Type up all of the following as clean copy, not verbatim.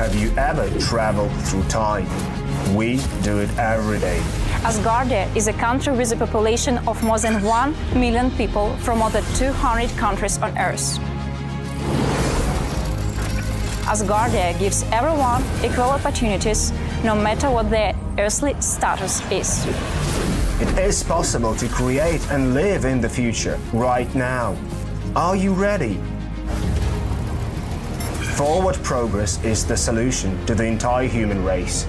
Have you ever traveled through time? We do it every day. Asgardia is a country with a population of more than 1 million people from more than 200 countries on Earth. Asgardia gives everyone equal opportunities, no matter what their earthly status is. It is possible to create and live in the future right now. Are you ready? Forward progress is the solution to the entire human race.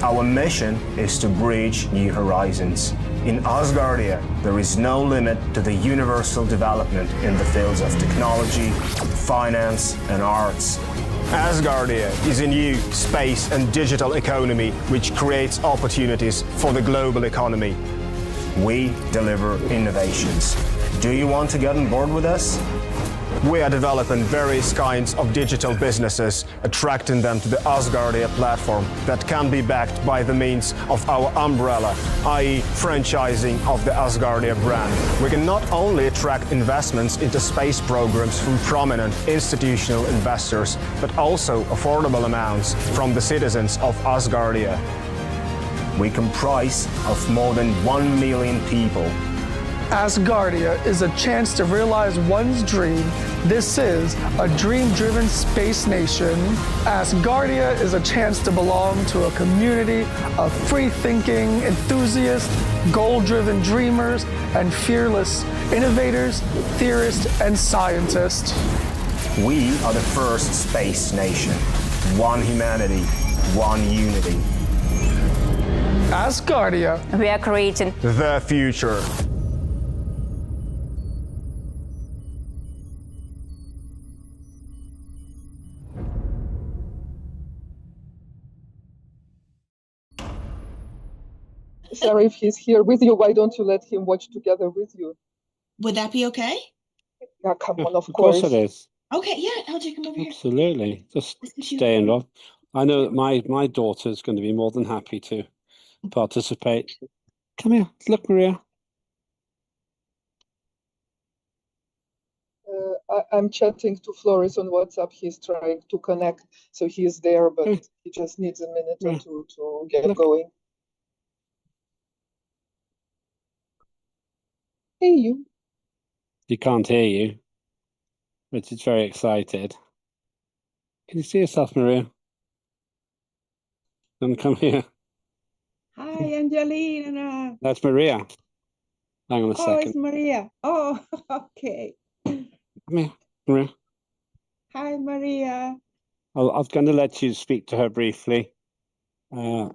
Our mission is to bridge new horizons. In Asgardia, there is no limit to the universal development in the fields of technology, finance, and arts. Asgardia is a new space and digital economy which creates opportunities for the global economy. We deliver innovations. Do you want to get on board with us? We are developing various kinds of digital businesses, attracting them to the Asgardia platform that can be backed by the means of our umbrella, i.e. franchising of the Asgardia brand. We can not only attract investments into space programs from prominent institutional investors, but also affordable amounts from the citizens of Asgardia. We comprise of more than 1 million people. Asgardia is a chance to realize one's dream. This is a dream-driven space nation. Asgardia is a chance to belong to a community of free-thinking enthusiasts, goal-driven dreamers, and fearless innovators, theorists, and scientists. We are the first space nation. One humanity, one unity. Asgardia. We are creating The future. Sarah, if he's here with you, why don't you let him watch together with you? Would that be okay? Yeah, come on, of course it is. Okay, yeah, I'll take him over here. Absolutely. Just Thank you. stay involved. I know that my daughter is going to be more than happy to participate. Come here. Look, Maria. I'm chatting to Floris on WhatsApp. He's trying to connect, so he's there, but he just needs a minute or two to get going. Hey, you. She can't hear you, but she's very excited. Can you see yourself, Maria? Come here. Hi, Angelina. That's Maria. Hang on a Oh, second. it's Maria. Oh, okay. Come here, Maria. Hi, Maria. I'm going to let you speak to her briefly. Hello.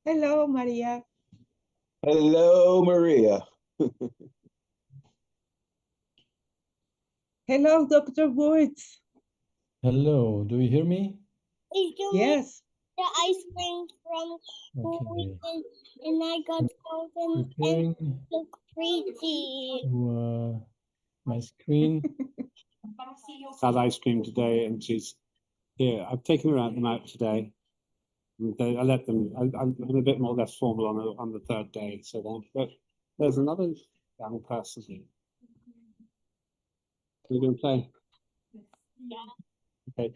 Hello, Maria. Hello, Maria. Hello, Dr. Woods. Hello, do you hear me? Yes. The ice cream from Okay. and I got golden Preparing and look pretty. to, my screen. Had ice cream today, and she's here. I've taken her out today. I let them. I'm a bit more less formal on the third day. So then, but there's another young person here. We're going to play. Yeah. Okay.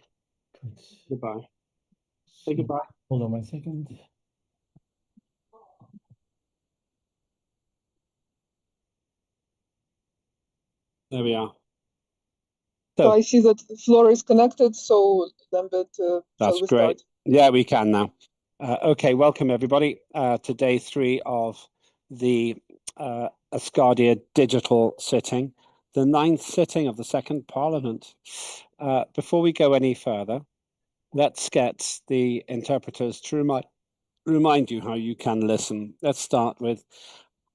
Good. Goodbye. Say goodbye. Hold on 1 second. There we are. So I see that Flora is connected, so Lambert, That's great. Yeah, we can now. Okay, welcome everybody to day 3 of the Asgardia digital sitting, the 9th sitting of the second Parliament. Before we go any further, let's get the interpreters to remind you how you can listen. Let's start with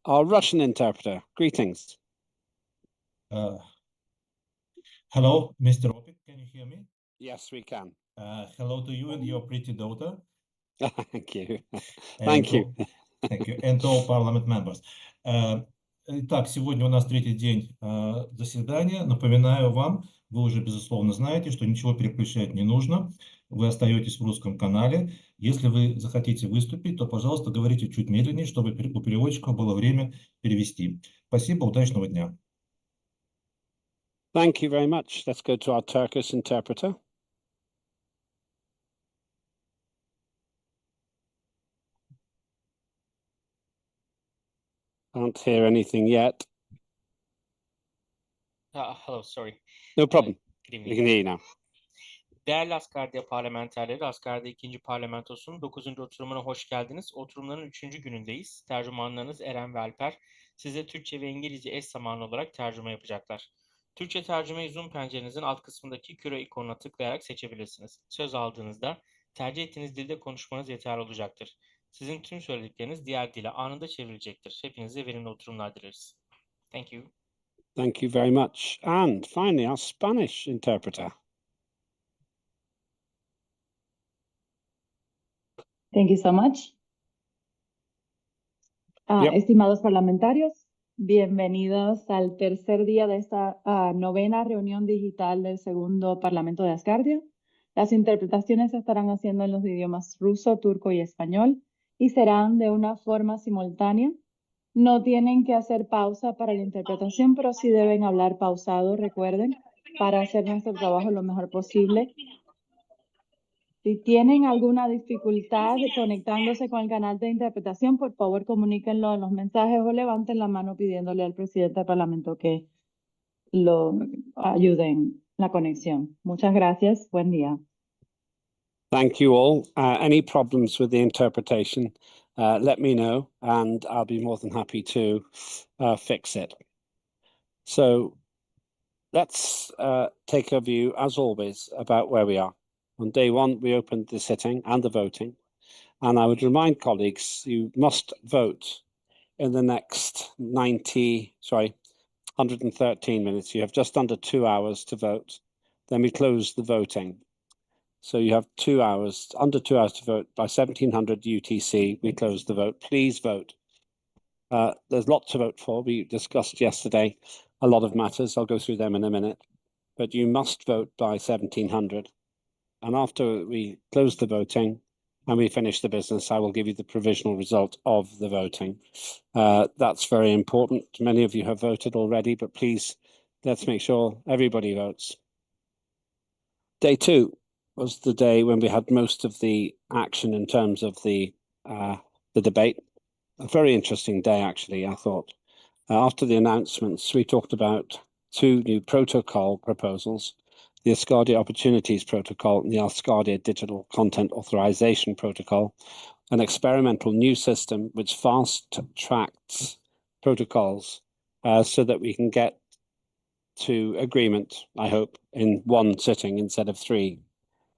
our Russian interpreter. Greetings. Hello, Mr. Opik, can you hear me? Yes, we can. Hello to you and your pretty daughter. Thank you. Thank you. Thank you. And all parliament members. Итак, сегодня у нас третий день заседания. Напоминаю вам, вы уже, безусловно, знаете, что ничего переключать не нужно. Вы остаетесь в русском канале. Если вы захотите выступить, то, пожалуйста, говорите чуть медленнее, чтобы у переводчиков было время перевести. Спасибо, удачного дня. Thank you very much. Let's go to our Turkish interpreter. Can't hear anything yet. Hello, sorry. No problem. Good We evening. can hear you now. Değerli Asgardia parlamenterleri, Asgardia 2. Parlamentosu'nun 9. oturumuna hoş geldiniz. Oturumların 3. günündeyiz. Tercümanlarınız Eren ve Alper size Türkçe ve İngilizce eş zamanlı olarak tercüme yapacaklar. Türkçe tercümeyi Zoom pencerenizin alt kısmındaki küre ikonuna tıklayarak seçebilirsiniz. Söz aldığınızda tercih ettiğiniz dilde konuşmanız yeterli olacaktır. Sizin tüm söyledikleriniz diğer dile anında çevrilecektir. Hepinize verimli oturumlar dileriz. Thank you. Thank you very much. And finally, our Spanish interpreter. Thank you so much. Estimados parlamentarios, bienvenidos al tercer día de esta novena reunión digital del segundo Parlamento de Asgardia. Las interpretaciones se estarán haciendo en los idiomas ruso, turco y español y serán de una forma simultánea. No tienen que hacer pausa para la interpretación, pero sí deben hablar pausado, recuerden, para hacer nuestro trabajo lo mejor posible. Si tienen alguna dificultad conectándose con el canal de interpretación, por favor comuníquenlo en los mensajes o levanten la mano pidiéndole al presidente del Parlamento que lo ayude en la conexión. Muchas gracias. Buen día. Thank you all. Any problems with the interpretation, let me know and I'll be more than happy to fix it. So let's take a view, as always, about where we are. On day one, we opened the sitting and the voting. And I would remind colleagues, you must vote in the next 113 minutes. You have just under 2 hours to vote. Then we close the voting. So you have 2 hours, under 2 hours to vote. By 1700 UTC, we close the vote. Please vote. There's lots to vote for. We discussed yesterday a lot of matters. I'll go through them in a minute. But you must vote by 1700. And after we close the voting and we finish the business, I will give you the provisional result of the voting. That's very important. Many of you have voted already, but please, let's make sure everybody votes. Day two was the day when we had most of the action in terms of the debate. A very interesting day, actually, I thought. After the announcements, we talked about 2 new protocol proposals, the Asgardia Opportunities Protocol and the Asgardia Digital Content Authorization Protocol, an experimental new system which fast-tracks protocols so that we can get to agreement, I hope, in 1 sitting instead of 3.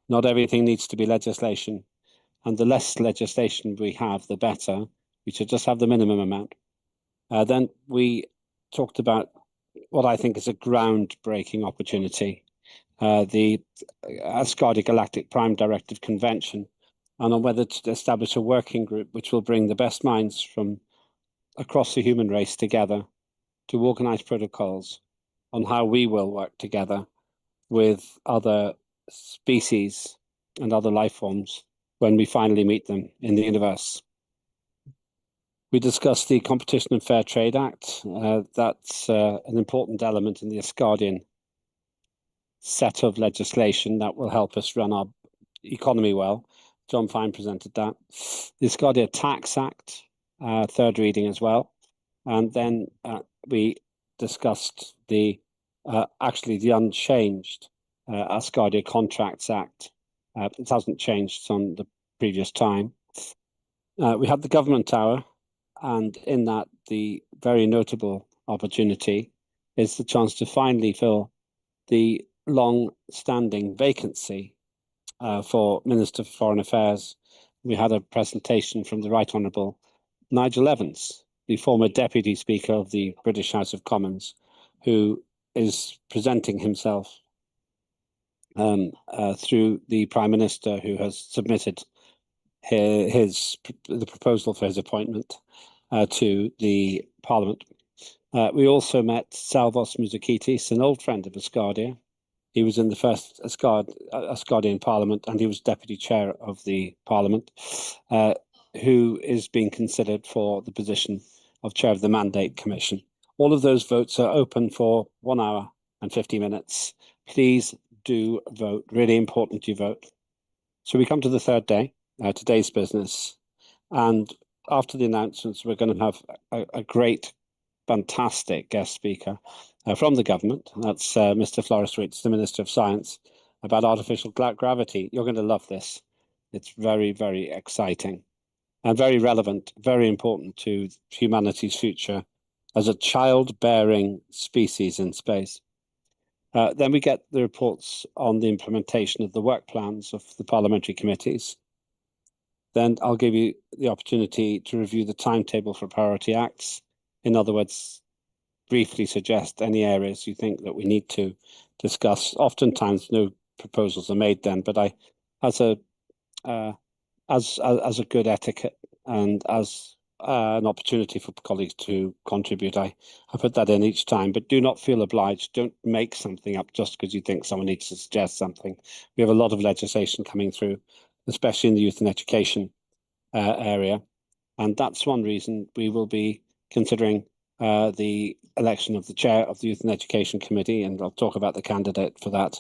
Not everything needs to be legislation, and the less legislation we have, the better. We should just have the minimum amount. Then we talked about what I think is a groundbreaking opportunity, the Asgardia Galactic Prime Directive Convention, and on whether to establish a working group which will bring the best minds from across the human race together to organize protocols on how we will work together with other species and other life forms when we finally meet them in the universe. We discussed the Competition and Fair Trade Act. That's an important element in the Asgardian set of legislation that will help us run our economy well. John Fine presented that. The Asgardia Tax Act, 3rd reading as well. And then we discussed the unchanged Asgardia Contracts Act. It hasn't changed from the previous time. We had the government hour, and in that, the very notable opportunity is the chance to finally fill the long-standing vacancy for Minister for Foreign Affairs. We had a presentation from the Right Honourable Nigel Evans, the former Deputy Speaker of the British House of Commons, who is presenting himself through the Prime Minister, who has submitted the proposal for his appointment to the Parliament. We also met Salvos Mouzakitis, an old friend of Asgardia. He was in the first Asgardian Parliament, and he was Deputy Chair of the Parliament, who is being considered for the position of Chair of the Mandate Commission. All of those votes are open for 1 hour and 50 minutes. Please do vote. Really important you vote. So we come to the third day, today's business. And after the announcements, we're going to have a great, fantastic guest speaker from the government. That's Mr. Floris Ritz, the Minister of Science, about artificial gravity. You're going to love this. It's very, very exciting and very relevant, very important to humanity's future as a child-bearing species in space. Then we get the reports on the implementation of the work plans of the parliamentary committees. Then I'll give you the opportunity to review the timetable for priority acts. In other words, briefly suggest any areas you think that we need to discuss. Oftentimes, no proposals are made then, but as a good etiquette and as an opportunity for colleagues to contribute, I put that in each time. But do not feel obliged. Don't make something up just because you think someone needs to suggest something. We have a lot of legislation coming through, especially in the youth and education area. And that's one reason we will be considering the election of the chair of the Youth and Education Committee, and I'll talk about the candidate for that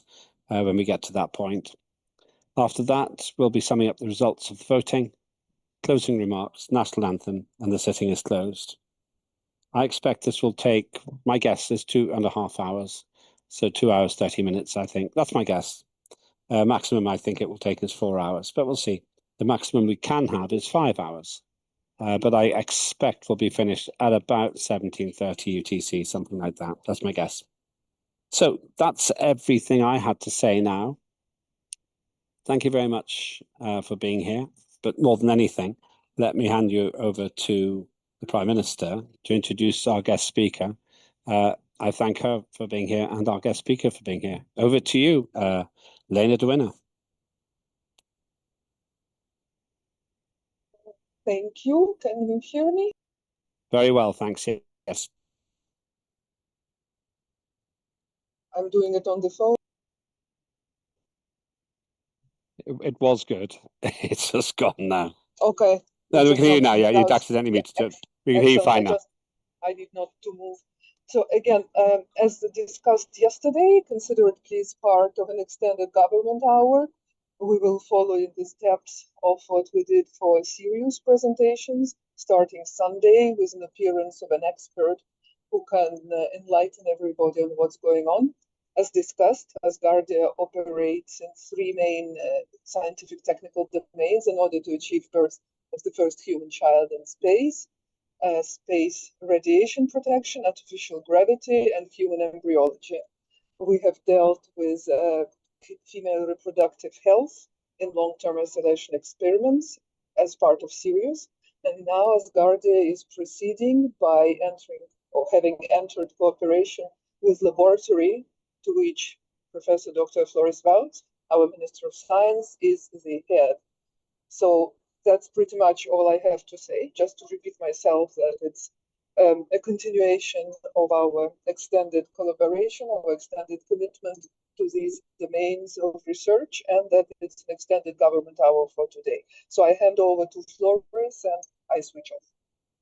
when we get to that point. After that, we'll be summing up the results of the voting, closing remarks, national anthem, and the sitting is closed. I expect this will take, my guess is 2.5 hours, so 2 hours, 30 minutes, I think. That's my guess. Maximum I think it will take is 4 hours, but we'll see. The maximum we can have is 5 hours. But I expect we'll be finished at about 17:30 UTC, something like that. That's my guess. So that's everything I had to say now. Thank you very much for being here. But more than anything, let me hand you over to the Prime Minister to introduce our guest speaker. I thank her for being here and our guest speaker for being here. Over to you, Lena de Winner. Thank you. Can you hear me? Very well, thanks. Yes. I'm doing it on the phone. It was good. It's just gone now. Okay. No, we can hear you now. Yeah, you'd accidentally muted it. We can hear you fine now. I did not to move. So again, as discussed yesterday, consider it please part of an extended government hour. We will follow in the steps of what we did for serious presentations, starting Sunday with an appearance of an expert who can enlighten everybody on what's going on. As discussed, Asgardia operates in 3 main scientific technical domains in order to achieve birth of the first human child in space. Space radiation protection, artificial gravity, and human embryology. We have dealt with female reproductive health in long-term isolation experiments as part of Sirius. And now Asgardia is proceeding by entering or having entered cooperation with laboratory to which Professor Dr. Floris Wout, our Minister of Science, is the head. So that's pretty much all I have to say. Just to repeat myself that it's a continuation of our extended collaboration, our extended commitment to these domains of research, and that it's an extended government hour for today. So I hand over to Floris and I switch off.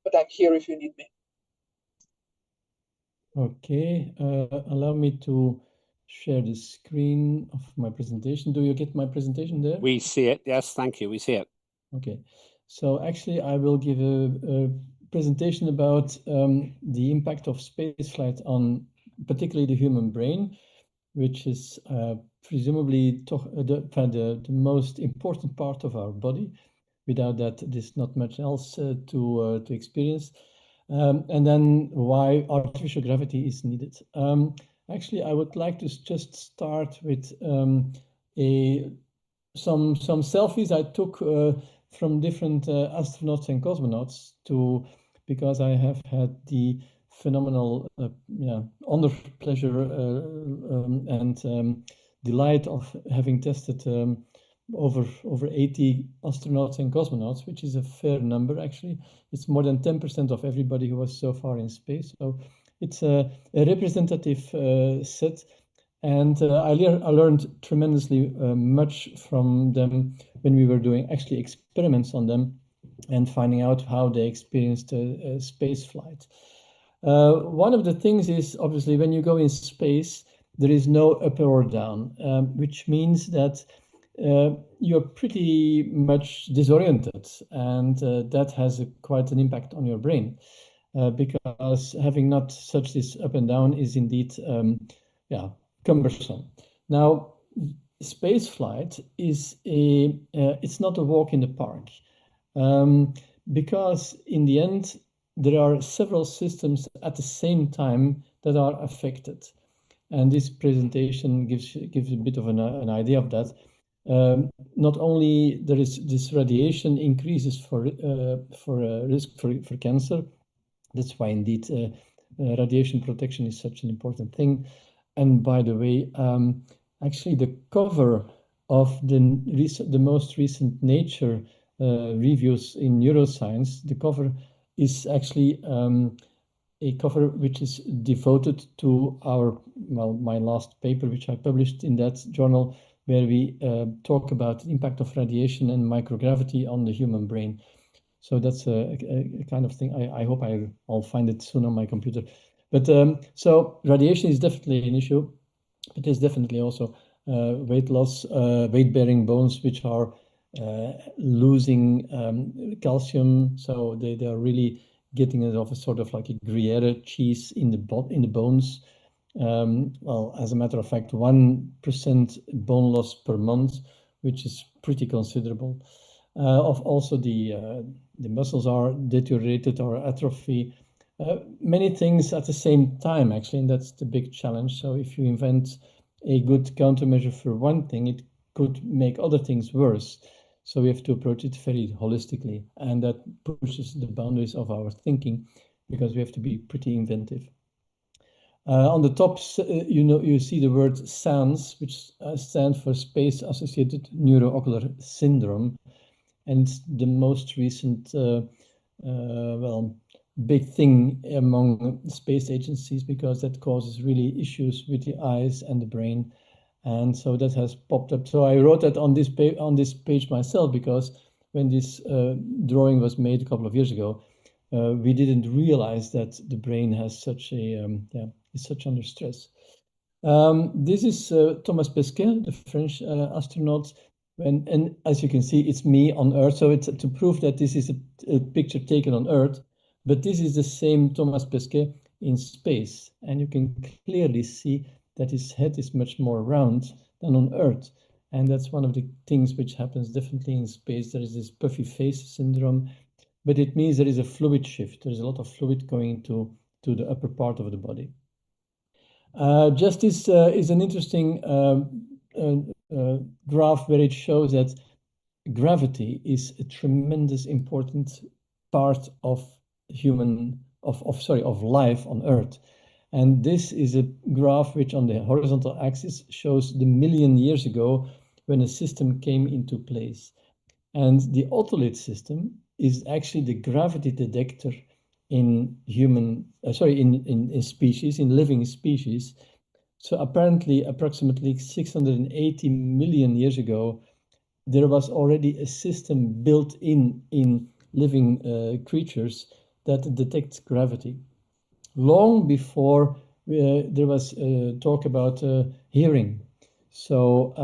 But I'm here if you need me. Okay, allow me to share the screen of my presentation. Do you get my presentation there? We see it. Yes, thank you. We see it. Okay, so actually I will give a presentation about the impact of spaceflight on particularly the human brain, which is presumably the most important part of our body. Without that, there's not much else to experience. And then why artificial gravity is needed. Actually, I would like to just start with some selfies I took from different astronauts and cosmonauts because I have had the phenomenal honor, pleasure, and delight of having tested over 80 astronauts and cosmonauts, which is a fair number actually. It's more than 10% of everybody who was so far in space. So it's a representative set. And I learned tremendously much from them when we were doing actually experiments on them and finding out how they experienced space flight. One of the things is obviously when you go in space, there is no up or down, which means that you're pretty much disoriented, and that has quite an impact on your brain, because having not such this up and down is indeed cumbersome. Now, space flight is it's not a walk in the park, because in the end there are several systems at the same time that are affected, and this presentation gives a bit of an idea of that. Not only there is this radiation increases for risk for cancer. That's why indeed radiation protection is such an important thing. And by the way, actually the cover of the most recent Nature reviews in neuroscience, the cover is actually a cover which is devoted to my last paper, which I published in that journal, where we talk about the impact of radiation and microgravity on the human brain. So that's a kind of thing. I hope I'll find it soon on my computer. But so radiation is definitely an issue, but there's definitely also weight loss, weight-bearing bones, which are losing calcium. So they are really getting it of a sort of like a Gruyere cheese in the bones. Well, as a matter of fact, 1% bone loss per month, which is pretty considerable. Of also the muscles are deteriorated or atrophy. Many things at the same time, actually, and that's the big challenge. So if you invent a good countermeasure for one thing, it could make other things worse. So we have to approach it very holistically, and that pushes the boundaries of our thinking, because we have to be pretty inventive. On the top, you see the word SANS, which stands for Space Associated Neuroocular Syndrome, and the most recent big thing among space agencies, because that causes really issues with the eyes and the brain. And so that has popped up. So I wrote that on this page myself, because when this drawing was made a couple of years ago, we didn't realize that the brain has such is such under stress. This is Thomas Pesquet, the French astronaut. And as you can see, it's me on Earth. So it's to prove that this is a picture taken on Earth, but this is the same Thomas Pesquet in space. And you can clearly see that his head is much more round than on Earth. And that's one of the things which happens definitely in space. There is this puffy face syndrome, but it means there is a fluid shift. There is a lot of fluid going to the upper part of the body. Just this is an interesting graph where it shows that gravity is a tremendous important part of life on Earth. And this is a graph which on the horizontal axis shows the million years ago when a system came into place. And the otolith system is actually the gravity detector in species, in living species. So apparently, approximately 680 million years ago, there was already a system built in living creatures that detects gravity. Long before there was talk about hearing. So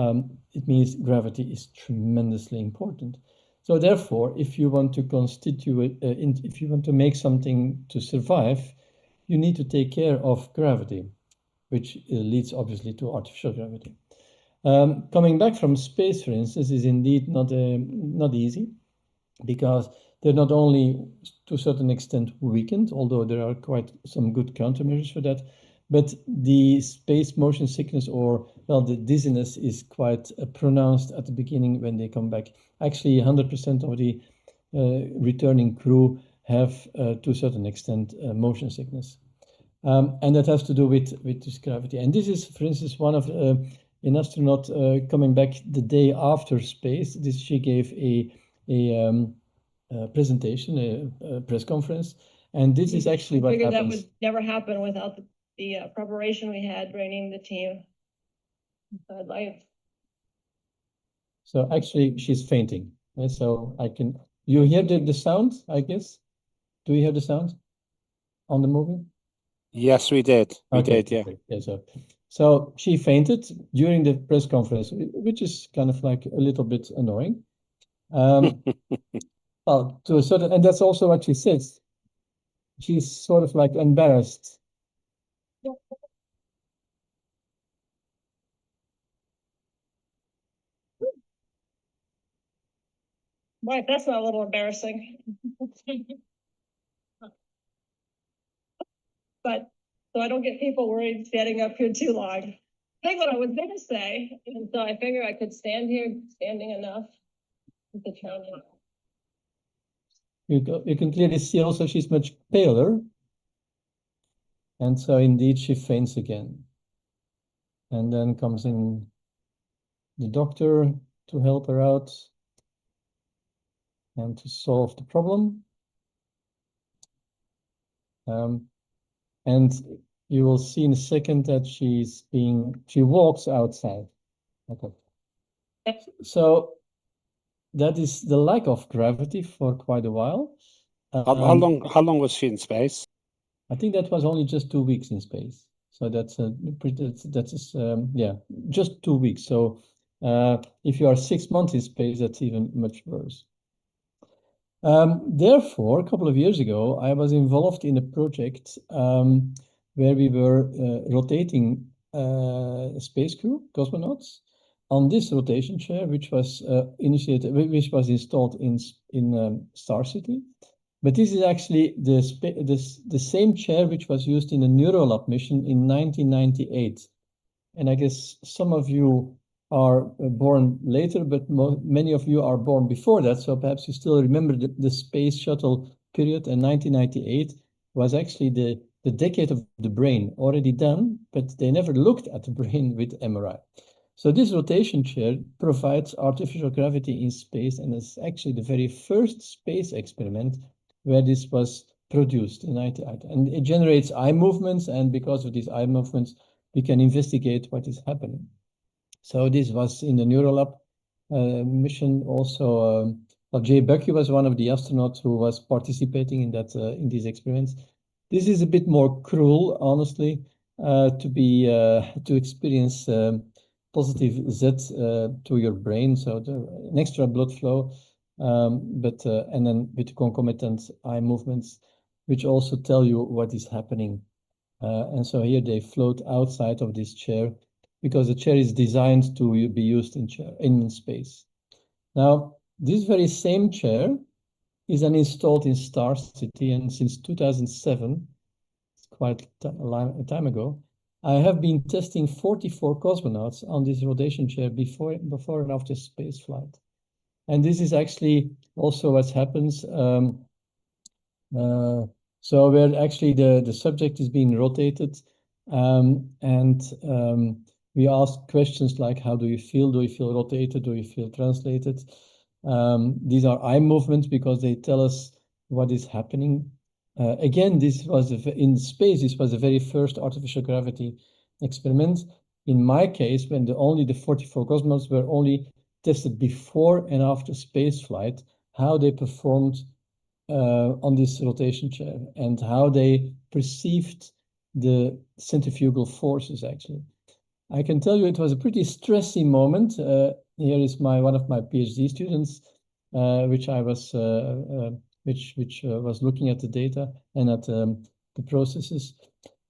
it means gravity is tremendously important. So therefore, if you want to if you want to make something to survive, you need to take care of gravity, which leads obviously to artificial gravity. Coming back from space, for instance, is indeed not easy, because they're not only to a certain extent weakened, although there are quite some good countermeasures for that, but the space motion sickness, or the dizziness, is quite pronounced at the beginning when they come back. Actually, 100% of the returning crew have, to a certain extent, motion sickness. And that has to do with this gravity. And this is, for instance, one of an astronaut coming back the day after space. She gave a presentation, a press conference, and this is actually what happens. That would never happen without the preparation we had training the team. So actually, she's fainting. So you hear the sound, I guess? Do you hear the sound on the movie? Yes, we did. We did, yeah. Yeah, so So she fainted during the press conference, which is kind of like a little bit annoying. Well, to a certain, and that's also what she says. She's sort of like embarrassed. Right, that's not a little embarrassing. But, so I don't get people worried standing up here too long. I think what I was gonna say, and so I figured I could stand here, standing enough. With the challenge. You can clearly see also she's much paler. And so indeed she faints again. And then comes in the doctor to help her out and to solve the problem. And you will see in a second that she walks outside. Okay. So that is the lack of gravity for quite a while. How long was she in space? I think that was only just 2 weeks in space. So that's just 2 weeks. So if you are 6 months in space, that's even much worse. Therefore, a couple of years ago, I was involved in a project where we were rotating space crew, cosmonauts, on this rotation chair, which was installed in Star City. But this is actually the same chair which was used in a Neurolab mission in 1998. And I guess some of you are born later, but many of you are born before that. So perhaps you still remember the space shuttle period. And 1998 was actually the decade of the brain, already done, but they never looked at the brain with MRI. So this rotation chair provides artificial gravity in space, and it's actually the very first space experiment where this was produced in 1998. And it generates eye movements, and because of these eye movements, we can investigate what is happening. So this was in the Neurolab mission also. Jay Bucky was one of the astronauts who was participating in that in these experiments. This is a bit more cruel, honestly, to experience positive Z to your brain, so an extra blood flow, and then with concomitant eye movements, which also tell you what is happening. And so here they float outside of this chair because the chair is designed to be used in space. Now, this very same chair is then installed in Star City, and since 2007, it's quite a time ago, I have been testing 44 cosmonauts on this rotation chair before and after space flight. And this is actually also what happens. So where actually the subject is being rotated, and we ask questions like, how do you feel? Do you feel rotated? Do you feel translated? These are eye movements because they tell us what is happening. Again, this was in space. This was the very first artificial gravity experiment. In my case, when only the 44 cosmonauts were only tested before and after space flight, how they performed on this rotation chair and how they perceived the centrifugal forces. Actually, I can tell you it was a pretty stressy moment. Here is one of my PhD students, which was looking at the data and at the processes.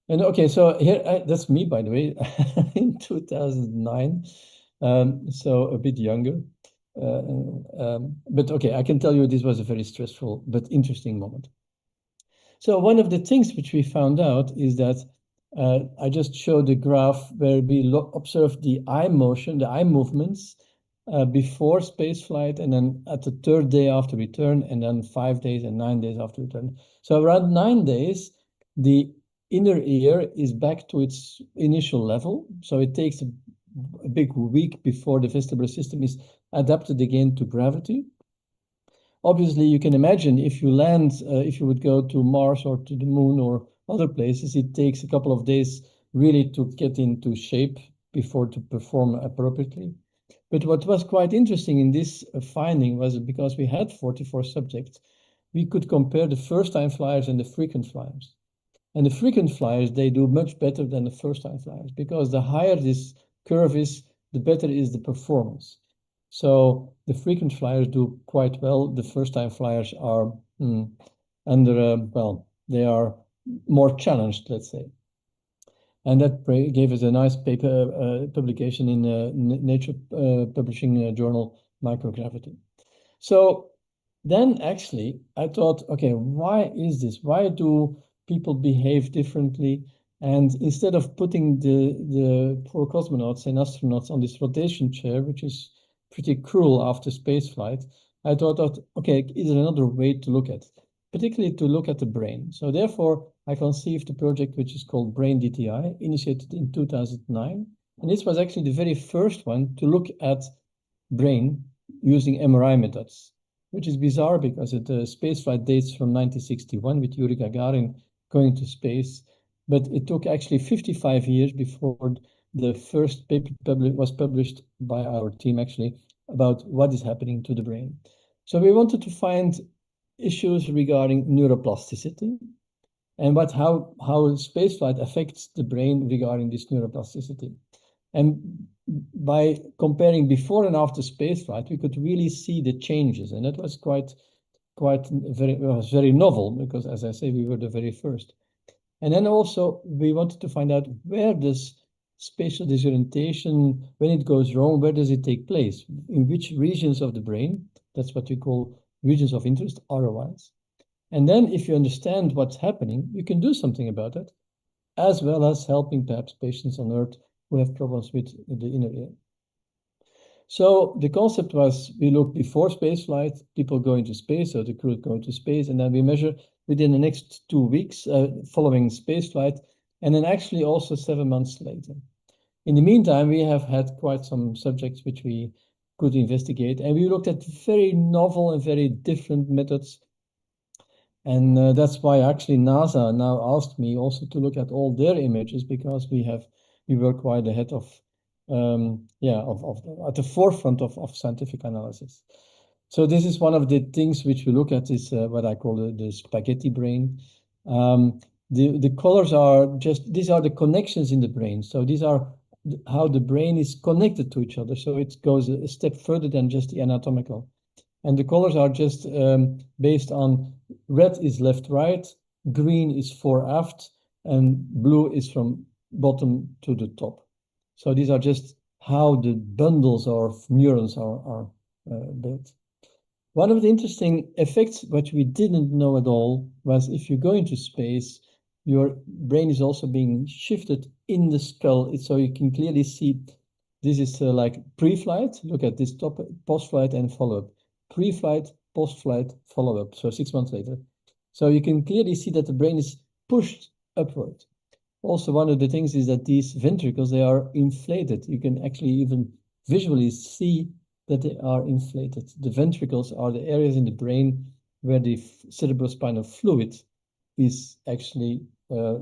And okay, so here that's me, by the way, in 2009, so a bit younger. But okay, I can tell you this was a very stressful but interesting moment. So one of the things which we found out is that I just showed the graph where we observed the eye motion, the eye movements before spaceflight, and then at the third day after return, and then 5 days and 9 days after return. So around 9 days, the inner ear is back to its initial level. So it takes a big week before the vestibular system is adapted again to gravity. Obviously, you can imagine if you land, if you would go to Mars or to the moon or other places, it takes a couple of days really to get into shape before to perform appropriately. But what was quite interesting in this finding was because we had 44 subjects, we could compare the first-time flyers and the frequent flyers. And the frequent flyers, they do much better than the first-time flyers, because the higher this curve is, the better is the performance. So the frequent flyers do quite well. The first-time flyers are under, well, they are more challenged, let's say. And that gave us a nice paper publication in Nature Publishing Journal Microgravity. So then actually I thought, okay, why is this? Why do people behave differently? And instead of putting the poor cosmonauts and astronauts on this rotation chair, which is pretty cruel after space flight, I thought, okay, is there another way to look at it? Particularly to look at the brain. So therefore, I conceived a project which is called Brain DTI, initiated in 2009. And this was actually the very first one to look at brain using MRI methods, which is bizarre because the spaceflight dates from 1961 with Yuri Gagarin going to space. But it took actually 55 years before the first paper was published by our team actually about what is happening to the brain. So we wanted to find issues regarding neuroplasticity and how spaceflight affects the brain regarding this neuroplasticity. And by comparing before and after spaceflight, we could really see the changes, and that was very novel because, as I say, we were the very first. And then also we wanted to find out where does spatial disorientation, when it goes wrong, where does it take place? In which regions of the brain? That's what we call regions of interest, ROIs. And then if you understand what's happening, you can do something about it, as well as helping perhaps patients on Earth who have problems with the inner ear. So the concept was, we look before spaceflight, people going to space, or the crew going to space, and then we measure within the next 2 weeks following spaceflight, and then actually also 7 months later. In the meantime, we have had quite some subjects which we could investigate, and we looked at very novel and very different methods. And that's why actually NASA now asked me also to look at all their images, because we were quite ahead of at the forefront of scientific analysis. So this is one of the things which we look at is what I call the spaghetti brain. The colors are these are the connections in the brain. So these are how the brain is connected to each other. So it goes a step further than just the anatomical. And the colors are just based on red is left, right, green is fore, aft, and blue is from bottom to the top. So these are just how the bundles of neurons are built. One of the interesting effects, which we didn't know at all, was if you go into space, your brain is also being shifted in the skull. So you can clearly see this is like pre-flight. Look at this top, post-flight and follow-up. Pre-flight, post-flight, follow-up. So 6 months later. So you can clearly see that the brain is pushed upward. Also, one of the things is that these ventricles, they are inflated. You can actually even visually see that they are inflated. The ventricles are the areas in the brain where the cerebrospinal fluid is actually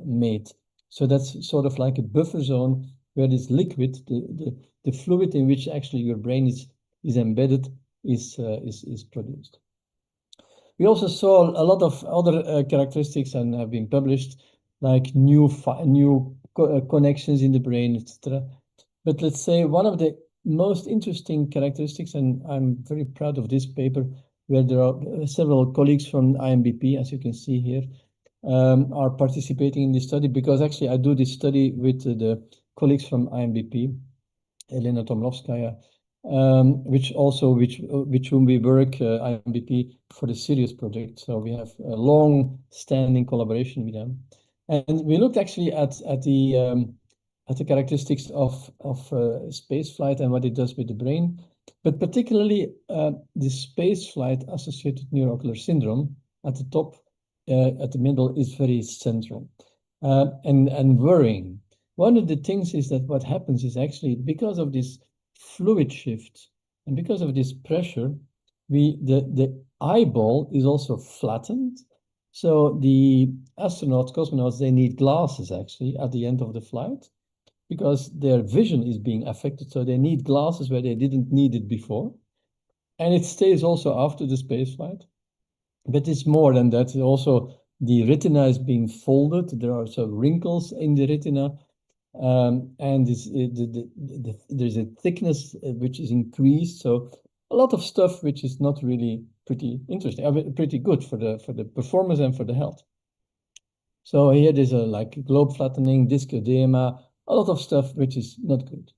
made. So that's sort of like a buffer zone where this liquid, the fluid in which actually your brain is embedded, is produced. We also saw a lot of other characteristics and have been published, like new connections in the brain, etc. But let's say one of the most interesting characteristics, and I'm very proud of this paper, where there are several colleagues from IMBP, as you can see here, are participating in this study, because actually I do this study with the colleagues from IMBP, Elena Tomlovskaya, with whom we work IMBP for the Sirius project. So we have a long-standing collaboration with them, and we looked actually at the characteristics of space flight and what it does with the brain, but particularly the space flight associated neuroocular syndrome at the top, at the middle, is very central and worrying. One of the things is that what happens is actually because of this fluid shift and because of this pressure, the eyeball is also flattened. So the astronauts, cosmonauts, they need glasses actually at the end of the flight, because their vision is being affected. So they need glasses where they didn't need it before. And it stays also after the space flight. But it's more than that. Also, the retina is being folded. There are also wrinkles in the retina. And there's a thickness which is increased. So a lot of stuff which is not really pretty interesting, pretty good for the performance and for the health. So here there's like globe flattening, disc edema, a lot of stuff which is not good.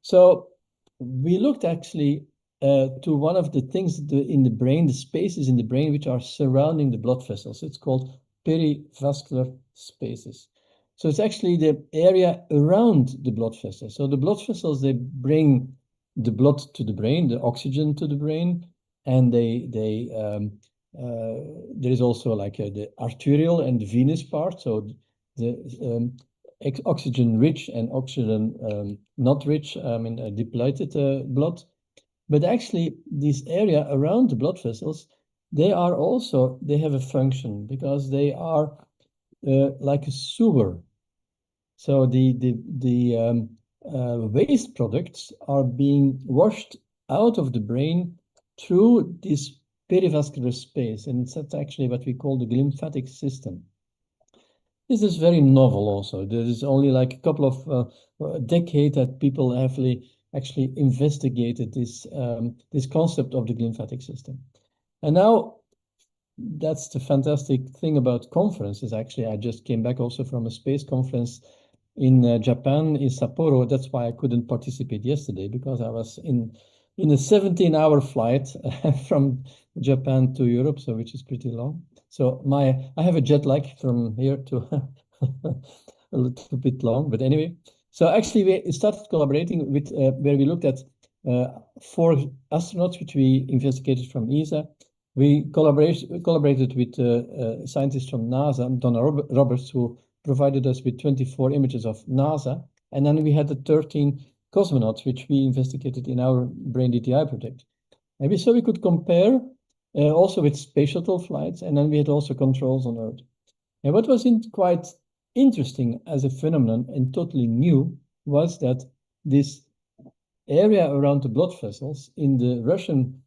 So we looked actually to one of the things in the brain, the spaces in the brain which are surrounding the blood vessels. It's called perivascular spaces. So it's actually the area around the blood vessels. So the blood vessels, they bring the blood to the brain, the oxygen to the brain, and there is also like the arterial and the venous part. So the oxygen rich and oxygen not rich, depleted blood. But actually, this area around the blood vessels, they have a function because they are like a sewer. So the waste products are being washed out of the brain through this perivascular space, and that's actually what we call the glymphatic system. This is very novel also. There is only like a couple of decades that people have actually investigated this concept of the glymphatic system. And now that's the fantastic thing about conferences. Actually, I just came back also from a space conference in Japan, in Sapporo. That's why I couldn't participate yesterday, because I was in a 17-hour flight from Japan to Europe, so which is pretty long. So I have a jet lag from here to a little bit long, but anyway. So actually we started collaborating with where we looked at 4 astronauts which we investigated from ESA. We collaborated with scientists from NASA, Donna Roberts, who provided us with 24 images of NASA. And then we had the 13 cosmonauts, which we investigated in our Brain DTI project. And so we could compare also with space shuttle flights, and then we had also controls on Earth. And what was quite interesting as a phenomenon and totally new was that this area around the blood vessels in the Russian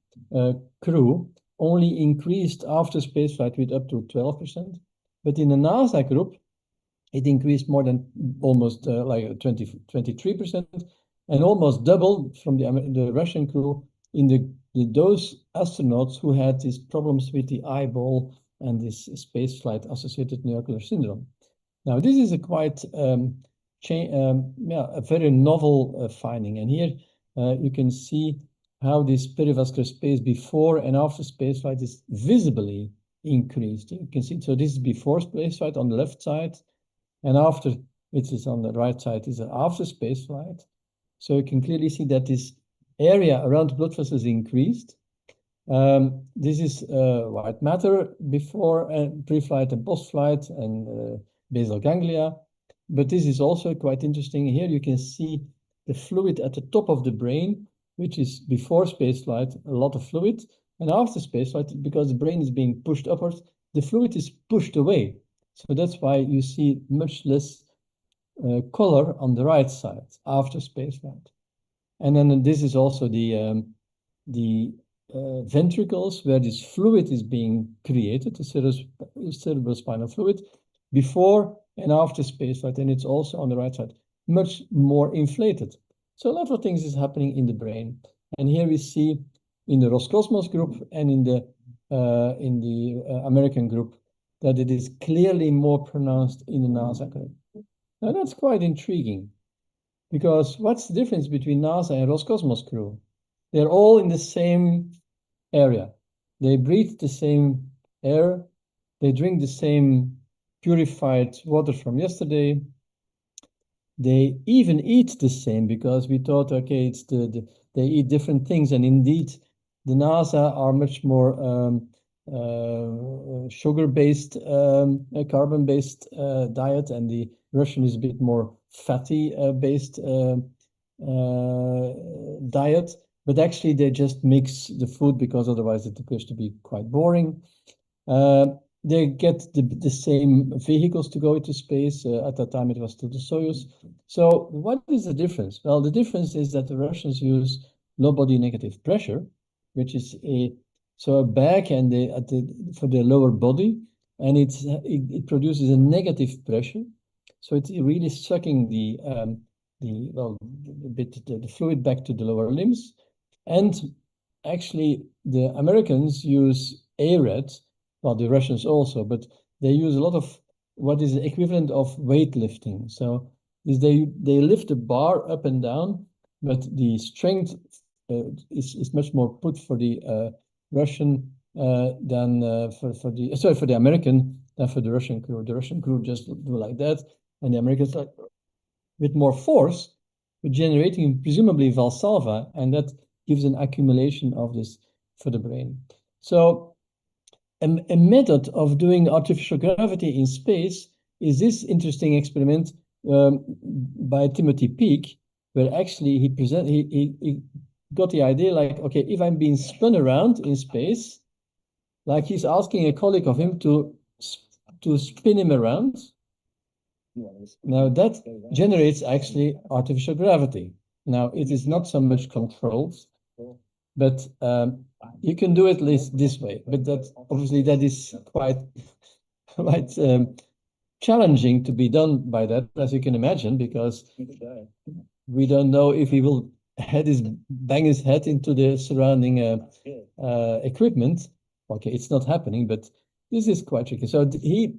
crew only increased after spaceflight with up to 12%. But in the NASA group, it increased more than almost like 23%, and almost double from the Russian crew in those astronauts who had these problems with the eyeball and this spaceflight associated nuclear syndrome. Now, this is a quite a very novel finding, and here you can see how this perivascular space before and after spaceflight is visibly increased. You can see, so this is before spaceflight on the left side, and after, it is on the right side, is after spaceflight. So you can clearly see that this area around the blood vessels increased. This is white matter before pre-flight and post-flight and basal ganglia. But this is also quite interesting. Here you can see the fluid at the top of the brain, which is before spaceflight, a lot of fluid. And after spaceflight, because the brain is being pushed upwards, the fluid is pushed away. So that's why you see much less color on the right side after spaceflight. And then this is also the ventricles where this fluid is being created, the cerebrospinal fluid, before and after spaceflight, and it's also on the right side, much more inflated. So a lot of things is happening in the brain. And here we see in the Roscosmos group and in the American group that it is clearly more pronounced in the NASA group. Now that's quite intriguing, because what's the difference between NASA and Roscosmos crew? They're all in the same area. They breathe the same air. They drink the same purified water from yesterday. They even eat the same, because we thought, okay, it's they eat different things, and indeed, the NASA are much more sugar-based, carbon-based diet, and the Russian is a bit more fatty-based diet. But actually, they just mix the food because otherwise it appears to be quite boring. They get the same vehicles to go into space. At that time, it was still the Soyuz. So what is the difference? Well, the difference is that the Russians use low body negative pressure, which is a bag and for the lower body, and it produces a negative pressure. So it's really sucking the fluid back to the lower limbs. And actually, the Americans use ARED, well, the Russians also, but they use a lot of what is the equivalent of weightlifting. So they lift the bar up and down, but the strength is much more put for the Russian than for the American than for the Russian crew. The Russian crew just do like that, and the Americans like with more force, but generating presumably Valsalva, and that gives an accumulation of this for the brain. So a method of doing artificial gravity in space is this interesting experiment by Timothy Peake, where actually he got the idea like, okay, if I'm being spun around in space, like he's asking a colleague of him to spin him around. Now that generates actually artificial gravity. Now it is not so much controlled, but you can do it this way. But that obviously that is quite challenging to be done by that, as you can imagine, because we don't know if he will bang his head into the surrounding equipment. Okay, it's not happening, but this is quite tricky. So he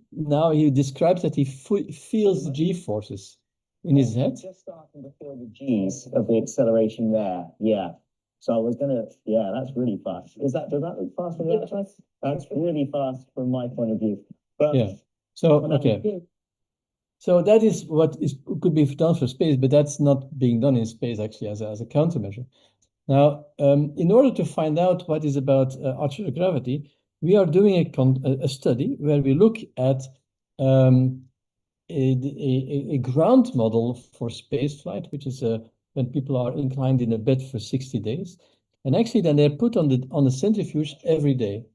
describes that he feels the G-forces in his head. Just starting to feel the G's of the acceleration there. Yeah. So I was that's really fast. Does that look fast from the outside? That's really fast from my point of view. But yeah. So okay. So that is what could be done for space, but that's not being done in space actually as a countermeasure. Now, in order to find out what is about artificial gravity, we are doing a study where we look at a ground model for spaceflight, which is when people are inclined in a bed for 60 days. And actually then they're put on the centrifuge every day.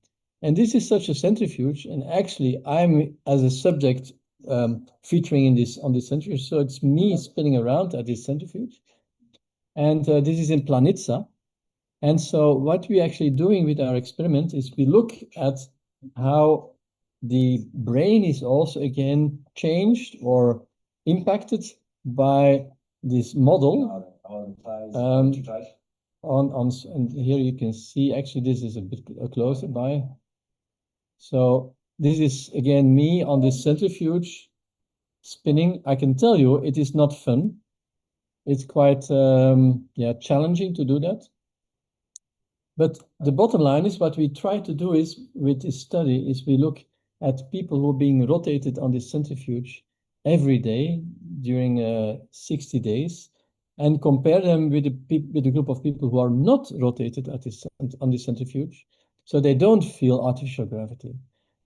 And this is such a centrifuge, and actually I'm as a subject featuring on this centrifuge. So it's me spinning around at this centrifuge. And this is in Planitza. And so what we're actually doing with our experiment is we look at how the brain is also again changed or impacted by this model. And here you can see, actually this is a bit closer by. So this is again me on this centrifuge spinning. I can tell you it is not fun. It's quite challenging to do that. But the bottom line is what we try to do is with this study is we look at people who are being rotated on this centrifuge every day during 60 days and compare them with a group of people who are not rotated on this centrifuge, so they don't feel artificial gravity.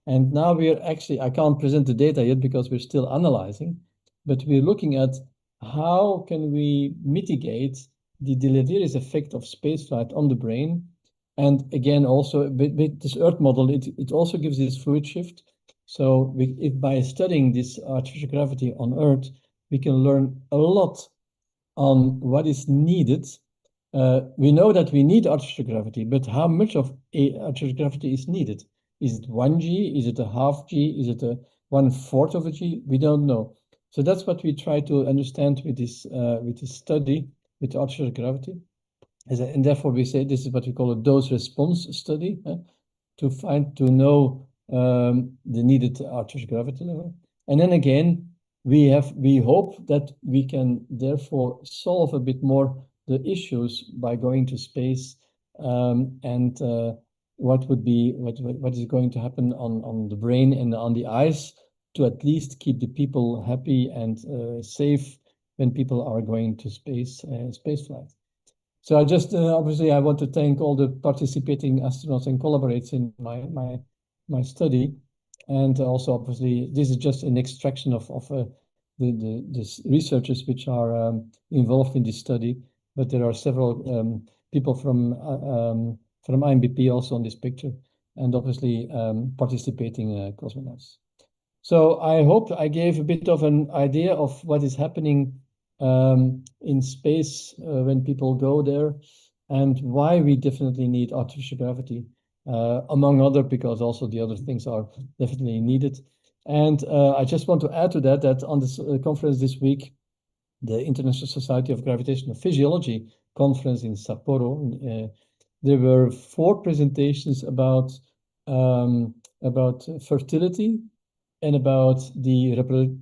And now we're actually, I can't present the data yet because we're still analyzing, but we're looking at how can we mitigate the deleterious effect of spaceflight on the brain. And again, also with this Earth model, it also gives this fluid shift. So if by studying this artificial gravity on Earth, we can learn a lot on what is needed. We know that we need artificial gravity, but how much of artificial gravity is needed? Is it 1 G? Is it a half G? Is it a 1/4 of a G? We don't know. So that's what we try to understand with this study with artificial gravity. And therefore we say this is what we call a dose response study to know the needed artificial gravity level. And then again, we hope that we can therefore solve a bit more the issues by going to space and what is going to happen on the brain and on the eyes to at least keep the people happy and safe when people are going to space flight. So I just obviously I want to thank all the participating astronauts and collaborators in my study, and also obviously this is just an extraction of the researchers which are involved in this study, but there are several people from IMBP also on this picture, and obviously participating cosmonauts. So I hope I gave a bit of an idea of what is happening in space when people go there, and why we definitely need artificial gravity. among other, because also the other things are definitely needed. And I just want to add to that on this conference this week, the International Society of Gravitational Physiology conference in Sapporo, there were 4 presentations about fertility and about the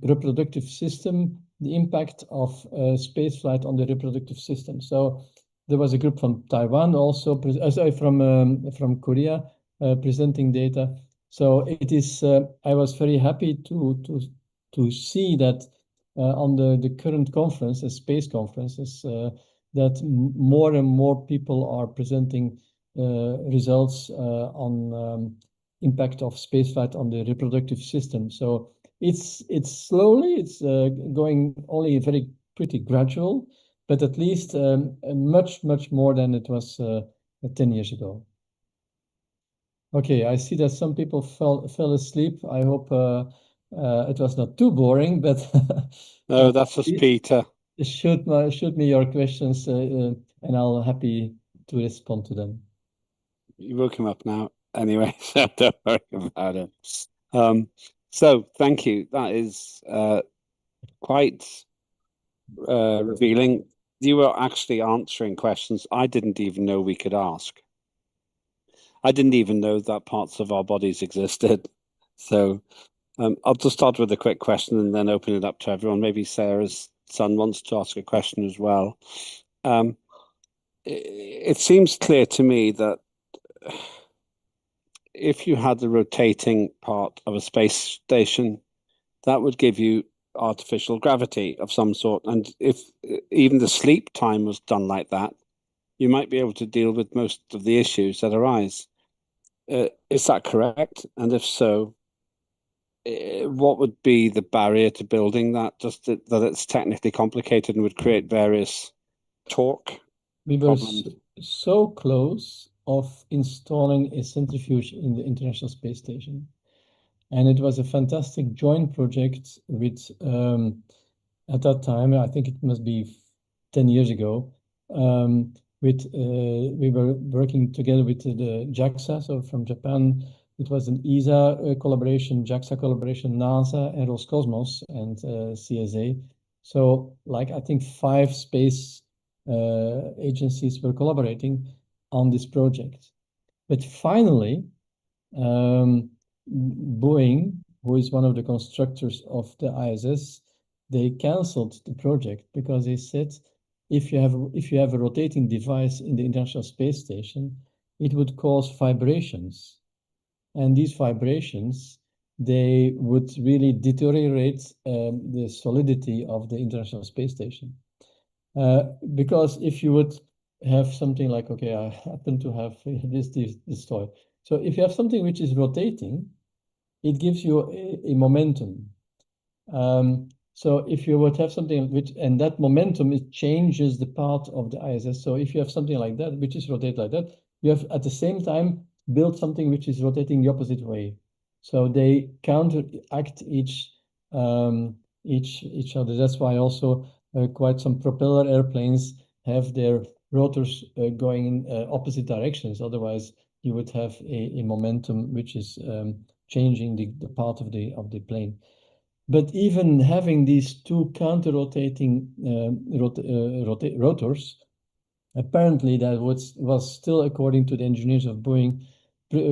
reproductive system, the impact of spaceflight on the reproductive system. So there was a group from Taiwan also, from Korea, presenting data. So it is. I was very happy to see that on the current conference, the space conferences, that more and more people are presenting results on impact of spaceflight on the reproductive system. So it's slowly, it's going only very pretty gradual, but at least much more than it was 10 years ago. Okay, I see that some people fell asleep. I hope it was not too boring, but no, that's just Peter. Shoot me your questions, and I'll happy to respond to them. You woke him up now anyway, so don't worry about it. So thank you. That is quite revealing. You were actually answering questions I didn't even know we could ask. I didn't even know that parts of our bodies existed. So I'll just start with a quick question and then open it up to everyone. Maybe Sarah's son wants to ask a question as well. It seems clear to me that if you had the rotating part of a space station, that would give you artificial gravity of some sort. And if even the sleep time was done like that, you might be able to deal with most of the issues that arise. Is that correct? And if so, what would be the barrier to building that? Just that it's technically complicated and would create various torque we were problems? So close of installing a centrifuge in the International Space Station. And it was a fantastic joint project with, at that time, I think it must be 10 years ago, we were working together with the JAXA, so from Japan. It was an ESA collaboration, JAXA collaboration, NASA, and Roscosmos, and CSA. So, like, I think 5 space agencies were collaborating on this project. But finally, Boeing, who is one of the constructors of the ISS, they canceled the project because they said if you have a rotating device in the International Space Station, it would cause vibrations, and these vibrations, they would really deteriorate the solidity of the International Space Station. Because if you would have something like, okay, I happen to have this toy. So if you have something which is rotating, it gives you a momentum. So if you would have something and that momentum, it changes the path of the ISS. So if you have something like that, which is rotate like that, you have at the same time built something which is rotating the opposite way. So they counteract each other. That's why also quite some propeller airplanes have their rotors going in opposite directions. Otherwise, you would have a momentum which is changing the path of the plane. But even having these 2 counter-rotating rotors, apparently that was still, according to the engineers of Boeing,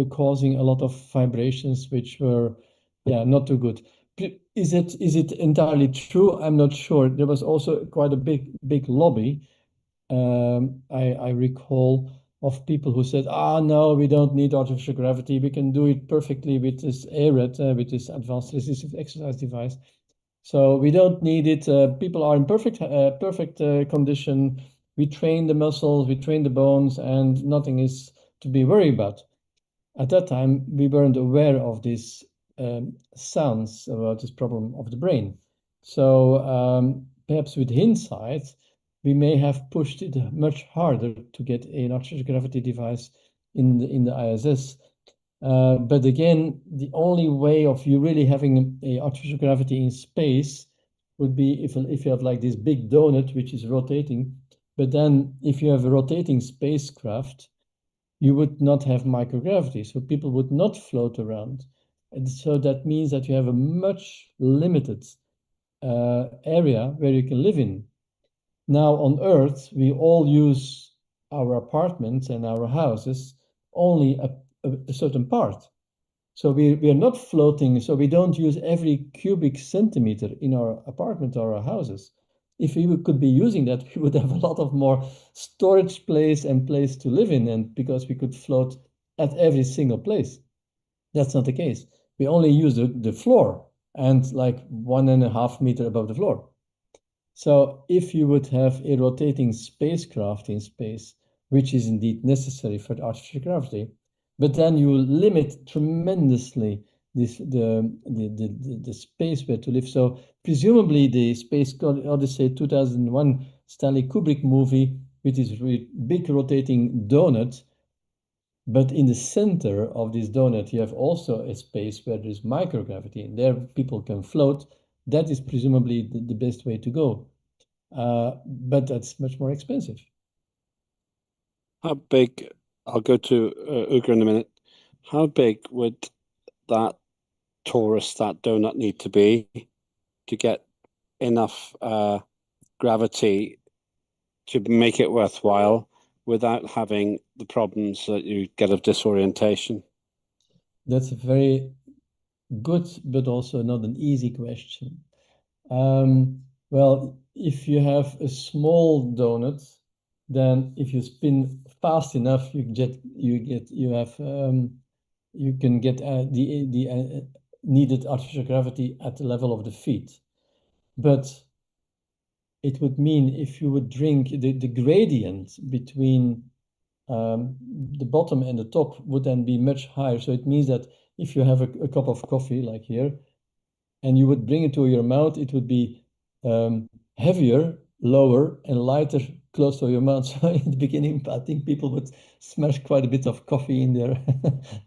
causing a lot of vibrations which were not too good. Is it entirely true? I'm not sure. There was also quite a big lobby. I recall of people who said, no, we don't need artificial gravity. We can do it perfectly with this ARED, with this advanced resistive exercise device. So we don't need it. People are in perfect condition. We train the muscles, we train the bones, and nothing is to be worried about. At that time, we weren't aware of these sounds about this problem of the brain. So perhaps with hindsight, we may have pushed it much harder to get an artificial gravity device in the ISS. But again, the only way of you really having a artificial gravity in space would be if you have like this big donut which is rotating. But then if you have a rotating spacecraft, you would not have microgravity, so people would not float around. And so that means that you have a much limited area where you can live in. Now on Earth, we all use our apartments and our houses only a certain part. So we are not floating, so we don't use every cubic centimeter in our apartment or our houses. If we could be using that, we would have a lot of more storage place and place to live in, and because we could float at every single place. That's not the case. We only use the floor and like 1.5 meters above the floor. So if you would have a rotating spacecraft in space, which is indeed necessary for the artificial gravity, but then you limit tremendously the space where to live. So presumably the Space Odyssey 2001 Stanley Kubrick movie with this big rotating donut, but in the center of this donut, you have also a space where there's microgravity, and there people can float. That is presumably the best way to go. But that's much more expensive. How big, I'll go to Ugur in a minute. How big would that torus, that donut need to be to get enough gravity to make it worthwhile without having the problems that you get of disorientation? That's a very good, but also not an easy question. Well, if you have a small donut, then if you spin fast enough, you can get the needed artificial gravity at the level of the feet. But it would mean if you would drink the gradient between the bottom and the top would then be much higher. So it means that if you have a cup of coffee like here, and you would bring it to your mouth, it would be heavier, lower, and lighter close to your mouth. So in the beginning, I think people would smash quite a bit of coffee in there,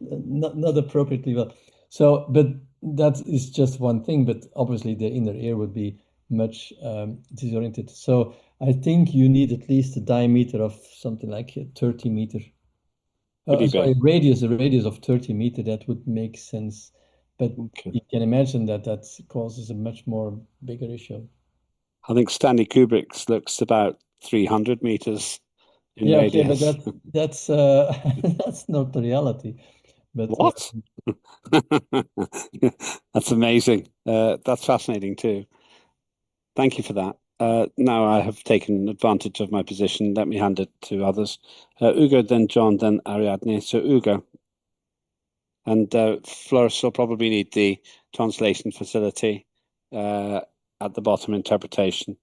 not appropriately well. So, but that is just one thing, but obviously the inner ear would be much disoriented. So I think you need at least a diameter of something like 30 meters. Sorry, a radius of 30 meters, that would make sense. But you can imagine that causes a much more bigger issue. I think Stanley Kubrick's looks about 300 meters in radius. Okay, but that's that's not the reality. But what? That's amazing. That's fascinating too. Thank you for that. Now I have taken advantage of my position. Let me hand it to others. Ugo, then John, then Ariadne. So Ugo. And Floris will probably need the translation facility at the bottom, interpretation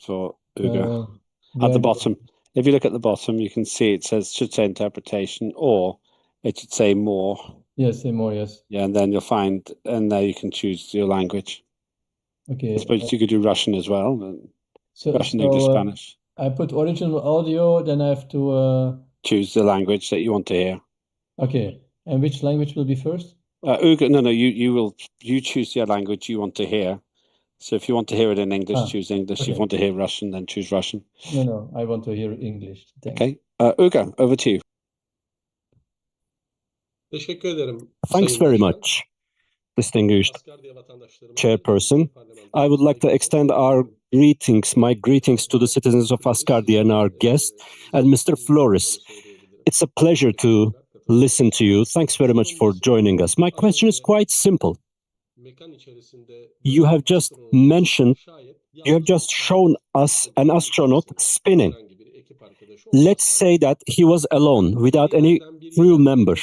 for Ugo. At the bottom. If you look at the bottom, you can see it should say interpretation, or it should say more. Yes, say more, yes. Yeah, and then you'll find, and there you can choose your language. Okay. I suppose you could do Russian as well. Russian, English, Spanish. I put original audio, then I have to choose the language that you want to hear. Okay. And which language will be first? Ugo, no, you choose the language you want to hear. So if you want to hear it in English, choose English. Okay. If you want to hear Russian, then choose Russian. No, I want to hear English. Thanks. Okay. Ugo, over to you. Thanks very much, distinguished chairperson. I would like to extend my greetings to the citizens of Asgardia and our guest, and Mr. Floris. It's a pleasure to listen to you. Thanks very much for joining us. My question is quite simple. You have just shown us an astronaut spinning. Let's say that he was alone, without any crew member.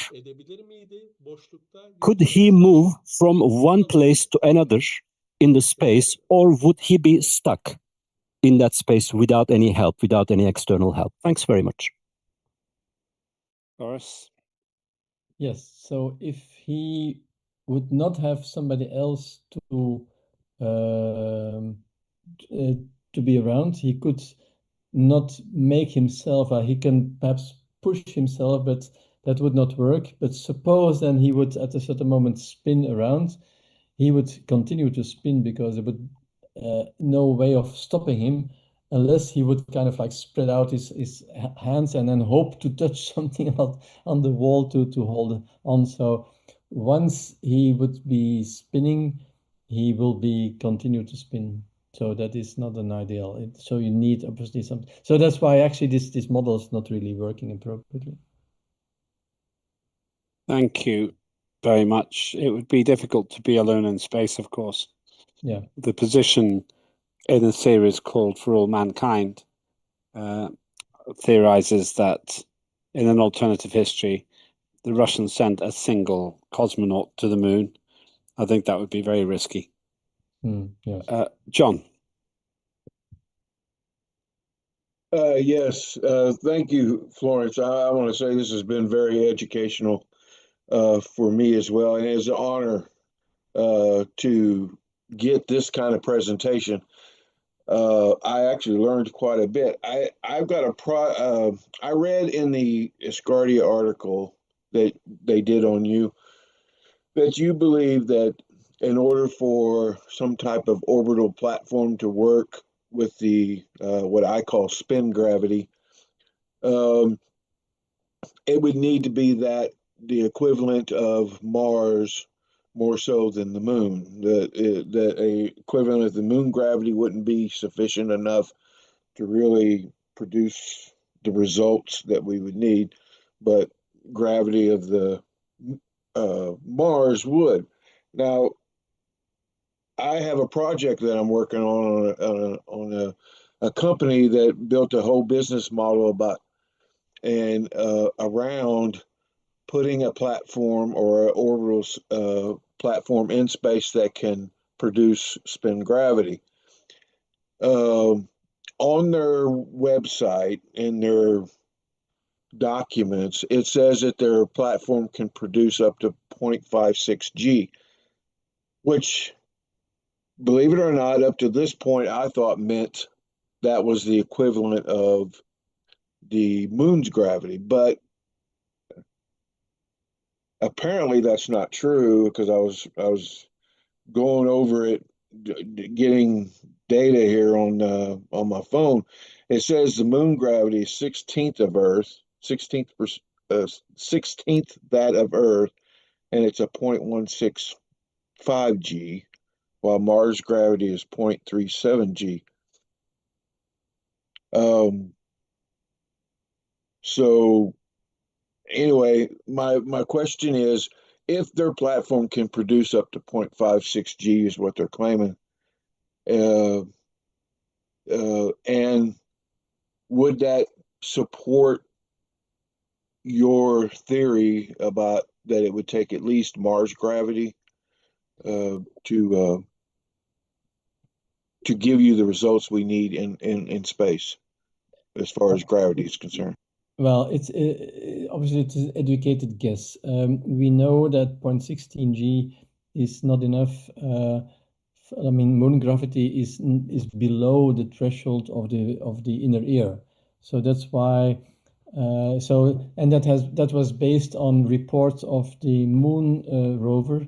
Could he move from one place to another in the space, or would he be stuck in that space without any help, without any external help? Thanks very much. Boris? Yes, so if he would not have somebody else to be around, he could not make himself, he can perhaps push himself, but that would not work. But suppose then he would at a certain moment spin around, he would continue to spin because there would no way of stopping him. unless he would kind of like spread out his hands and then hope to touch something on the wall to hold on. So once he would be spinning, he will be continue to spin. So that is not an ideal. So you need obviously some. So that's why actually this model is not really working appropriately. Thank you very much. It would be difficult to be alone in space, of course. Yeah. The position in a series called For All Mankind theorizes that in an alternative history, the Russians sent a single cosmonaut to the moon. I think that would be very risky. Yes. John. Yes, thank you, Florence. I want to say this has been very educational for me as well, and it's an honor to get this kind of presentation. I actually learned quite a bit. I've got I read in the Asgardia article that they did on you that you believe that in order for some type of orbital platform to work with the what I call spin gravity, it would need to be that the equivalent of Mars more so than the moon. That a equivalent of the moon gravity wouldn't be sufficient enough to really produce the results that we would need, but gravity of the Mars would. Now, I have a project that I'm working on a company that built a whole business model about and around putting a platform or an orbital platform in space that can produce spin gravity. On their website, in their documents, it says that their platform can produce up to 0.56 G, which, believe it or not, up to this point, I thought meant that was the equivalent of the moon's gravity. But apparently that's not true, because I was going over it, getting data here on my phone. It says the moon gravity is 16th of Earth, 16th that of Earth, and it's a 0.165 G, while Mars gravity is 0.37 G. So anyway, my question is, if their platform can produce up to 0.56 G is what they're claiming, and would that support your theory about that it would take at least Mars gravity to give you the results we need in space as far as gravity is concerned? Well, it's obviously it's an educated guess. We know that 0.16 G is not enough. I mean, moon gravity is below the threshold of the inner ear, so that's why. And that was based on reports of the moon rover,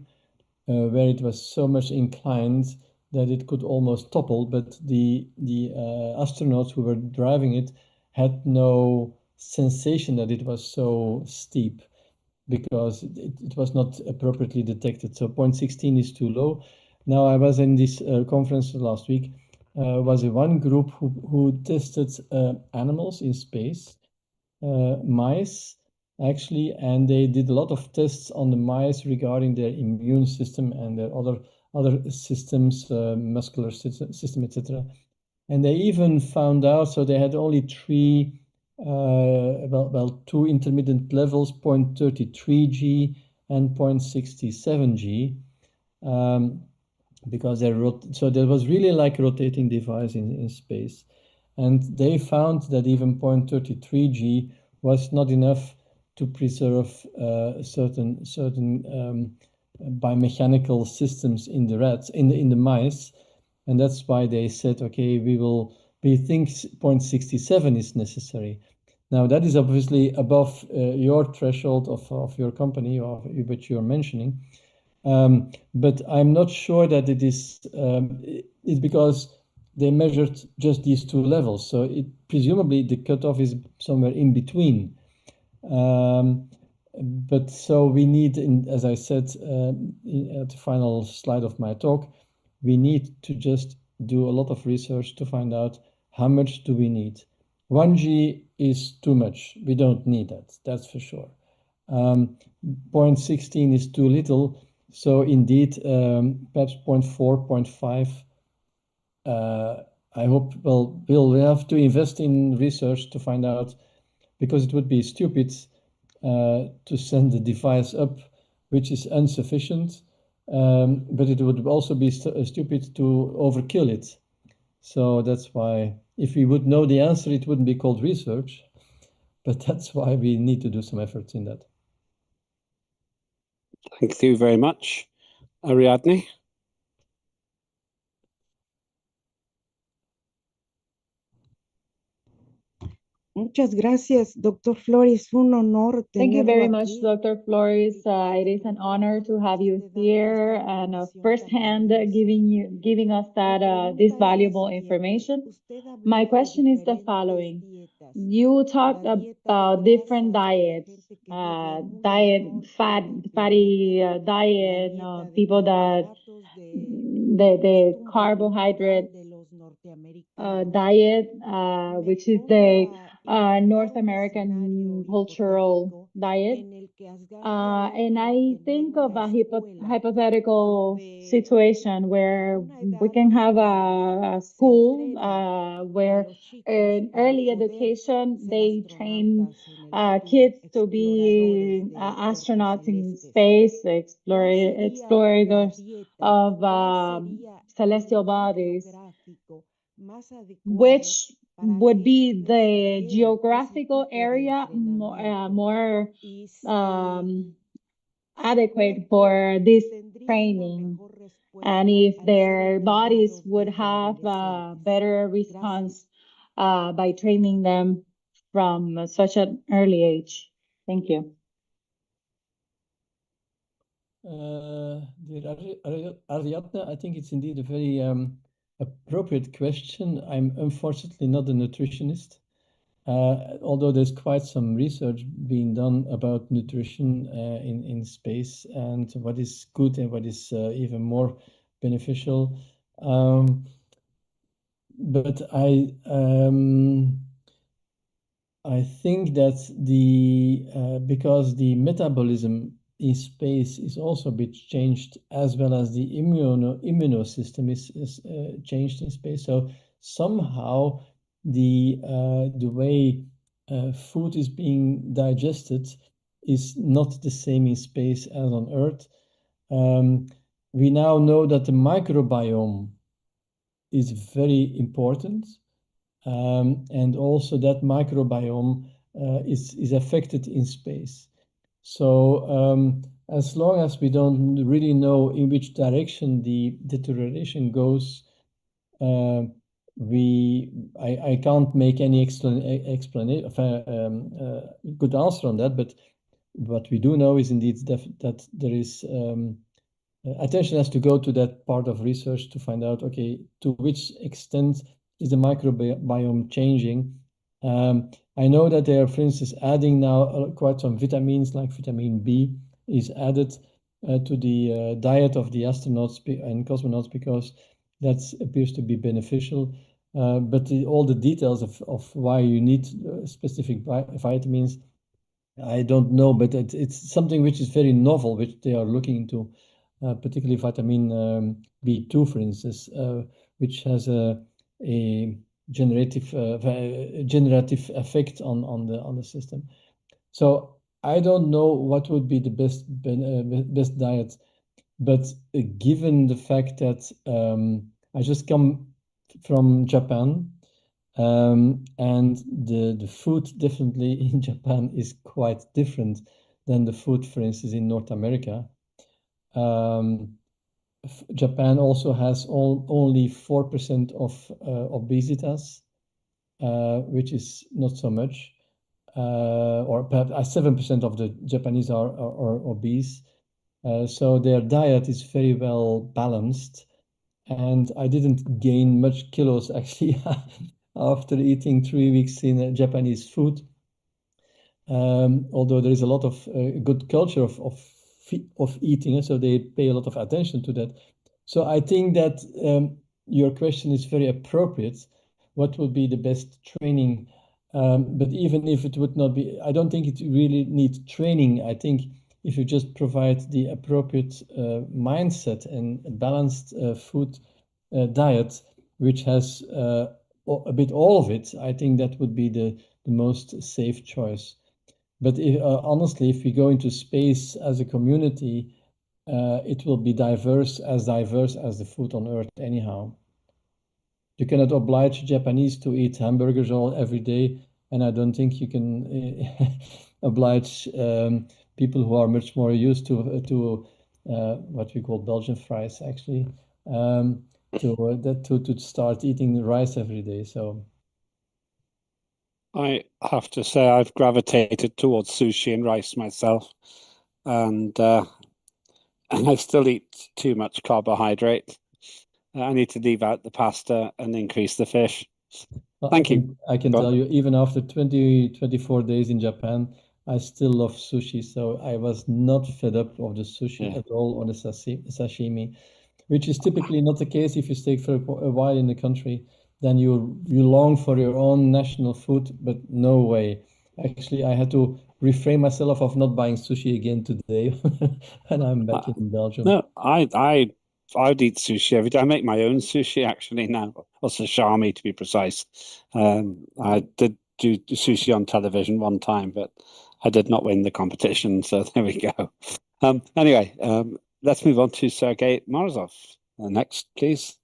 where it was so much inclined that it could almost topple, but the astronauts who were driving it had no sensation that it was so steep, because it was not appropriately detected. So 0.16 is too low. Now, I was in this conference last week, was one group who tested animals in space, mice actually, and they did a lot of tests on the mice regarding their immune system and their other systems, muscular system, etc. And they even found out, so they had only three, two intermittent levels, 0.33 G and 0.67 G, because so there was really like a rotating device in space. And they found that even 0.33 G was not enough to preserve certain biomechanical systems in the rats, in the mice. And that's why they said, okay, we think 0.67 is necessary. Now, that is obviously above your threshold of your company, or which you're mentioning. But I'm not sure that it is, it's because they measured just these two levels. So presumably the cutoff is somewhere in between. But so we need, as I said at the final slide of my talk, we need to just do a lot of research to find out how much do we need. 1G is too much. We don't need that, that's for sure. 0.16 is too little. So indeed, perhaps 0.4, 0.5. I hope, well, we'll have to invest in research to find out, because it would be stupid to send the device up, which is insufficient, but it would also be stupid to overkill it. So that's why, if we would know the answer, it wouldn't be called research, but that's why we need to do some efforts in that. Thank you very much. Ariadne? Muchas gracias, Dr. Flores. Un honor Thank you tenerlo very much, aquí. Dr. Flores. It is an honor to have you here and firsthand giving us that this valuable information. My question is the following. You talked about different diets, fatty diet, people that the carbohydrate diet, which is the North American cultural diet. And I think of a hypothetical situation where we can have a school where in early education they train kids to be astronauts in space, explorers of celestial bodies, which would be the geographical area more adequate for this training, and if their bodies would have a better response by training them from such an early age. Thank you. Dear Ariadne, I think it's indeed a very appropriate question. I'm unfortunately not a nutritionist, although there's quite some research being done about nutrition in space and what is good and what is even more beneficial. But I think that because the metabolism in space is also a bit changed, as well as the immunosystem is changed in space. So somehow the way food is being digested is not the same in space as on Earth. We now know that the microbiome is very important. And also that microbiome is affected in space. So as long as we don't really know in which direction the deterioration goes, I can't make any good answer on that. But what we do know is indeed that there is attention has to go to that part of research to find out, okay, to which extent is the microbiome changing? I know that they are, for instance, adding now quite some vitamins, like vitamin B is added to the diet of the astronauts and cosmonauts, because that appears to be beneficial. But all the details of why you need specific vitamins, I don't know, but it's something which is very novel, which they are looking into, particularly vitamin B2, for instance, which has a generative effect on the system. So I don't know what would be the best diet, but given the fact that I just come from Japan, and the food definitely in Japan is quite different than the food, for instance, in North America. Japan also has only 4% of obesitas, which is not so much, or perhaps 7% of the Japanese are obese. So their diet is very well balanced. and I didn't gain much kilos actually after eating 3 weeks in Japanese food. Although there is a lot of good culture of eating, so they pay a lot of attention to that. So I think that your question is very appropriate. What would be the best training? But even if it would not be, I don't think it really needs training. I think if you just provide the appropriate mindset and a balanced food diet, which has a bit all of it, I think that would be the most safe choice. But honestly, if we go into space as a community, it will be diverse as the food on Earth anyhow. You cannot oblige Japanese to eat hamburgers all every day, and I don't think you can oblige people who are much more used to what we call Belgian fries, actually, to start eating rice every day. So I have to say I've gravitated towards sushi and rice myself, and I still eat too much carbohydrate. I need to leave out the pasta and increase the fish. Well, Thank you. I can tell you, even after 24 days in Japan, I still love sushi. So I was not fed up of the sushi at all, or the sashimi, which is typically not the case if you stay for a while in the country. Then you long for your own national food, but no way. Actually, I had to refrain myself of not buying sushi again today when I'm back in Belgium. No, I'd eat sushi every day. I make my own sushi actually now, or sashimi to be precise. I did do sushi on television one time, but I did not win the competition. So there we go. Anyway, let's move on to Sergei Morozov. Next, please.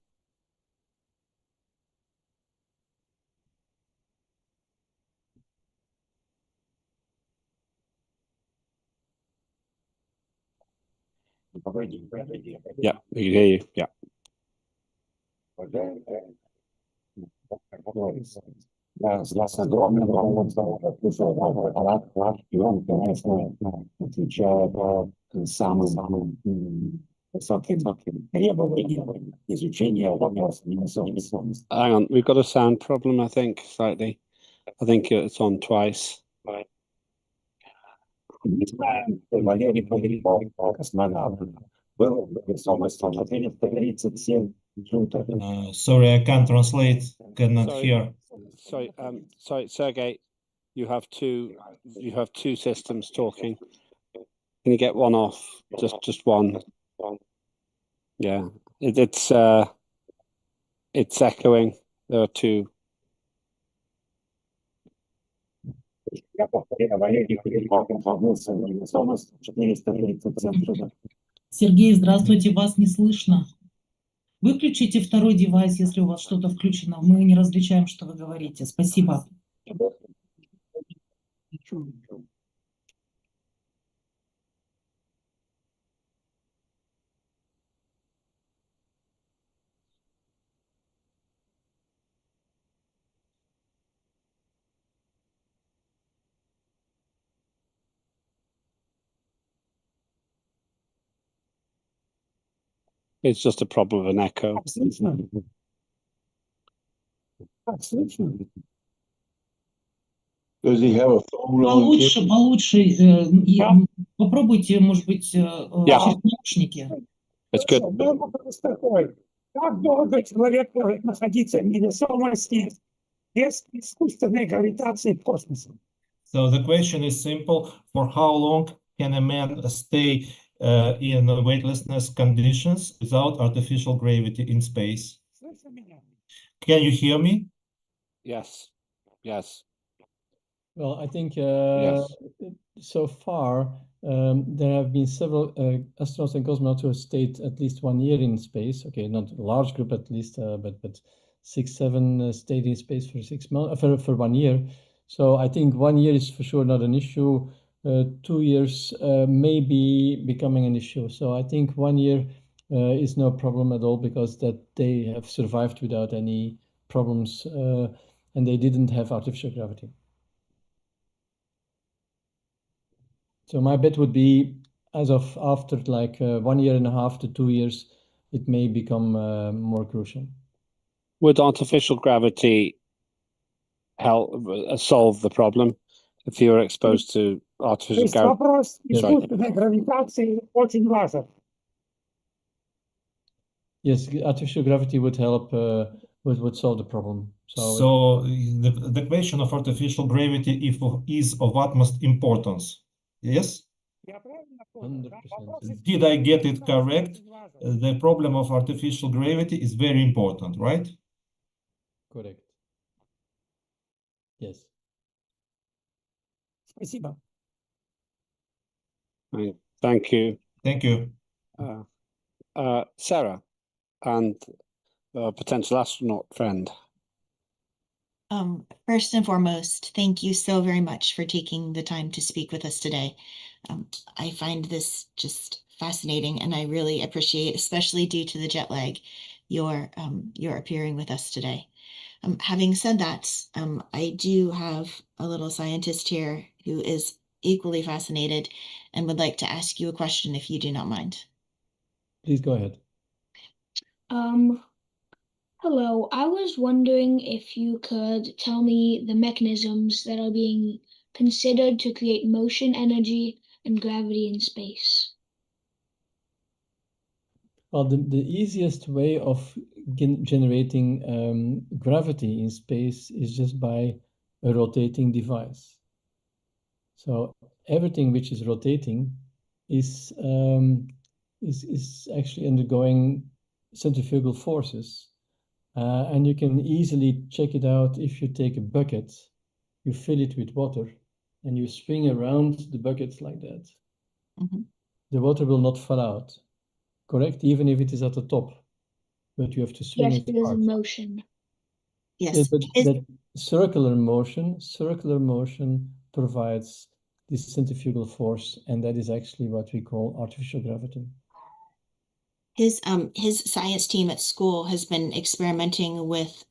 Yeah, we can hear you. Yeah. Hang on, we've got a sound problem, I think, slightly. I think it's on twice. Sorry, I can't translate. Cannot hear. Sorry, Sergey. You have two systems talking. Can you get one off? Just one. Yeah, it's echoing. There are two. Сергей, здравствуйте, вас не слышно. Выключите второй девайс, если у вас что-то включено. Мы не различаем, что вы говорите. Спасибо. It's just a problem of an echo. Does he have a phone on? Получше. Попробуйте, может быть, через наушники. It's good. Как долго человек может находиться в невесомости без искусственной гравитации в космосе? So the question is simple: for how long can a man stay in weightlessness conditions without artificial gravity in space? Can you hear me? Yes. Yes. Well, I think Yes. so far there have been several astronauts and cosmonauts who have stayed at least 1 year in space. Okay, not a large group at least, but 6, 7 stayed in space for 6 months for 1 year. So I think 1 year is for sure not an issue. 2 years may be becoming an issue. So I think 1 year is no problem at all, because that they have survived without any problems, and they didn't have artificial gravity. So my bet would be, as of after like 1.5 years to 2 years, it may become more crucial. Would artificial gravity help solve the problem if you were exposed to artificial Есть gravity? вопрос Sorry. искусственной гравитации очень важен. Yes, artificial gravity would help, would solve the problem. So the question of artificial gravity is of utmost importance. Yes? 100%. Did I get it correct? The problem of artificial gravity is very important, right? Correct. Yes. Спасибо. Thank you. Thank you. Sarah and potential astronaut friend. First and foremost, thank you so very much for taking the time to speak with us today. I find this just fascinating, and I really appreciate, especially due to the jet lag, your appearing with us today. Having said that, I do have a little scientist here who is equally fascinated and would like to ask you a question if you do not mind. Please go ahead. Hello, I was wondering if you could tell me the mechanisms that are being considered to create motion, energy, and gravity in space. Well, the easiest way of generating gravity in space is just by a rotating device. So everything which is rotating is actually undergoing centrifugal forces. And you can easily check it out if you take a bucket, you fill it with water, and you swing around the bucket like that. Mm-hmm. The water will not fall out, correct? Even if it is at the top, but you have to swing Yes, it because of hard. motion. Yes. But that circular motion provides this centrifugal force, and that is actually what we call artificial gravity. His science team at school has been experimenting with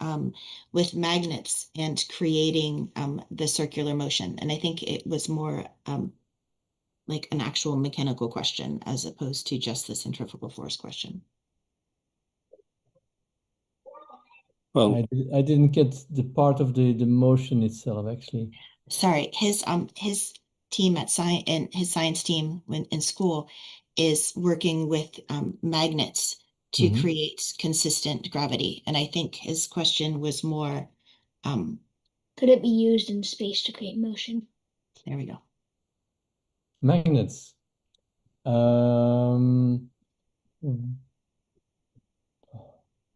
magnets and creating the circular motion, and I think it was more like an actual mechanical question as opposed to just the centrifugal force question. Well, I didn't get the part of the motion itself, actually. Sorry, his team at his science team in school is working with magnets to create consistent gravity, and I think his question was more, could it be used in space to create motion? There we go. Magnets.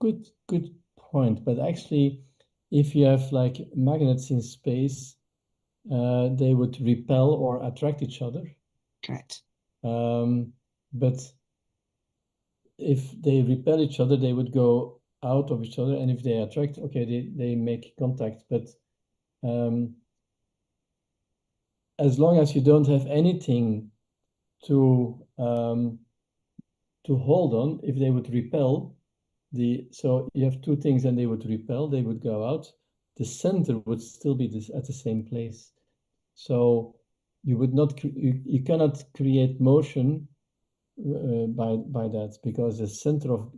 Good point. But actually, if you have like magnets in space, they would repel or attract each other. Correct. But if they repel each other, they would go out of each other, and if they attract, okay, they make contact. But as long as you don't have anything to hold on, if they would repel, so you have two things, and they would repel, they would go out. The center would still be at the same place. So you would not, you cannot create motion by that, because the center of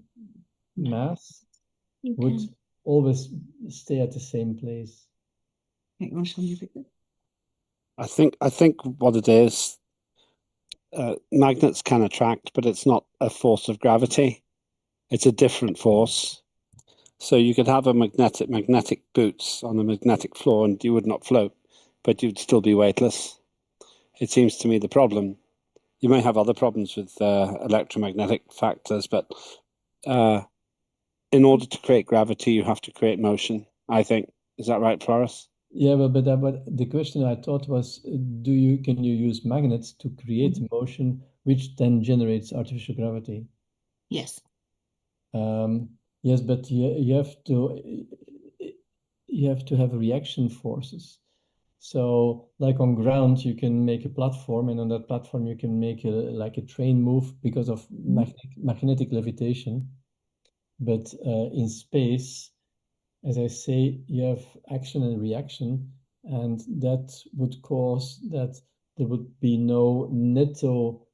mass would always stay at the same place. I think what it is, magnets can attract, but it's not a force of gravity. It's a different force. So you could have a magnetic boots on a magnetic floor, and you would not float, but you'd still be weightless. It seems to me the problem. You may have other problems with electromagnetic factors, but in order to create gravity, you have to create motion, I think. Is that right, Floris? Yeah, but the question I thought was, can you use magnets to create motion, which then generates artificial gravity? Yes. Yes, but you have to have reaction forces. So, like on ground, you can make a platform, and on that platform, you can make like a train move because of magnetic levitation. But in space, as I say, you have action and reaction, and that would cause that there would be no netto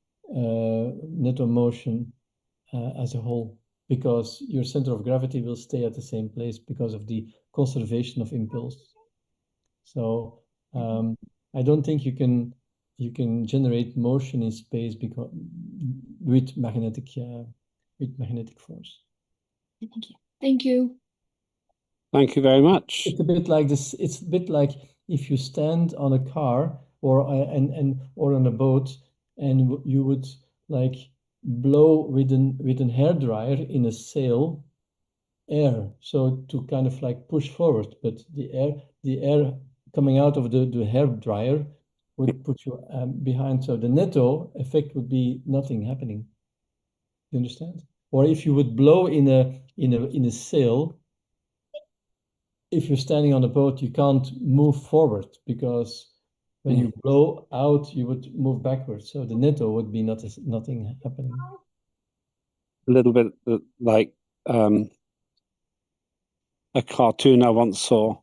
motion as a whole, because your center of gravity will stay at the same place because of the conservation of impulse. So I don't think you can generate motion in space because with magnetic force. Thank you. Thank you. Thank you very much. It's a bit like this. It's a bit like if you stand on a car or on a boat, and you would like blow with an hairdryer in a sail air, so to kind of like push forward, but the air coming out of the hairdryer would put you behind. So the netto effect would be nothing happening. You understand? Or if you would blow in a sail, if you're standing on a boat, you can't move forward because when you blow out, you would move backwards. So the netto would be nothing happening. A little bit like a cartoon I once saw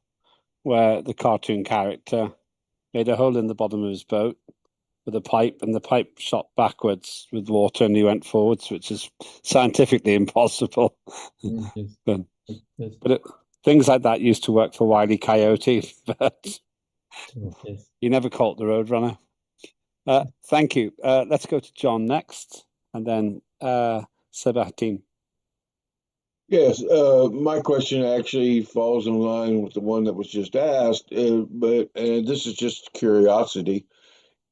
where the cartoon character made a hole in the bottom of his boat with a pipe, and the pipe shot backwards with water and he went forwards, which is scientifically impossible. Yes. But things like that used to work for Wile E. Coyote, but yes. he never caught the Roadrunner. Thank you. Let's go to John next, and then Sebastian. Yes, my question actually falls in line with the one that was just asked, but this is just curiosity.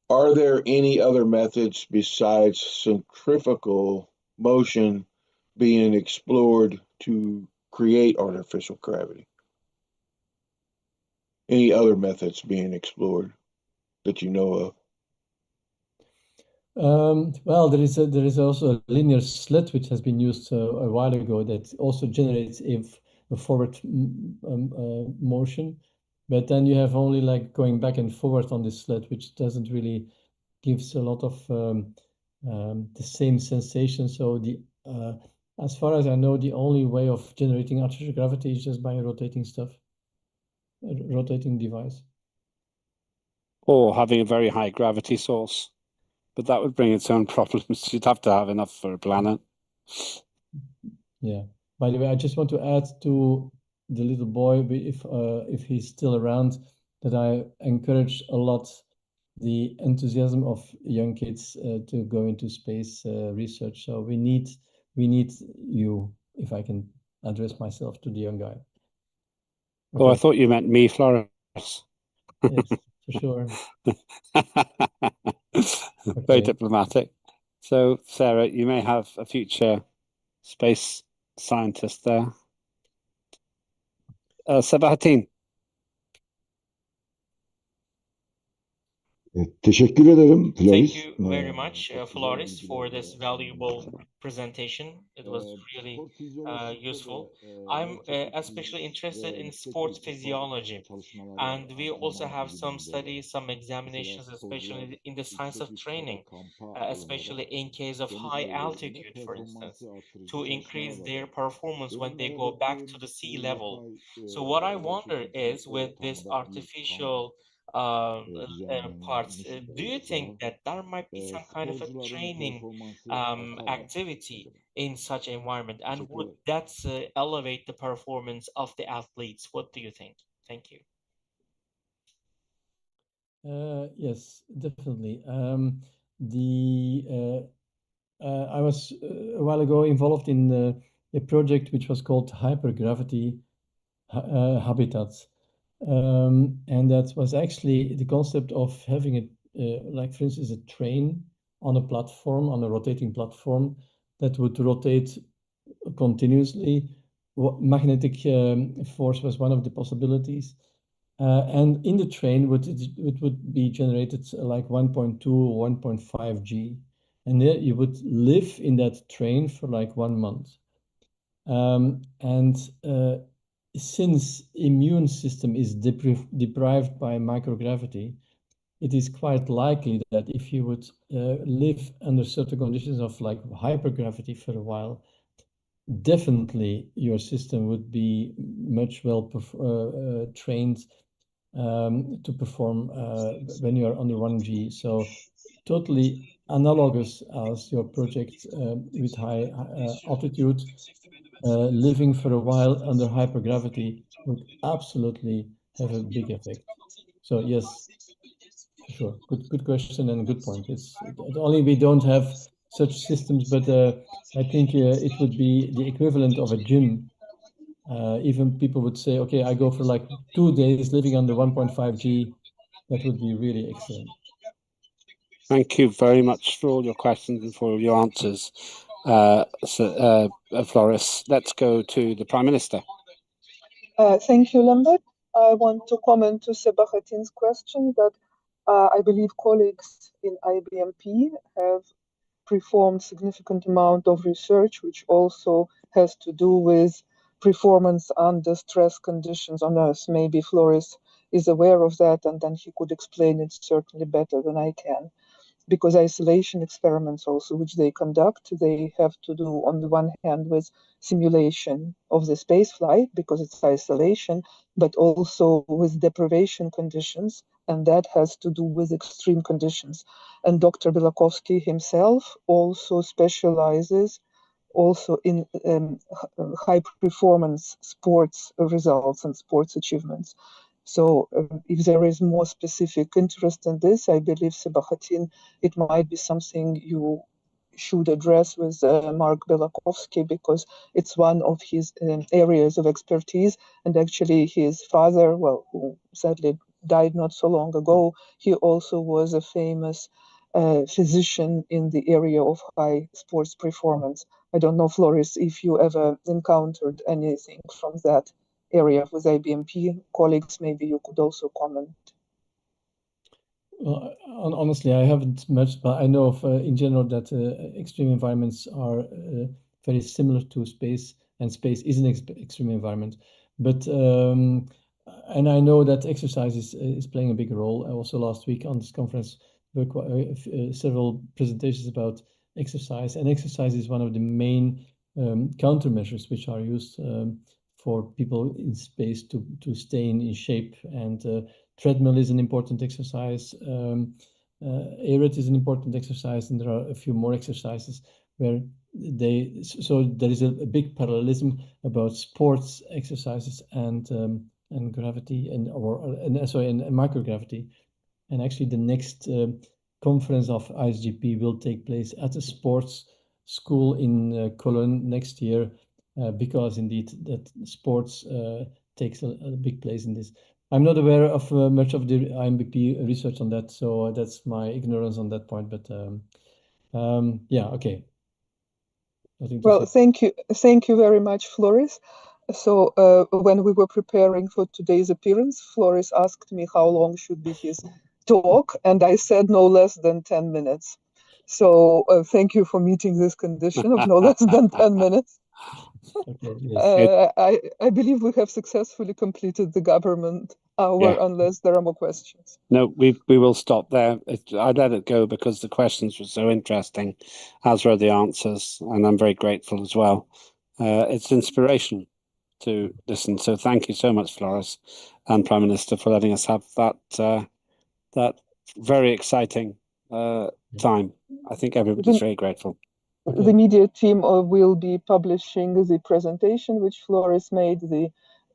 Are there any other methods besides centrifugal motion being explored to create artificial gravity? Any other methods being explored that you know of? Well, there is also a linear slit which has been used a while ago that also generates a forward motion, but then you have only like going back and forward on this slit, which doesn't really gives a lot of the same sensation. So as far as I know, the only way of generating artificial gravity is just by a rotating device. Or having a very high gravity source. But that would bring its own problems. You'd have to have enough for a planet. Yeah. By the way, I just want to add to the little boy, if he's still around, that I encourage a lot the enthusiasm of young kids to go into space research. So we need you, if I can address myself to the young guy. Okay. Oh, I thought you meant me, Flores. Yes, for sure. Very diplomatic. So, Sarah, you may have a future space scientist there. Sebahattin. Teşekkür ederim Floris. Thank you very much, Floris, for this valuable presentation. It was really useful. I'm especially interested in sports physiology, and we also have some studies, some examinations, especially in the science of training, especially in case of high altitude, for instance, to increase their performance when they go back to the sea level. So what I wonder is with this artificial parts, do you think that there might be some kind of a training activity in such environment, and would that elevate the performance of the athletes? What do you think? Thank you. Yes, definitely. I was a while ago involved in a project which was called hypergravity habitats. And that was actually the concept of having like for instance, a train on a platform, on a rotating platform that would rotate continuously. Magnetic force was one of the possibilities. And in the train, it would be generated like 1.2 or 1.5 G. And there you would live in that train for like 1 month. Since immune system is deprived by microgravity, it is quite likely that if you would live under certain conditions of like hypergravity for a while, definitely your system would be much well trained to perform when you are under 1G. So totally analogous as your project with high altitude. living for a while under hypergravity would absolutely have a big effect. So yes, for sure. Good question and good point. It's only we don't have such systems, but I think it would be the equivalent of a gym. Even people would say, okay, I go for like 2 days living under 1.5 G. That would be really excellent. Thank you very much for all your questions and for all your answers, Floris. Let's go to the Prime Minister. Thank you, Lambert. I want to comment to Sebahattin's question that I believe colleagues in IBMP have performed significant amount of research, which also has to do with performance under stress conditions on Earth. Maybe Floris is aware of that, and then he could explain it certainly better than I can. Because isolation experiments also, which they conduct, they have to do on the one hand with simulation of the space flight, because it's isolation, but also with deprivation conditions, and that has to do with extreme conditions. And Dr. Bilakovsky himself also specializes also in high performance sports results and sports achievements. So if there is more specific interest in this, I believe, Sebahattin, it might be something you should address with Mark Belakovsky, because it's one of his areas of expertise. And actually his father, well, who sadly died not so long ago, he also was a famous physician in the area of high sports performance. I don't know, Floris, if you ever encountered anything from that area with IBMP colleagues, maybe you could also comment. Well, honestly, I haven't much, but I know of in general that extreme environments are very similar to space, and space is an extreme environment. But and I know that exercise is playing a big role. Also, last week on this conference, there were several presentations about exercise, and exercise is one of the main countermeasures which are used for people in space to stay in shape. And treadmill is an important exercise. ARED is an important exercise, and there are a few more exercises where so there is a big parallelism about sports exercises and gravity and microgravity. And actually, the next conference of ISGP will take place at a sports school in Cologne next year, because indeed that sports takes a big place in this. I'm not aware of much of the IMBP research on that, so that's my ignorance on that point. But yeah, okay. Well, thank you very much, Floris. So when we were preparing for today's appearance, Floris asked me how long should be his talk, and I said no less than 10 minutes. So thank you for meeting this condition of no less than 10 minutes. Okay, yes. I believe we have successfully completed the government hour, unless there are more questions. No, we will stop there. I let it go because the questions were so interesting, as were the answers, and I'm very grateful as well. It's inspiration to listen. So thank you so much, Floris and Prime Minister, for letting us have that very exciting time. I think everybody's very grateful. The media team will be publishing the presentation which Floris made, the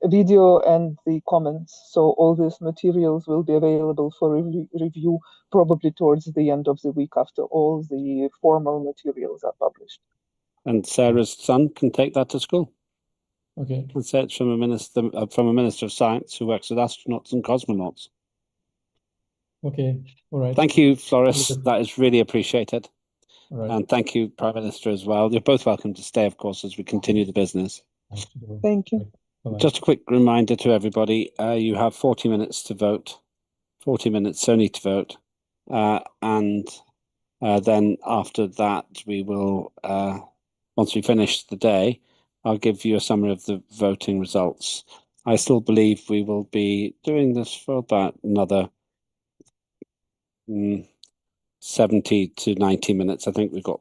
video and the comments. So all these materials will be available for review probably towards the end of the week, after all the formal materials are published. And Sarah's son can take that to school. Okay. And say it's from a minister of science who works with astronauts and cosmonauts. Okay. All right. Thank you, Floris. That is really appreciated. All right. And thank you, Prime Minister, as well. You're both welcome to stay, of course, as we continue the business. Thank you. Just a quick reminder to everybody, you have 40 minutes to vote, 40 minutes only to vote. And then after that, we will, once we finish the day, I'll give you a summary of the voting results. I still believe we will be doing this for about another 70 to 90 minutes. I think we've got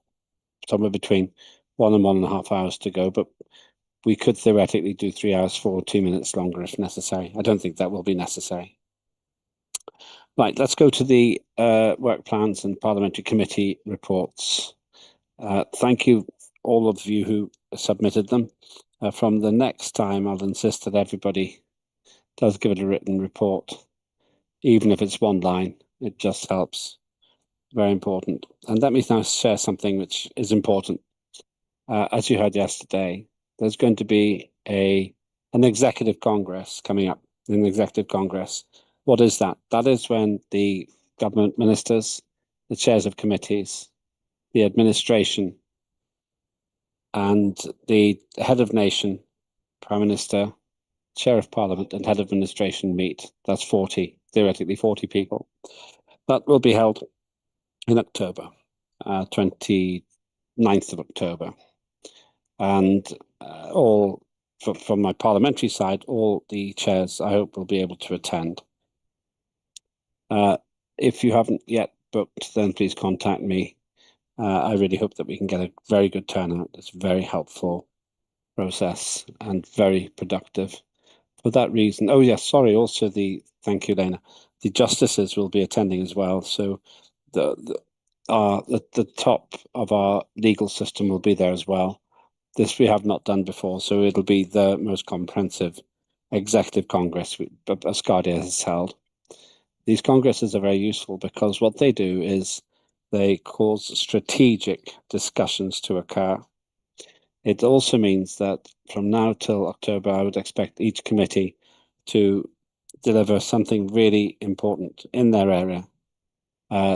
somewhere between 1 and 1.5 hours to go, but we could theoretically do 3 hours, 2 minutes longer if necessary. I don't think that will be necessary. Right, let's go to the work plans and parliamentary committee reports. Thank you, all of you who submitted them. from the next time, I'll insist that everybody does give it a written report, even if it's one line. It just helps. Very important. And let me now share something which is important. As you heard yesterday, there's going to be an executive congress coming up. An executive congress. What is that? That is when the government ministers, the chairs of committees, the administration, and the head of nation, prime minister, chair of parliament, and head of administration meet. That's 40, theoretically 40 people. That will be held in October, 29th of October. And from my parliamentary side, all the chairs, I hope, will be able to attend. If you haven't yet booked, then please contact me. I really hope that we can get a very good turnout. It's a very helpful process and very productive. For that reason, oh yes, sorry, also thank you, Lena. The justices will be attending as well. So the top of our legal system will be there as well. This we have not done before, so it'll be the most comprehensive executive congress Asgardia has held. These congresses are very useful because what they do is they cause strategic discussions to occur. It also means that from now till October, I would expect each committee to deliver something really important in their area,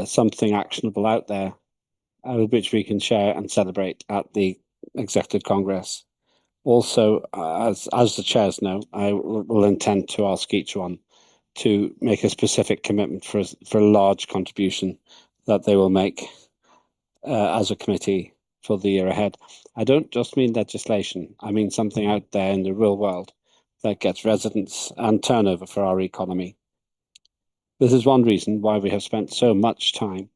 something actionable out there, which we can share and celebrate at the Executive Congress. Also, as the chairs know, I will intend to ask each one to make a specific commitment for a large contribution that they will make as a committee for the year ahead. I don't just mean legislation. I mean something out there in the real world that gets residents and turnover for our economy. This is one reason why we have spent so much time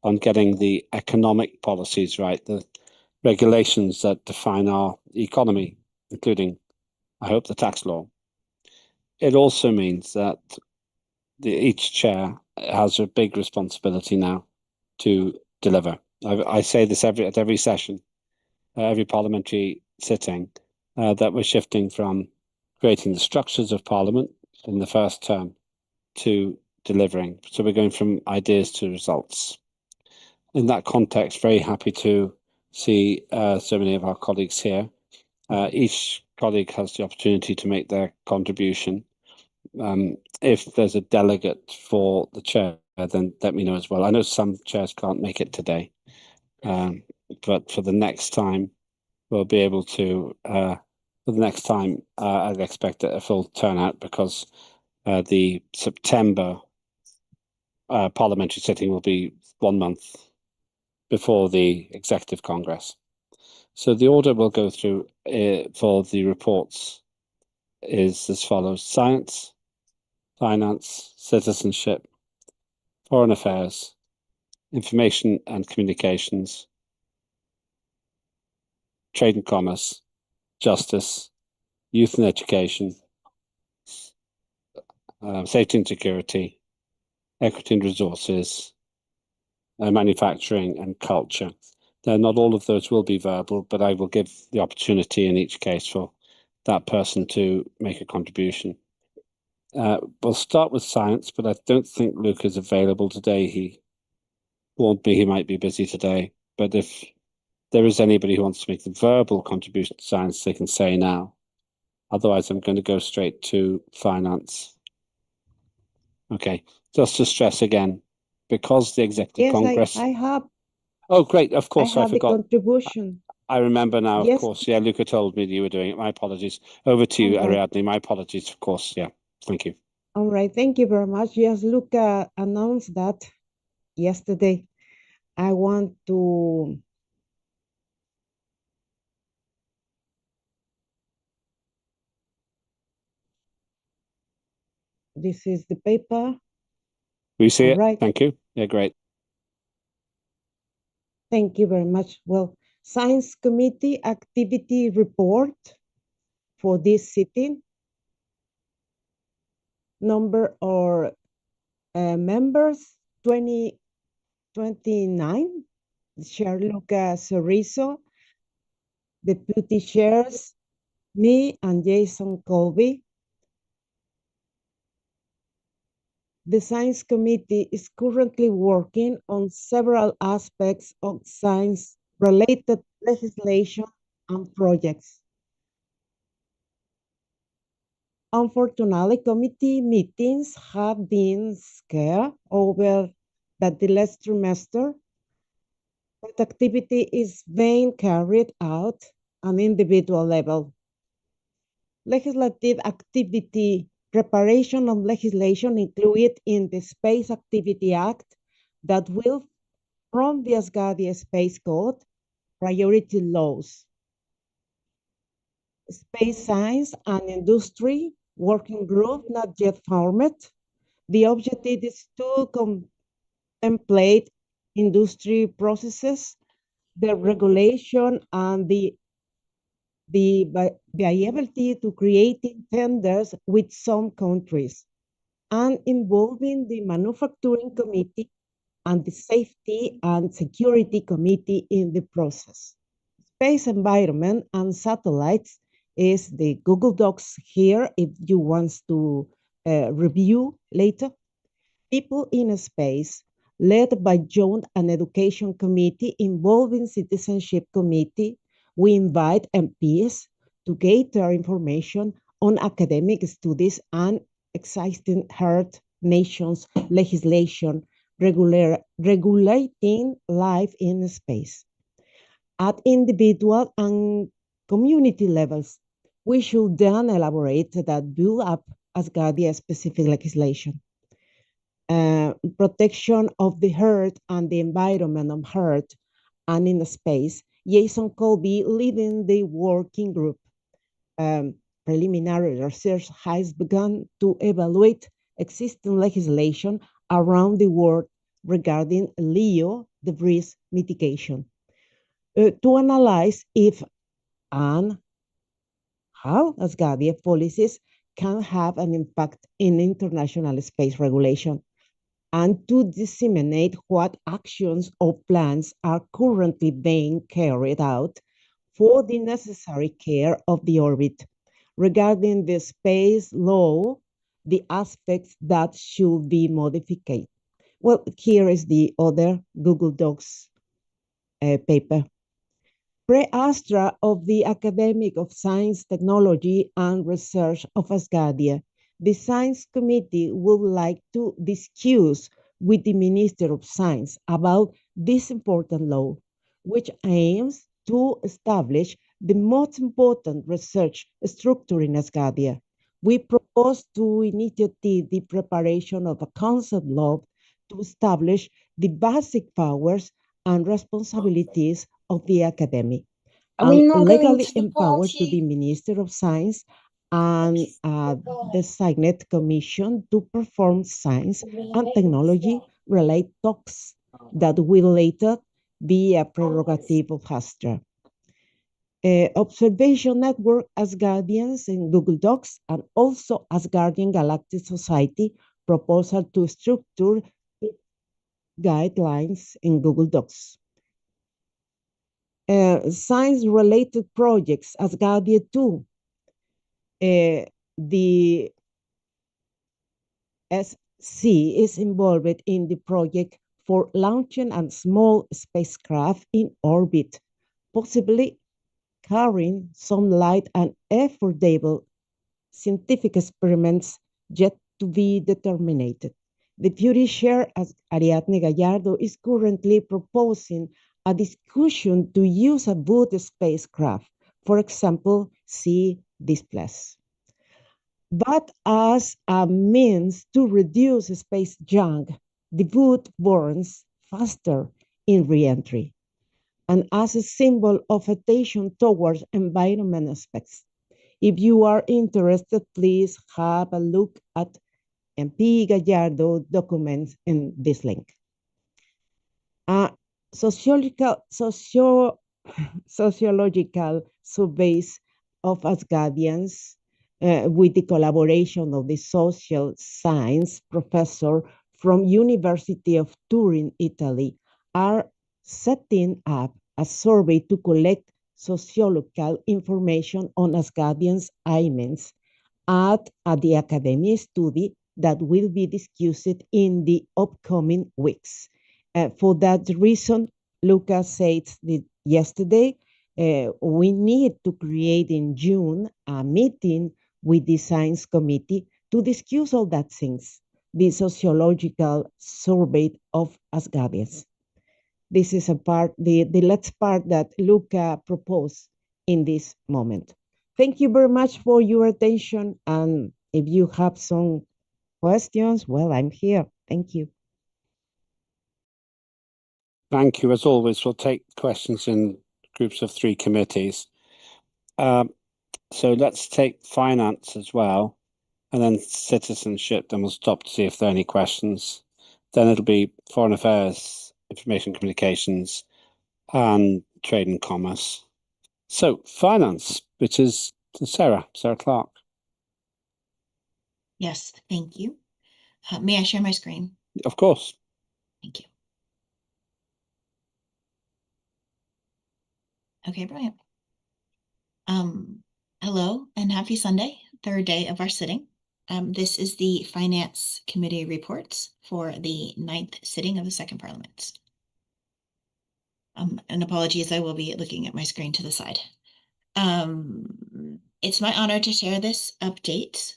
on getting the economic policies right, the regulations that define our economy, including, I hope, the tax law. It also means that each chair has a big responsibility now to deliver. I say this at every session, every parliamentary sitting, that we're shifting from creating the structures of Parliament in the first term to delivering. So we're going from ideas to results. In that context, very happy to see so many of our colleagues here. Each colleague has the opportunity to make their contribution. If there's a delegate for the chair, then let me know as well. I know some chairs can't make it today, but for the next time, we'll be able to. For the next time, I'd expect a full turnout because the September parliamentary sitting will be 1 month before the Executive Congress. So the order we'll go through for the reports is as follows: science, finance, citizenship, foreign affairs, information and communications, trade and commerce, justice, youth and education, safety and security, equity and resources, manufacturing and culture. Now, not all of those will be verbal, but I will give the opportunity in each case for that person to make a contribution. We'll start with science, but I don't think Luke is available today. He warned me he might be busy today, but if there is anybody who wants to make the verbal contribution to science, they can say now. Otherwise, I'm going to go straight to finance. Okay, just to stress again, because the Executive Congress... I have. Oh, great, of course, I have forgot. The contribution. I remember now, Yes. of course. Yeah, Luca told me that you were doing it. My apologies. Over to you, Ariadne. My apologies, of course. Yeah, thank you. All right, thank you very much. Yes, Luca announced that yesterday. I want to this is the paper. We see All it. right. Thank you. Yeah, great. Thank you very much. Well, Science Committee activity report for this sitting. Number or members 29. Chair Luca Sorizo. Deputy chairs Me and Jason Colby. The Science Committee is currently working on several aspects of science-related legislation and projects. Unfortunately, committee meetings have been scarce over the last trimester, but activity is being carried out on individual level. Legislative activity preparation of legislation included in the Space Activity Act that will, from the Asgardia Space Code, priority laws. Space Science and Industry Working Group not yet formed. The objective is to contemplate industry processes, the regulation, and the viability to creating tenders with some countries, and involving the Manufacturing Committee and the Safety and Security Committee in the process. Space environment and satellites is the Google Docs here if you want to review later. People in Space, led by Joint and Education Committee involving Citizenship Committee. We invite MPs to gather information on academic studies and existing Earth nations legislation regulating life in space. At individual and community levels, we should then elaborate that build up Asgardia specific legislation. Protection of the Earth and the environment on Earth and in space. Jason Colby leading the working group. Preliminary research has begun to evaluate existing legislation around the world regarding LEO debris mitigation to analyze if and how Asgardia policies can have an impact in international space regulation, and to disseminate what actions or plans are currently being carried out for the necessary care of the orbit. Regarding the space law, the aspects that should be modified. Well, here is the other Google Docs paper. Pre-Astra of the Academic of Science, Technology, and Research of Asgardia, the Science Committee would like to discuss with the Minister of Science about this important law, which aims to establish the most important research structure in Asgardia. We propose to initiate the preparation of a concept law to establish the basic powers and responsibilities of the academy, and legally empowered to the Minister of Science and designated commission to perform science and technology related talks that will later be a prerogative of Astra. Observation Network Asgardians in Google Docs, and also Asgardian Galactic Society proposal to structure guidelines in Google Docs. Science-related projects, Asgardia 2, the SC is involved in the project for launching a small spacecraft in orbit, possibly carrying some light and affordable scientific experiments yet to be determined. Deputy Chair Ariadne Gallardo is currently proposing a discussion to use a boot spacecraft, for example, see displays, but as a means to reduce space junk. The boot burns faster in re-entry, and as a symbol of attention towards environment aspects. If you are interested, please have a look at MP Gallardo documents in this link. Sociological surveys of Asgardians with the collaboration of the social science professor from University of Turin, Italy, are setting up a survey to collect sociological information on Asgardians' ailments at the academic study that will be discussed in the upcoming weeks. For that reason, Lucas said yesterday, we need to create in June a meeting with the science committee to discuss all that things, the sociological survey of Asgardians. This is a part, the last part that Luca proposed in this moment. Thank you very much for your attention. And if you have some questions, well, I'm here. Thank you. Thank you. As always, we'll take questions in groups of 3 committees. So let's take finance as well, and then citizenship. Then we'll stop to see if there are any questions. Then it'll be foreign affairs, information communications, and trade and commerce. So finance, which is Sarah Clark. Yes, thank you. May I share my screen? Of course. Thank you. Okay, brilliant. Hello and happy Sunday, 3rd day of our sitting. This is the Finance Committee reports for the 9th sitting of the 2nd Parliament. And apologies, I will be looking at my screen to the side. It's my honor to share this update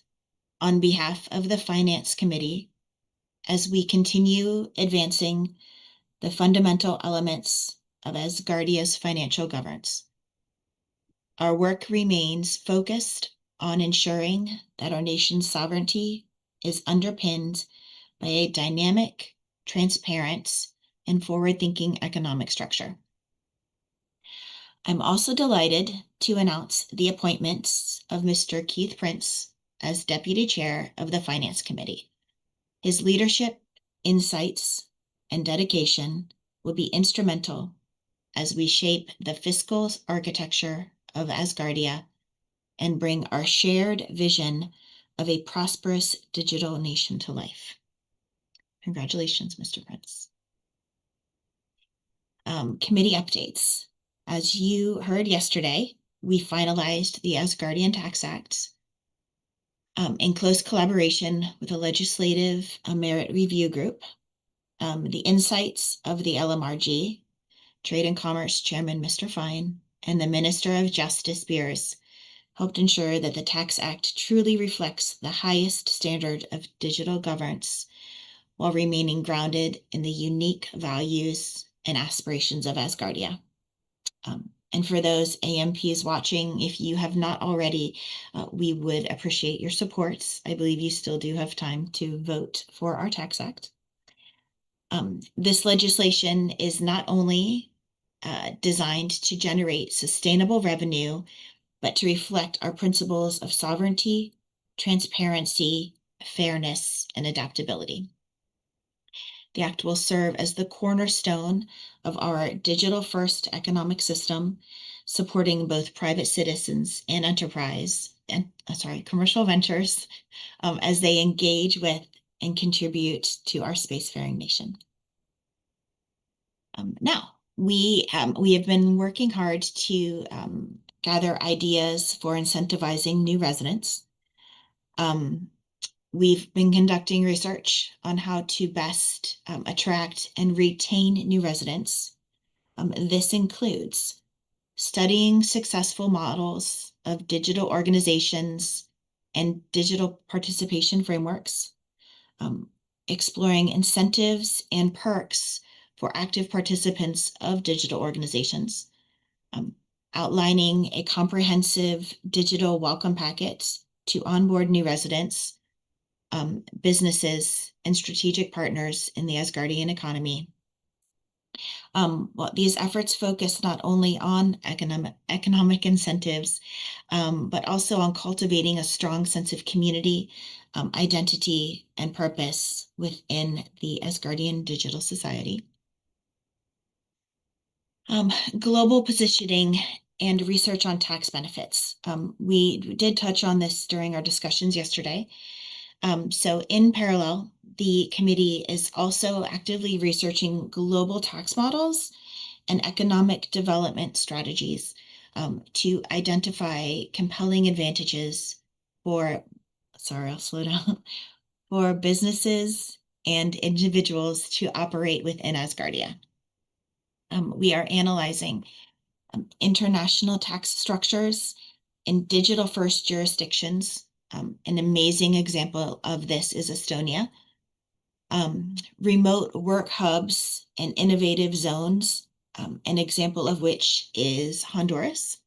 on behalf of the Finance Committee as we continue advancing the fundamental elements of Asgardia's financial governance. Our work remains focused on ensuring that our nation's sovereignty is underpinned by a dynamic, transparent, and forward-thinking economic structure. I'm also delighted to announce the appointments of Mr. Keith Prince as Deputy Chair of the Finance Committee. His leadership, insights, and dedication will be instrumental as we shape the fiscal architecture of Asgardia and bring our shared vision of a prosperous digital nation to life. Congratulations, Mr. Prince. Committee updates. As you heard yesterday, we finalized the Asgardian Tax Act in close collaboration with the Legislative Merit Review Group. The insights of the LMRG, Trade and Commerce Chairman Mr. Fine, and the Minister of Justice Beers helped ensure that the Tax Act truly reflects the highest standard of digital governance while remaining grounded in the unique values and aspirations of Asgardia. And for those AMPs watching, if you have not already, we would appreciate your supports. I believe you still do have time to vote for our Tax Act. This legislation is not only designed to generate sustainable revenue, but to reflect our principles of sovereignty, transparency, fairness, and adaptability. The Act will serve as the cornerstone of our digital-first economic system, supporting both private citizens and commercial ventures as they engage with and contribute to our spacefaring nation. Now, we have been working hard to gather ideas for incentivizing new residents. We've been conducting research on how to best attract and retain new residents. This includes studying successful models of digital organizations and digital participation frameworks, exploring incentives and perks for active participants of digital organizations, outlining a comprehensive digital welcome packet to onboard new residents, businesses, and strategic partners in the Asgardian economy. These efforts focus not only on economic incentives, but also on cultivating a strong sense of community, identity, and purpose within the Asgardian digital society. Global positioning and research on tax benefits. We did touch on this during our discussions yesterday. So in parallel, the committee is also actively researching global tax models and economic development strategies to identify compelling advantages for, sorry, I'll slow down, for businesses and individuals to operate within Asgardia. We are analyzing international tax structures in digital-first jurisdictions. An amazing example of this is Estonia. Remote work hubs and innovative zones, an example of which is Honduras.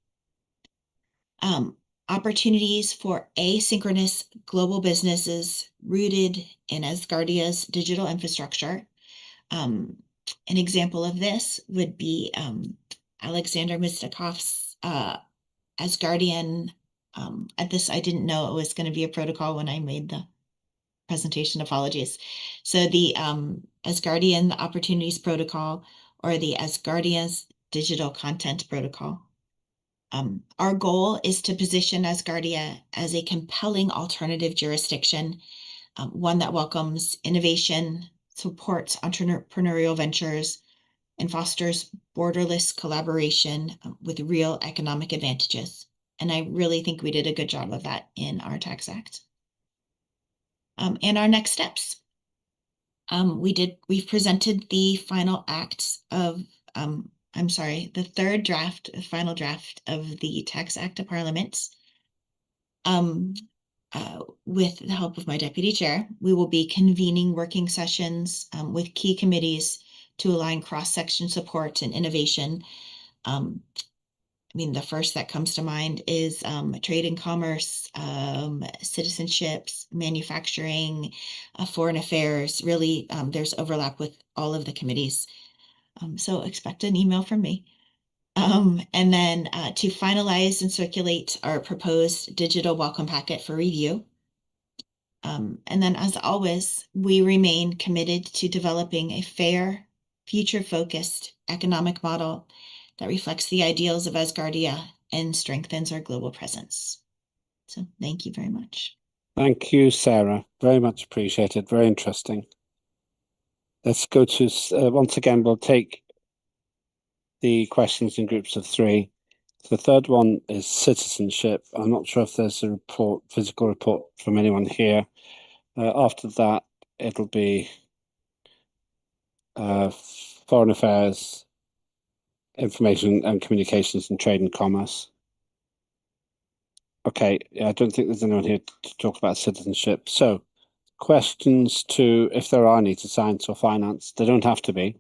Opportunities for asynchronous global businesses rooted in Asgardia's digital infrastructure. An example of this would be Alexander Mistakov's Asgardian. At this, I didn't know it was going to be a protocol when I made the presentation. Apologies. So the Asgardian Opportunities Protocol, or the Asgardia's Digital Content Protocol. Our goal is to position Asgardia as a compelling alternative jurisdiction, one that welcomes innovation, supports entrepreneurial ventures, and fosters borderless collaboration with real economic advantages. And I really think we did a good job of that in our Tax Act. And our next steps. We've presented the final acts of, the third final draft of the Tax Act to Parliament. With the help of my deputy chair, we will be convening working sessions with key committees to align cross-section support and innovation. The first that comes to mind is trade and commerce, citizenships, manufacturing, foreign affairs. Really, there's overlap with all of the committees. So expect an email from me. And then to finalize and circulate our proposed digital welcome packet for review. And then, as always, we remain committed to developing a fair, future-focused economic model that reflects the ideals of Asgardia and strengthens our global presence. So thank you very much. Thank you, Sarah. Very much appreciated. Very interesting. Let's go to, once again, we'll take the questions in groups of 3. The third one is citizenship. I'm not sure if there's a physical report from anyone here. After that, it'll be foreign affairs, information and communications, and trade and commerce. Okay, I don't think there's anyone here to talk about citizenship. So questions to, if there are any, to science or finance. They don't have to be.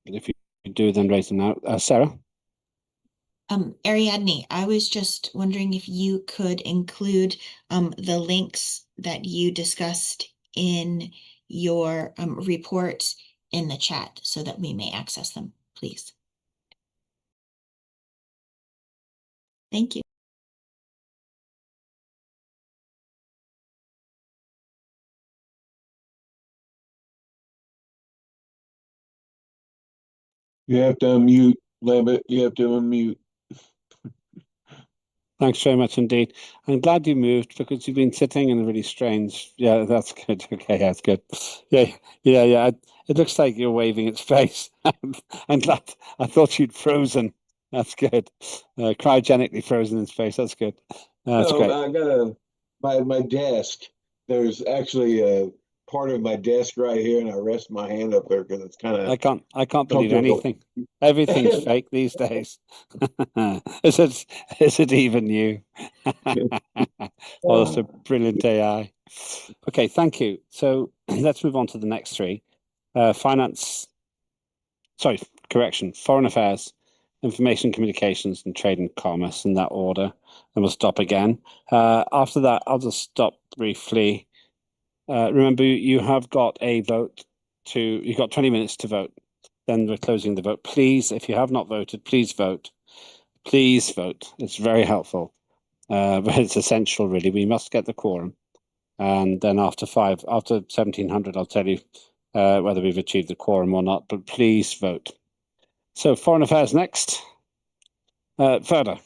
But if you do, then raise them now. Sarah? Ariadne, I was just wondering if you could include the links that you discussed in your report in the chat so that we may access them, please. Thank you. You have to unmute, Lambert. You have to unmute. Thanks very much indeed. I'm glad you moved because you've been sitting in a really strange. Yeah, that's good. Okay, that's good. Yeah. It looks like you're waving its face. I'm glad. I thought you'd frozen. That's good. Cryogenically frozen in space. That's good. That's No, great. I got my desk. There's actually a part of my desk right here, and I rest my hand up there because it's kind of. I can't believe anything. Everything's fake these days. Is it even you? Oh, that's a brilliant AI. Okay, thank you. So let's move on to the next 3. Foreign affairs, information communications, and trade and commerce, in that order. Then we'll stop again. After that, I'll just stop briefly. Remember, you have got a vote you've got 20 minutes to vote. Then we're closing the vote. Please, if you have not voted, please vote. Please vote. It's very helpful. But it's essential, really. We must get the quorum. And then after 1700, I'll tell you whether we've achieved the quorum or not. But please vote. So foreign affairs next. Further.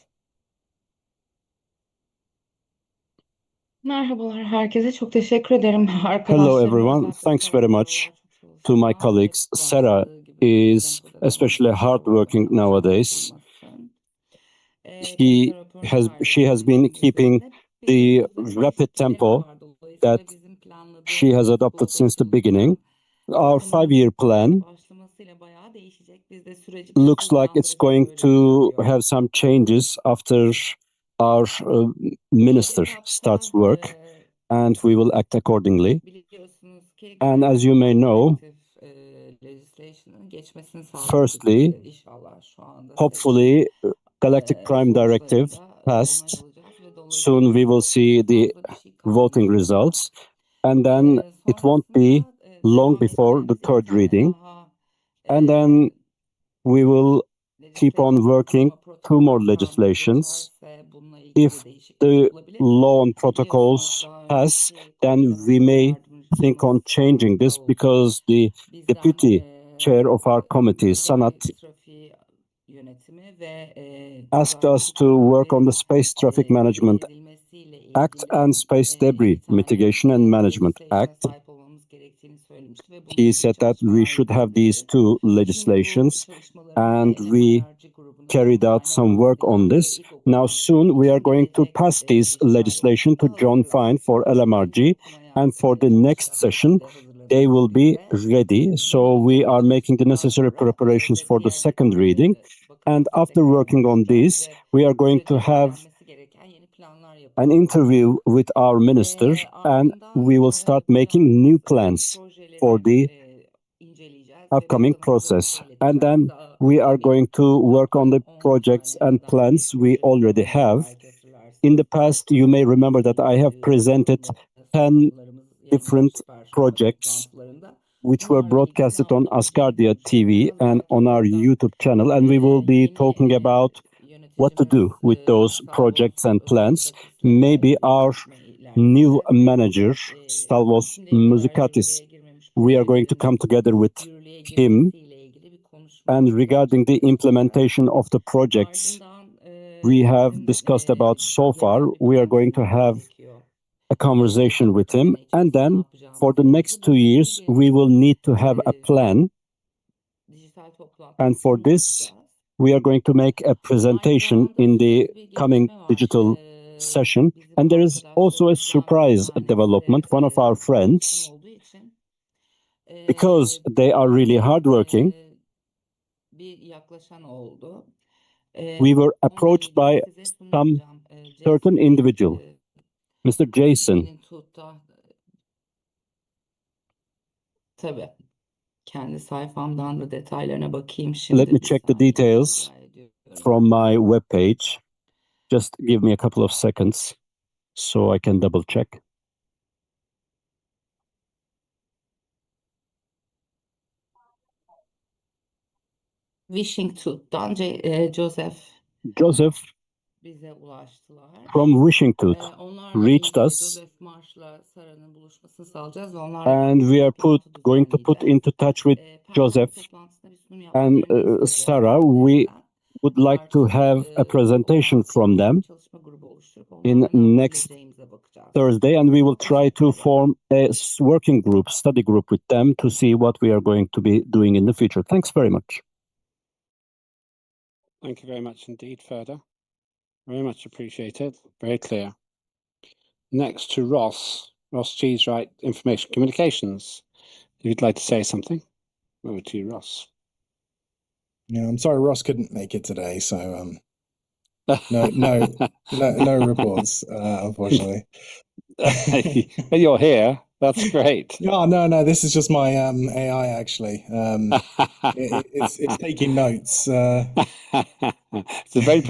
Merhabalar herkese, çok teşekkür ederim Hello everyone, thanks very much to my colleagues. Sarah is especially hardworking nowadays. she has been keeping the rapid tempo that she has adopted since the beginning. Our 5-year plan looks like it's going to have some changes after our minister starts work, and we will act accordingly. And as you may know, firstly, hopefully, Galactic Prime Directive passed. Soon we will see the voting results, and then it won't be long before the third reading. And then we will keep on working 2 more legislations. If the law and protocols pass, then we may think on changing this, because the deputy chair of our committee, Sanat, asked us to work on the Space Traffic Management Act and Space Debris Mitigation and Management Act. He said that we should have these 2 legislations, and we carried out some work on this. Now soon we are going to pass this legislation to John Fine for LMRG, and for the next session they will be ready. So we are making the necessary preparations for the second reading, and after working on this, we are going to have an interview with our minister, and we will start making new plans for the upcoming process. And then we are going to work on the projects and plans we already have. In the past, you may remember that I have presented 10 different projects which were broadcasted on Asgardia TV and on our YouTube channel, and we will be talking about what to do with those projects and plans. Maybe our new manager, Stavros Muzikatis, we are going to come together with him. And regarding the implementation of the projects we have discussed about so far, we are going to have a conversation with him. And then for the next 2 years, we will need to have a plan. And for this, we are going to make a presentation in the coming digital session. And there is also a surprise development. One of our friends, because they are really hardworking, we were approached by some certain individual, Mr. Jason. Tabii. Kendi sayfamdan da detaylarına bakayım Let şimdi. me check the details from my webpage. Just give me a couple of seconds so I can double check. Washington'dan Joseph Joseph bize ulaştılar. from Washington reached Önce us, Joseph Marsh'la Sarah'ın buluşmasını sağlayacağız. Onlar and we are going to put into touch with Joseph and Sarah. We would like to have a presentation from them in next Thursday, and we will try to form a working group, study group with them to see what we are going to be doing in the future. Thanks very much. Thank you very much indeed, Ferda. Very much appreciated. Very clear. Next to Ross. Ross Cheesewright, Information Communications. If you'd like to say something, over to you, Ross. Yeah, I'm sorry Ross couldn't make it today, so no reports, unfortunately. You're here. That's great. Oh, no, this is just my AI actually. It's taking notes. It's a very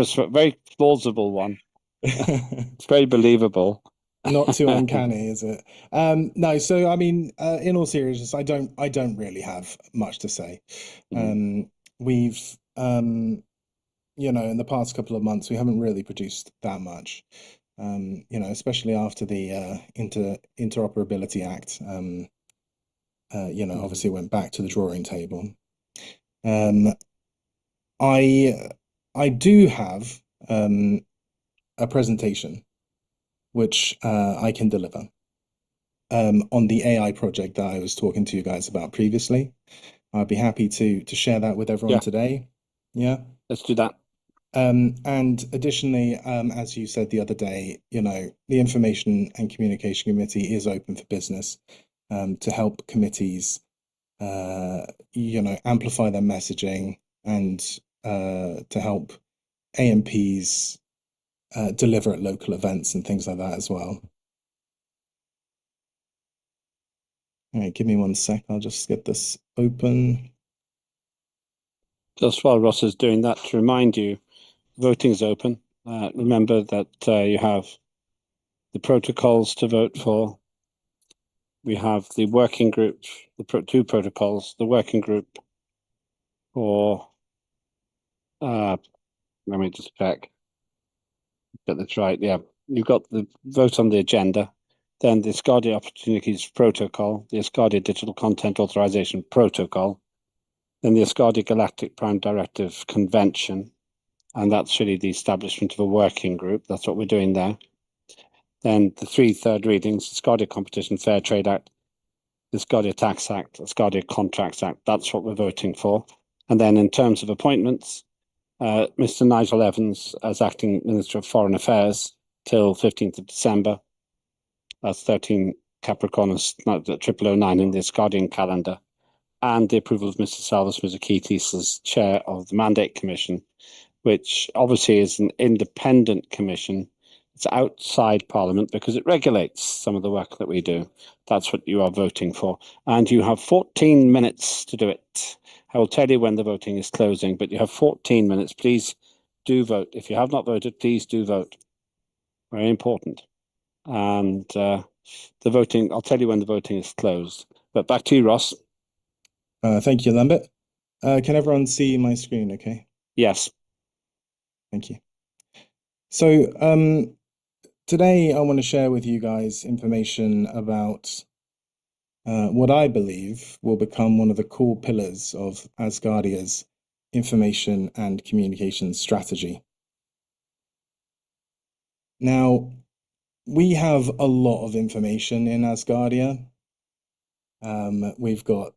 plausible one. It's very believable. Not too uncanny, is it? No, so I mean, in all seriousness, I don't really have much to say. We've in the past couple of months, we haven't really produced that much. Especially after the Interoperability Act, obviously went back to the drawing table. I do have a presentation which I can deliver on the AI project that I was talking to you guys about previously. I'd be happy to share that with everyone today. Yeah, let's do that. And additionally, as you said the other day, the Information and Communication Committee is open for business to help committees, amplify their messaging and to help AMPs deliver at local events and things like that as well. All right, give me 1 sec. I'll just get this open. Just while Ross is doing that, to remind you, voting is open. Remember that you have the protocols to vote for. We have the working group, two protocols, the working group for, let me just check, get this right. Yeah, you've got the vote on the agenda, then the Asgardia Opportunities Protocol, the Asgardia Digital Content Authorization Protocol, then the Asgardia Galactic Prime Directive Convention, and that's really the establishment of a working group. That's what we're doing there. Then the 3 third readings, Asgardia Competition Fair Trade Act, the Asgardia Tax Act, the Asgardia Contracts Act. That's what we're voting for. And then in terms of appointments, Mr. Nigel Evans as Acting Minister of Foreign Affairs till 15th of December. That's 13 Capricorn, not 0009 in the Asgardian calendar. And the approval of Mr. Salvas Muzakidis as Chair of the Mandate Commission, which obviously is an independent commission. It's outside Parliament because it regulates some of the work that we do. That's what you are voting for. And you have 14 minutes to do it. I will tell you when the voting is closing, but you have 14 minutes. Please do vote. If you have not voted, please do vote. Very important. And the voting, I'll tell you when the voting is closed. But back to you, Ross. Thank you, Lambert. Can everyone see my screen okay? Yes. Thank you. So today I want to share with you guys information about what I believe will become one of the core pillars of Asgardia's information and communication strategy. Now, we have a lot of information in Asgardia. We've got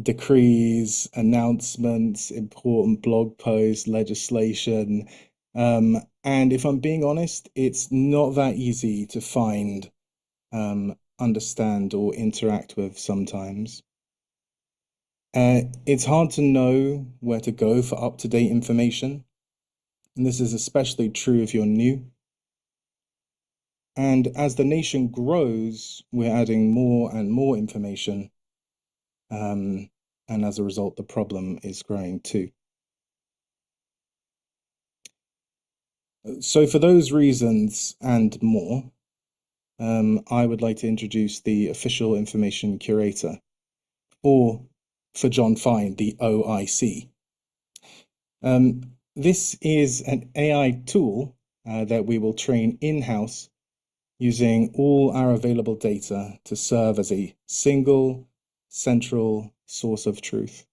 decrees, announcements, important blog posts, legislation. And if I'm being honest, it's not that easy to find, understand, or interact with sometimes. It's hard to know where to go for up-to-date information. And this is especially true if you're new. And as the nation grows, we're adding more and more information. And as a result, the problem is growing too. So for those reasons and more, I would like to introduce the official information curator, or for John Fine, the OIC. This is an AI tool that we will train in-house using all our available data to serve as a single central source of truth.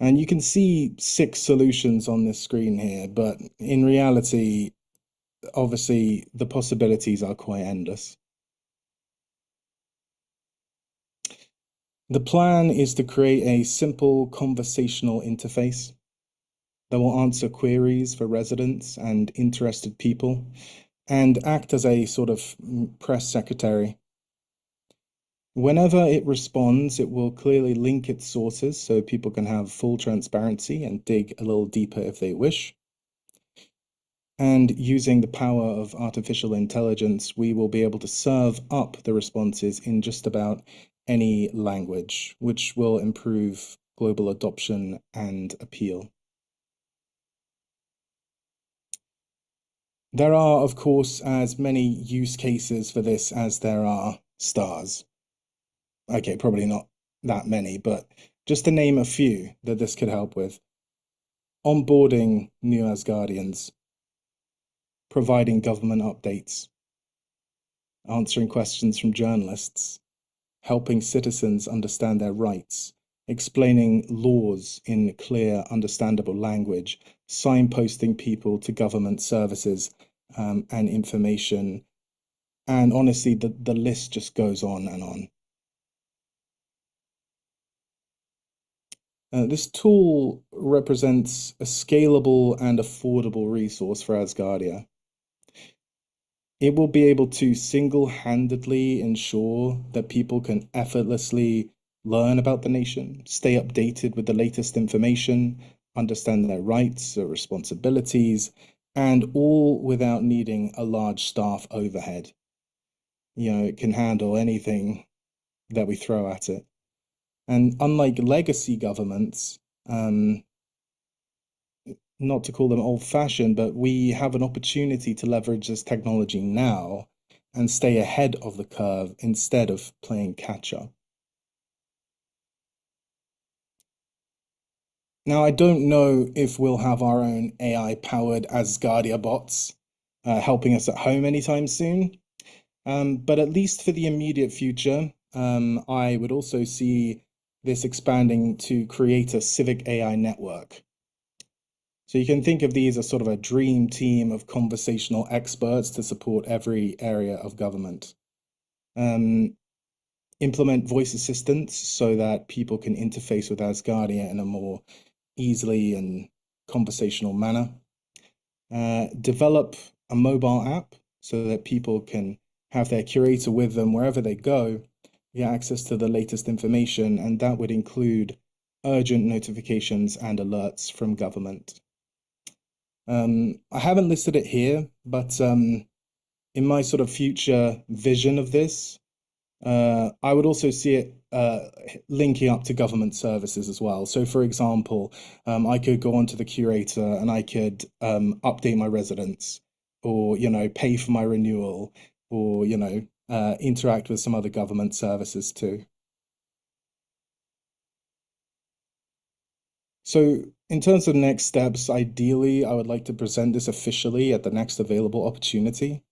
And you can see 6 solutions on this screen here, but in reality, obviously, the possibilities are quite endless. The plan is to create a simple conversational interface that will answer queries for residents and interested people and act as a sort of press secretary. Whenever it responds, it will clearly link its sources so people can have full transparency and dig a little deeper if they wish. And using the power of artificial intelligence, we will be able to serve up the responses in just about any language, which will improve global adoption and appeal. There are, of course, as many use cases for this as there are stars. Okay, probably not that many, but just to name a few that this could help with. Onboarding new Asgardians, providing government updates, answering questions from journalists, helping citizens understand their rights, explaining laws in clear, understandable language, signposting people to government services and information. And honestly, the list just goes on and on. This tool represents a scalable and affordable resource for Asgardia. It will be able to single-handedly ensure that people can effortlessly learn about the nation, stay updated with the latest information, understand their rights, their responsibilities, and all without needing a large staff overhead. It can handle anything that we throw at it. And unlike legacy governments, not to call them old-fashioned, but we have an opportunity to leverage this technology now and stay ahead of the curve instead of playing catch-up. Now, I don't know if we'll have our own AI-powered Asgardia bots helping us at home anytime soon, but at least for the immediate future, I would also see this expanding to create a civic AI network. So you can think of these as sort of a dream team of conversational experts to support every area of government. Implement voice assistants so that people can interface with Asgardia in a more easily and conversational manner. Develop a mobile app so that people can have their curator with them wherever they go, get access to the latest information, and that would include urgent notifications and alerts from government. I haven't listed it here, but in my sort of future vision of this, I would also see it linking up to government services as well. So, for example, I could go onto the curator and I could update my residence, or pay for my renewal, or interact with some other government services too. So, in terms of next steps, ideally, I would like to present this officially at the next available opportunity.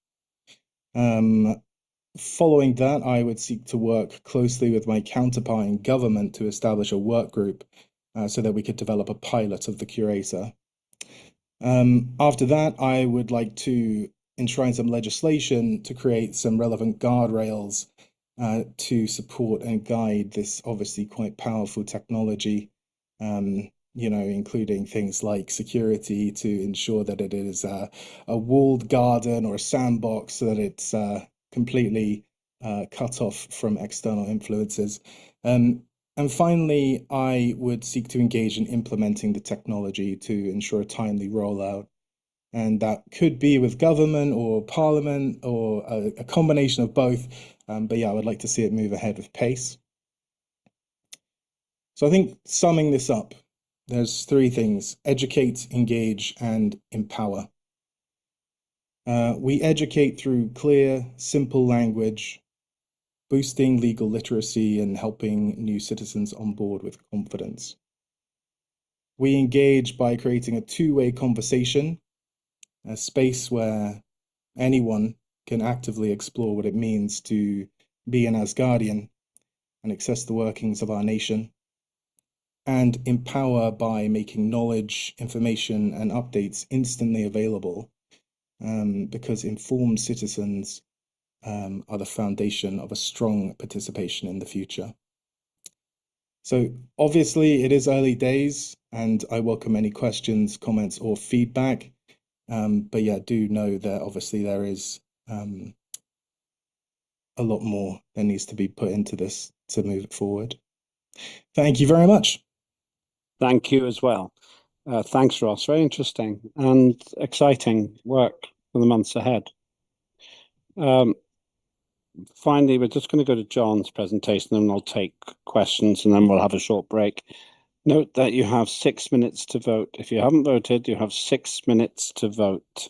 Following that, I would seek to work closely with my counterpart in government to establish a work group so that we could develop a pilot of the curator. After that, I would like to enshrine some legislation to create some relevant guardrails to support and guide this obviously quite powerful technology, including things like security to ensure that it is a walled garden or a sandbox, so that it's completely cut off from external influences. And finally, I would seek to engage in implementing the technology to ensure a timely rollout. And that could be with government or parliament or a combination of both. But yeah, I would like to see it move ahead with pace. So I think summing this up, there's three things: educate, engage, and empower. We educate through clear, simple language, boosting legal literacy and helping new citizens on board with confidence. We engage by creating a two-way conversation, a space where anyone can actively explore what it means to be an Asgardian and access the workings of our nation. And empower by making knowledge, information, and updates instantly available, because informed citizens are the foundation of a strong participation in the future. So obviously it is early days, and I welcome any questions, comments, or feedback. But yeah, do know that obviously there is a lot more that needs to be put into this to move it forward. Thank you very much. Thank you as well. Thanks, Ross. Very interesting and exciting work for the months ahead. Finally, we're just going to go to John's presentation, and I'll take questions, and then we'll have a short break. Note that you have 6 minutes to vote. If you haven't voted, you have 6 minutes to vote.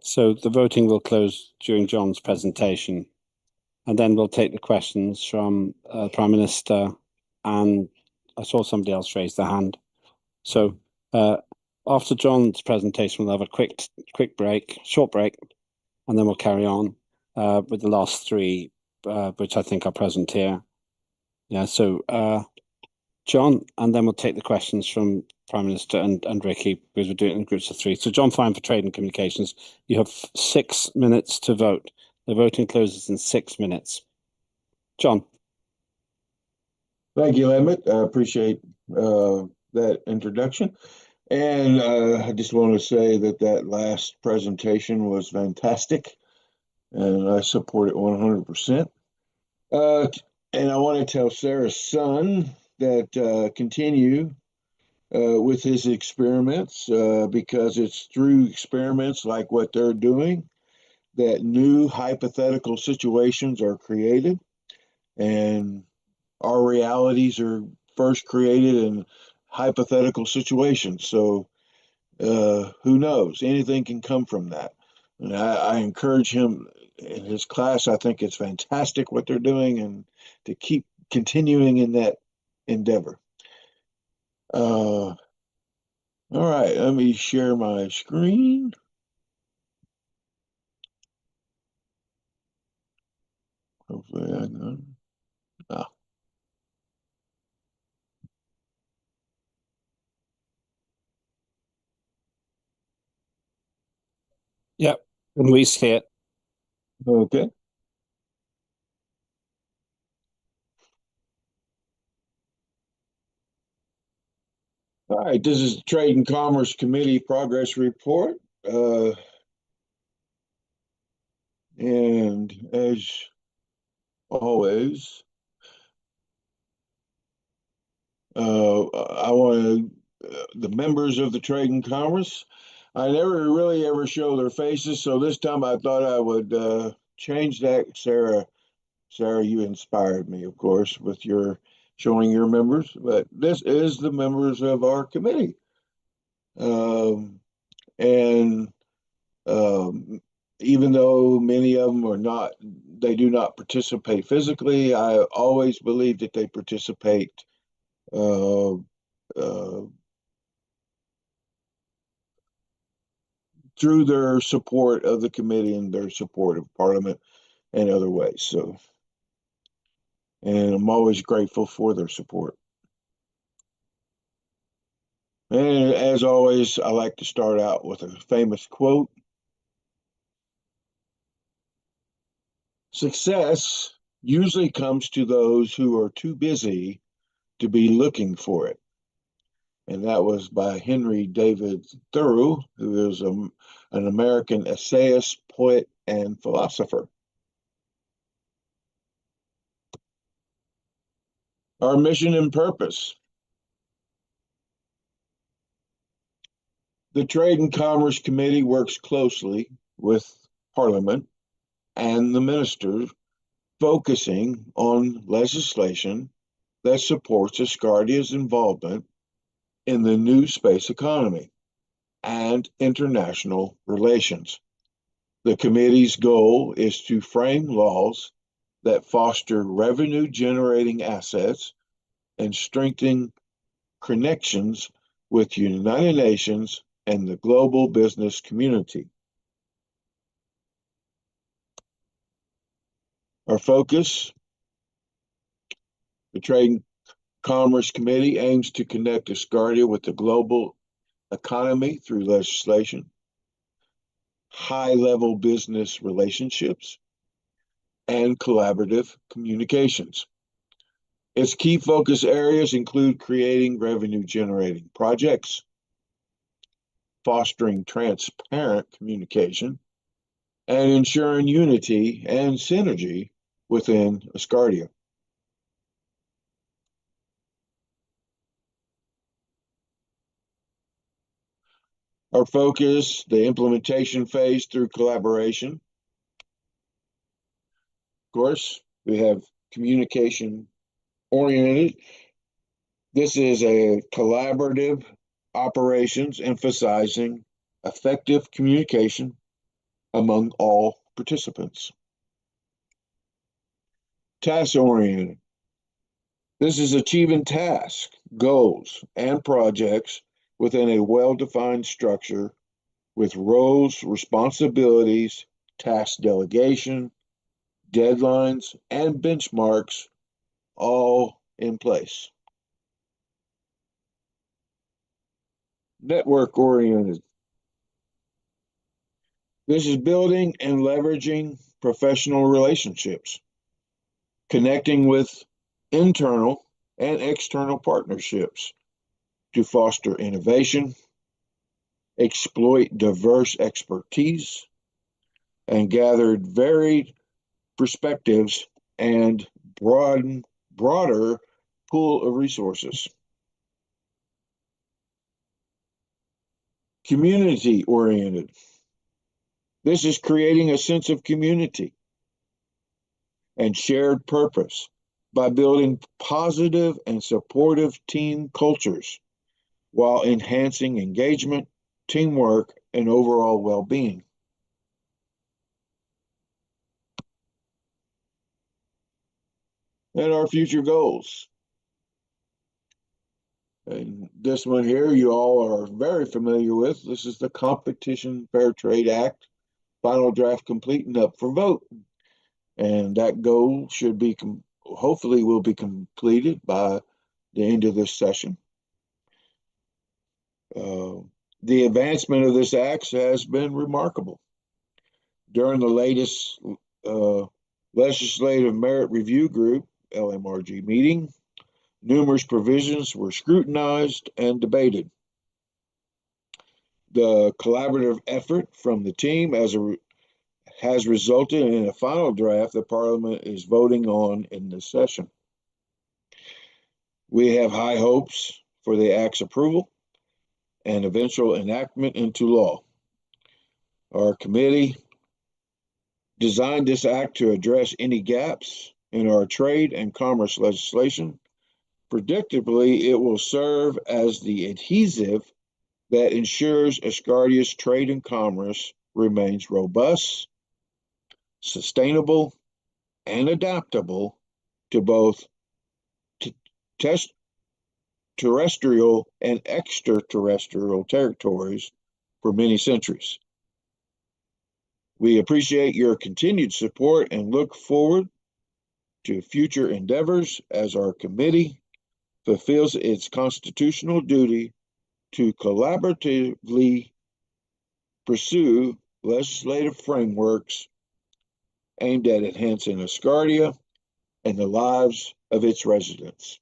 So the voting will close during John's presentation, and then we'll take the questions from the Prime Minister, and I saw somebody else raise their hand. So after John's presentation, we'll have a quick break, short break, and then we'll carry on with the last three, which I think are present here. Yeah, so John, and then we'll take the questions from Prime Minister and Ricky, because we're doing it in groups of three. So John Fine for Trade and Communications, you have 6 minutes to vote. The voting closes in 6 minutes. John. Thank you, Emmett. I appreciate that introduction. And I just want to say that that last presentation was fantastic, and I support it 100%. And I want to tell Sarah's son that continue with his experiments because it's through experiments like what they're doing that new hypothetical situations are created, and our realities are first created in hypothetical situations. So who knows? Anything can come from that. And I encourage him in his class. I think it's fantastic what they're doing, and to keep continuing in that endeavor. All right, let me share my screen. Hopefully I got it. Ah. Yep, and we see it. Okay. All right, this is the Trade and Commerce Committee Progress Report. And as always, I want the members of the Trade and Commerce. I never really ever show their faces, so this time I thought I would change that. Sarah, you inspired me, of course, with your showing your members, but this is the members of our committee. And even though many of them are not, they do not participate physically, I always believe that they participate uh, through their support of the committee and their support of Parliament and other ways. So, and I'm always grateful for their support. And as always, I like to start out with a famous quote. Success usually comes to those who are too busy to be looking for it. And that was by Henry David Thoreau, who is an American essayist, poet, and philosopher. Our mission and purpose. The Trade and Commerce Committee works closely with Parliament and the ministers, focusing on legislation that supports Asgardia's involvement in the new space economy and international relations. The committee's goal is to frame laws that foster revenue-generating assets and strengthen connections with the United Nations and the global business community. Our focus, the Trade and Commerce Committee aims to connect Asgardia with the global economy through legislation, high-level business relationships, and collaborative communications. Its key focus areas include creating revenue-generating projects, fostering transparent communication, and ensuring unity and synergy within Asgardia. Our focus, the implementation phase through collaboration. Of course, we have communication oriented. This is a collaborative operations emphasizing effective communication among all participants. Task-oriented. This is achieving tasks, goals, and projects within a well-defined structure with roles, responsibilities, task delegation, deadlines, and benchmarks all in place. Network-oriented. This is building and leveraging professional relationships, connecting with internal and external partnerships, to foster innovation, exploit diverse expertise, and gathered varied perspectives and broader pool of resources. Community oriented. This is creating a sense of community and shared purpose by building positive and supportive team cultures while enhancing engagement, teamwork, and overall well-being. And our future goals. And this one here, you all are very familiar with. This is the Competition Fair Trade Act, final draft complete and up for vote. And that goal should be, hopefully will be completed by the end of this session. The advancement of this act has been remarkable. During the latest Legislative Merit Review Group, LMRG meeting, numerous provisions were scrutinized and debated. The collaborative effort from the team has resulted in a final draft that Parliament is voting on in this session. We have high hopes for the Act's approval and eventual enactment into law. Our committee designed this Act to address any gaps in our trade and commerce legislation. Predictably, it will serve as the adhesive that ensures Asgardia's trade and commerce remains robust, sustainable, and adaptable to both terrestrial and extraterrestrial territories for many centuries. We appreciate your continued support and look forward to future endeavors as our committee fulfills its constitutional duty to collaboratively pursue legislative frameworks aimed at enhancing Asgardia and the lives of its residents.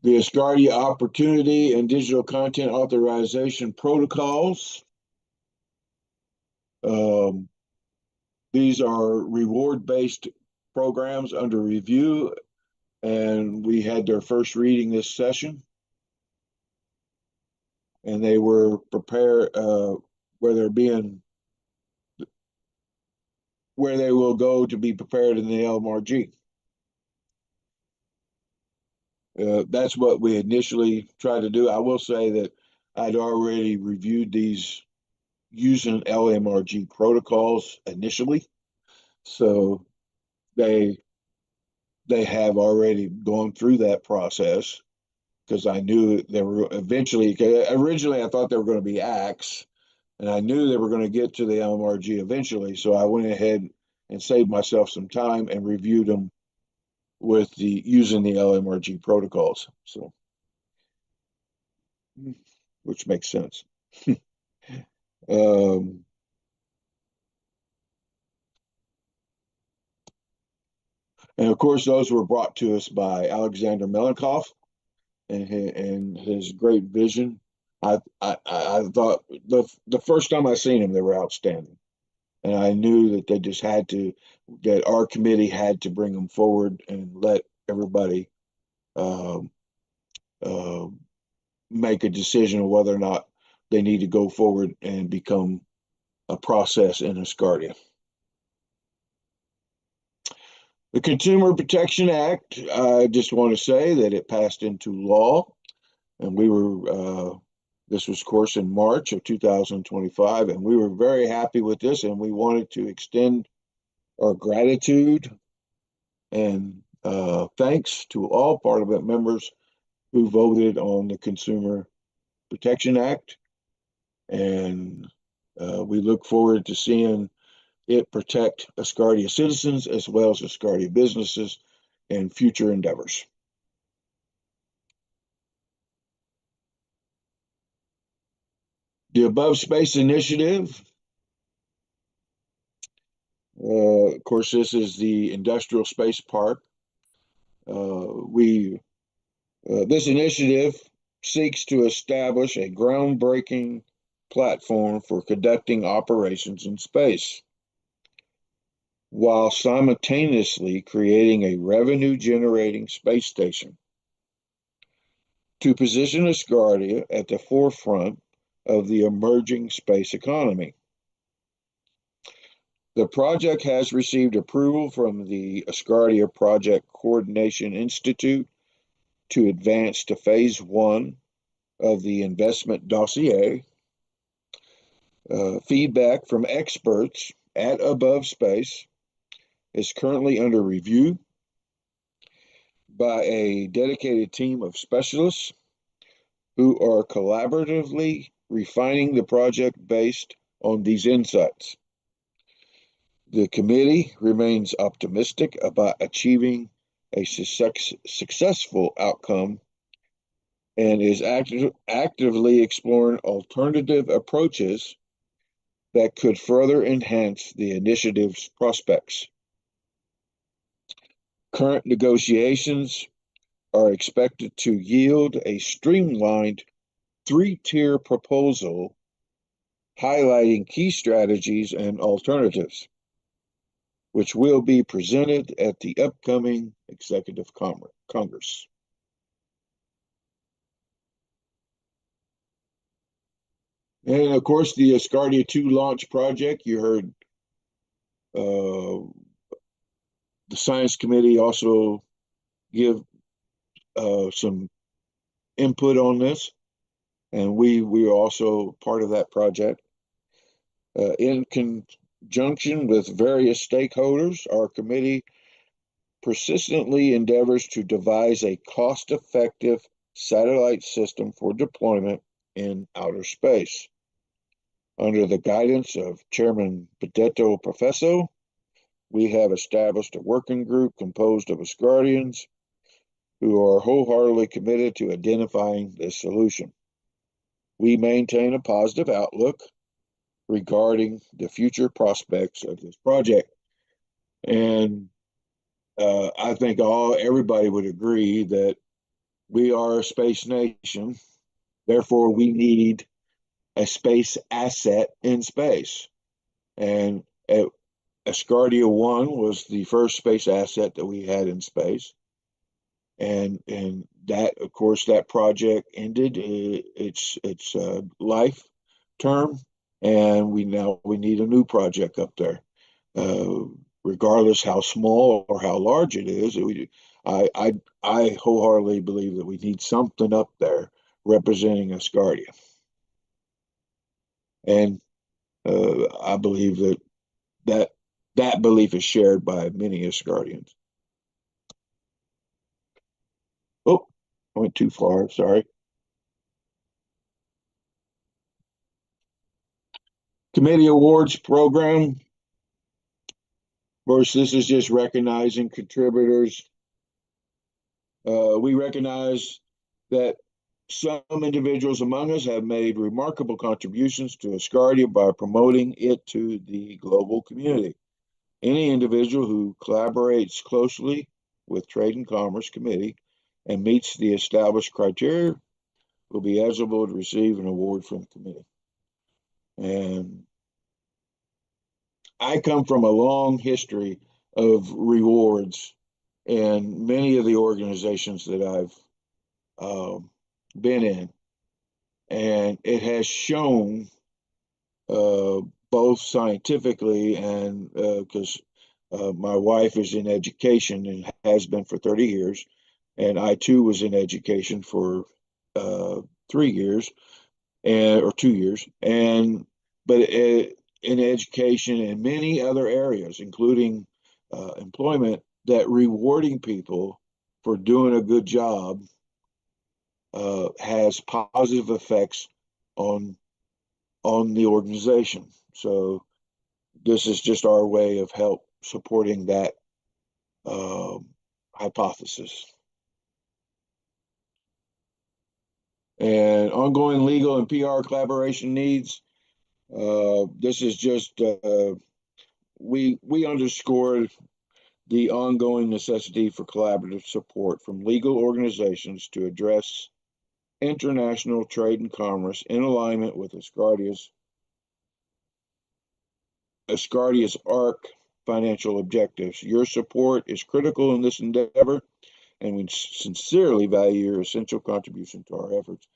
The Asgardia Opportunity and Digital Content Authorization Protocols. These are reward-based programs under review, and we had their first reading this session. And they were prepared where they will go to be prepared in the LMRG. That's what we initially tried to do. I will say that I'd already reviewed these using LMRG protocols initially, so they have already gone through that process, because I knew they were eventually. Originally, I thought they were going to be acts, and I knew they were going to get to the LMRG eventually. So I went ahead and saved myself some time and reviewed them with using the LMRG protocols. So, which makes sense. And of course, those were brought to us by Alexander Melankoff and his great vision. I thought the first time I seen them, they were outstanding, and I knew that they just that our committee had to bring them forward and let everybody make a decision of whether or not they need to go forward and become a process in Asgardia. The Consumer Protection Act, I just want to say that it passed into law, and this was, of course, in March of 2025, and we were very happy with this, and we wanted to extend our gratitude and thanks to all Parliament members who voted on the Consumer Protection Act, and we look forward to seeing it protect Asgardia citizens as well as Asgardia businesses in future endeavors. The Above Space Initiative, of course, this is the Industrial Space Park. We This initiative seeks to establish a groundbreaking platform for conducting operations in space, while simultaneously creating a revenue-generating space station to position Asgardia at the forefront of the emerging space economy. The project has received approval from the Asgardia Project Coordination Institute to advance to phase 1 of the investment dossier. Feedback from experts at Above Space is currently under review by a dedicated team of specialists who are collaboratively refining the project based on these insights. The committee remains optimistic about achieving a successful outcome and is actively exploring alternative approaches that could further enhance the initiative's prospects. Current negotiations are expected to yield a streamlined 3-tier proposal highlighting key strategies and alternatives, which will be presented at the upcoming Executive Congress. And of course, the Asgardia 2 launch project, you heard the Science Committee also give some input on this, and we are also part of that project. In conjunction with various stakeholders, our committee persistently endeavors to devise a cost-effective satellite system for deployment in outer space. Under the guidance of Chairman Benedetto Professo, we have established a working group composed of Asgardians who are wholeheartedly committed to identifying this solution. We maintain a positive outlook regarding the future prospects of this project. And I think everybody would agree that we are a space nation, therefore we need a space asset in space. And Asgardia 1 was the first space asset that we had in space. And that, of course, that project ended its life term, and we need a new project up there. Regardless how small or how large it is, I wholeheartedly believe that we need something up there representing Asgardia. And I believe that belief is shared by many Asgardians. Oh, I went too far, sorry. Committee awards program. Of course, this is just recognizing contributors. We recognize that some individuals among us have made remarkable contributions to Asgardia by promoting it to the global community. Any individual who collaborates closely with Trade and Commerce Committee and meets the established criteria will be eligible to receive an award from the committee. And I come from a long history of rewards in many of the organizations that I've been in, and it has shown both scientifically and because my wife is in education and has been for 30 years, and I too was in education for 3 years or 2 years, but in education and many other areas, including employment, that rewarding people for doing a good job has positive effects on the organization. So this is just our way of help supporting that hypothesis. And ongoing legal and PR collaboration needs. This is just we underscored the ongoing necessity for collaborative support from legal organizations to address international trade and commerce in alignment with Asgardia's ARC financial objectives. Your support is critical in this endeavor, and we sincerely value your essential contribution to our efforts.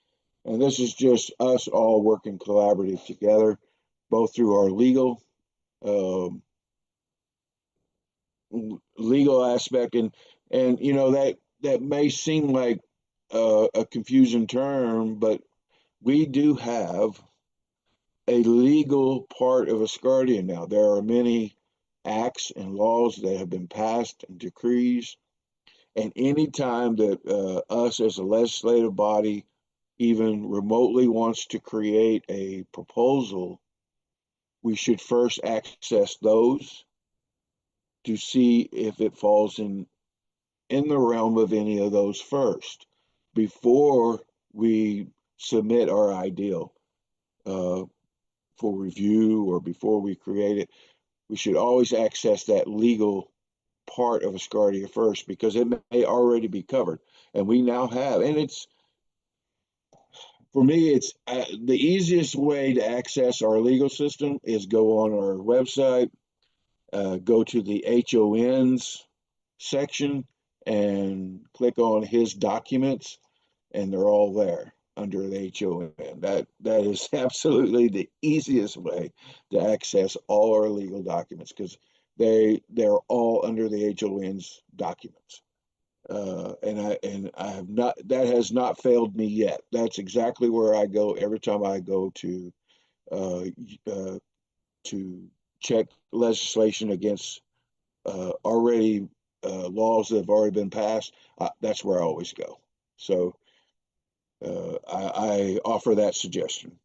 And this is just us all working collaborative together, both through our legal aspect, and you know, that may seem like a confusing term, but we do have a legal part of Asgardia now. There are many acts and laws that have been passed and decrees, and any time that us as a legislative body even remotely wants to create a proposal, we should first access those to see if it falls in the realm of any of those first before we submit our ideal for review, or before we create it. We should always access that legal part of Asgardia first, because it may already be covered, and we now have. And it's, for me, it's the easiest way to access our legal system is go on our website, go to the HONs section and click on his documents, and they're all there under the HON. That is absolutely the easiest way to access all our legal documents, because they're all under the HON's documents. And I have not, that has not failed me yet. That's exactly where I go every time I go to check legislation against already laws that have already been passed. That's where I always go. So I offer that suggestion.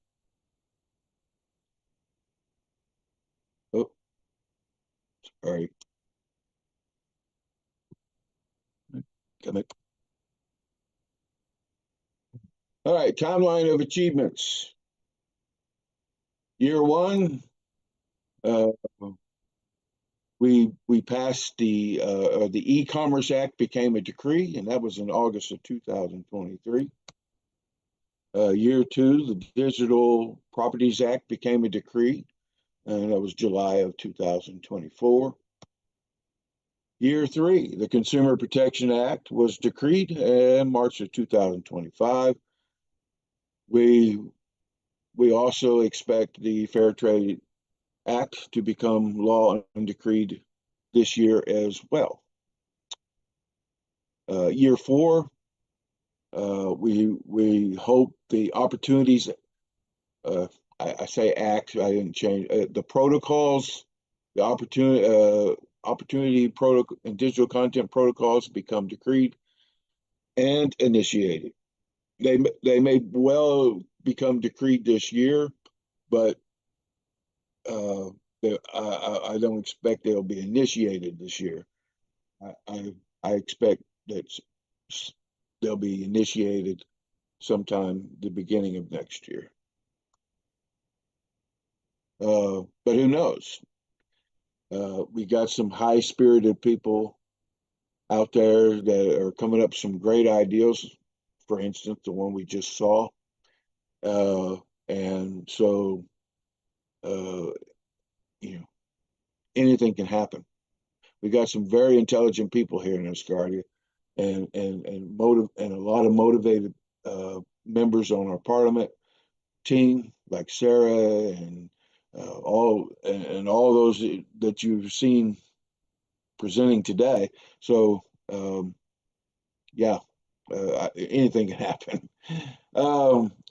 Oh, sorry. Come it. All right, timeline of achievements. Year one, we passed the E-commerce Act became a decree, and that was in August of 2023. Year two, the Digital Properties Act became a decree, and that was July of 2024. Year three, the Consumer Protection Act was decreed in March of 2025. We also expect the Fair Trade Act to become law and decreed this year as well. Year four, we hope the opportunities, I say act, I didn't change, the protocols, the opportunity protocol and digital content protocols become decreed and initiated. They may well become decreed this year, but I don't expect they'll be initiated this year. I expect that they'll be initiated sometime the beginning of next year. But who knows? We got some high-spirited people out there that are coming up with some great ideas. For instance, the one we just saw. And so, you know, anything can happen. We got some very intelligent people here in Asgardia, and a lot of motivated members on our parliament team, like Sarah and all those that you've seen presenting today. So yeah, anything can happen.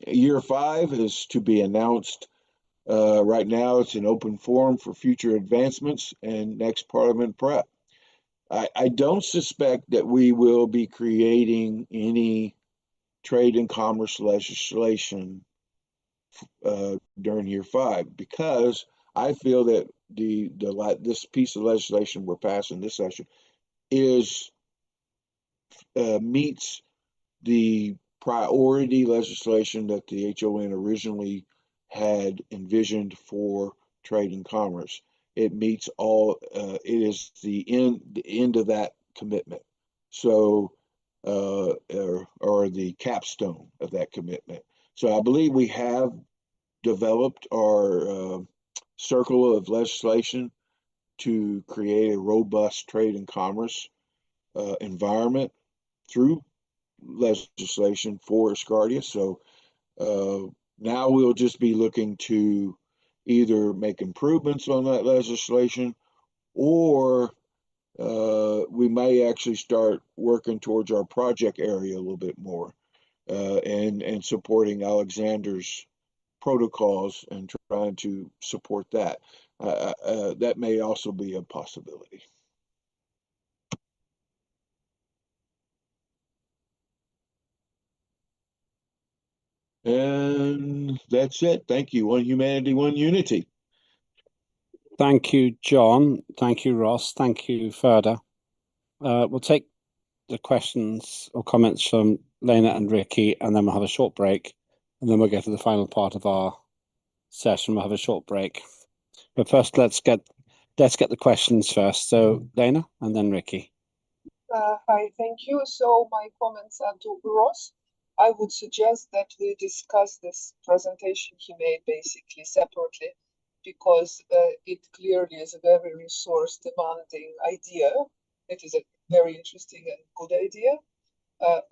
Year five is to be announced. Right now, it's an open forum for future advancements and next Parliament prep. I don't suspect that we will be creating any trade and commerce legislation during year five, because I feel that this piece of legislation we're passing this session meets the priority legislation that the HON originally had envisioned for trade and commerce. it meets all. It is the end of that commitment. So, or the capstone of that commitment. So I believe we have developed our circle of legislation to create a robust trade and commerce environment through legislation for Asgardia. So now we'll just be looking to either make improvements on that legislation, or we may actually start working towards our project area a little bit more, and supporting Alexander's protocols and trying to support that. That may also be a possibility. And that's it. Thank you. One humanity, one unity. Thank you, John. Thank you, Ross. Thank you, Ferda. We'll take the questions or comments from Lena and Ricky, and then we'll have a short break, and then we'll get to the final part of our session. We'll have a short break. But first, let's get the questions first. So Lena and then Ricky. Hi, thank you. So my comments are to Ross. I would suggest that we discuss this presentation he made basically separately, because it clearly is a very resource demanding idea. It is a very interesting and good idea.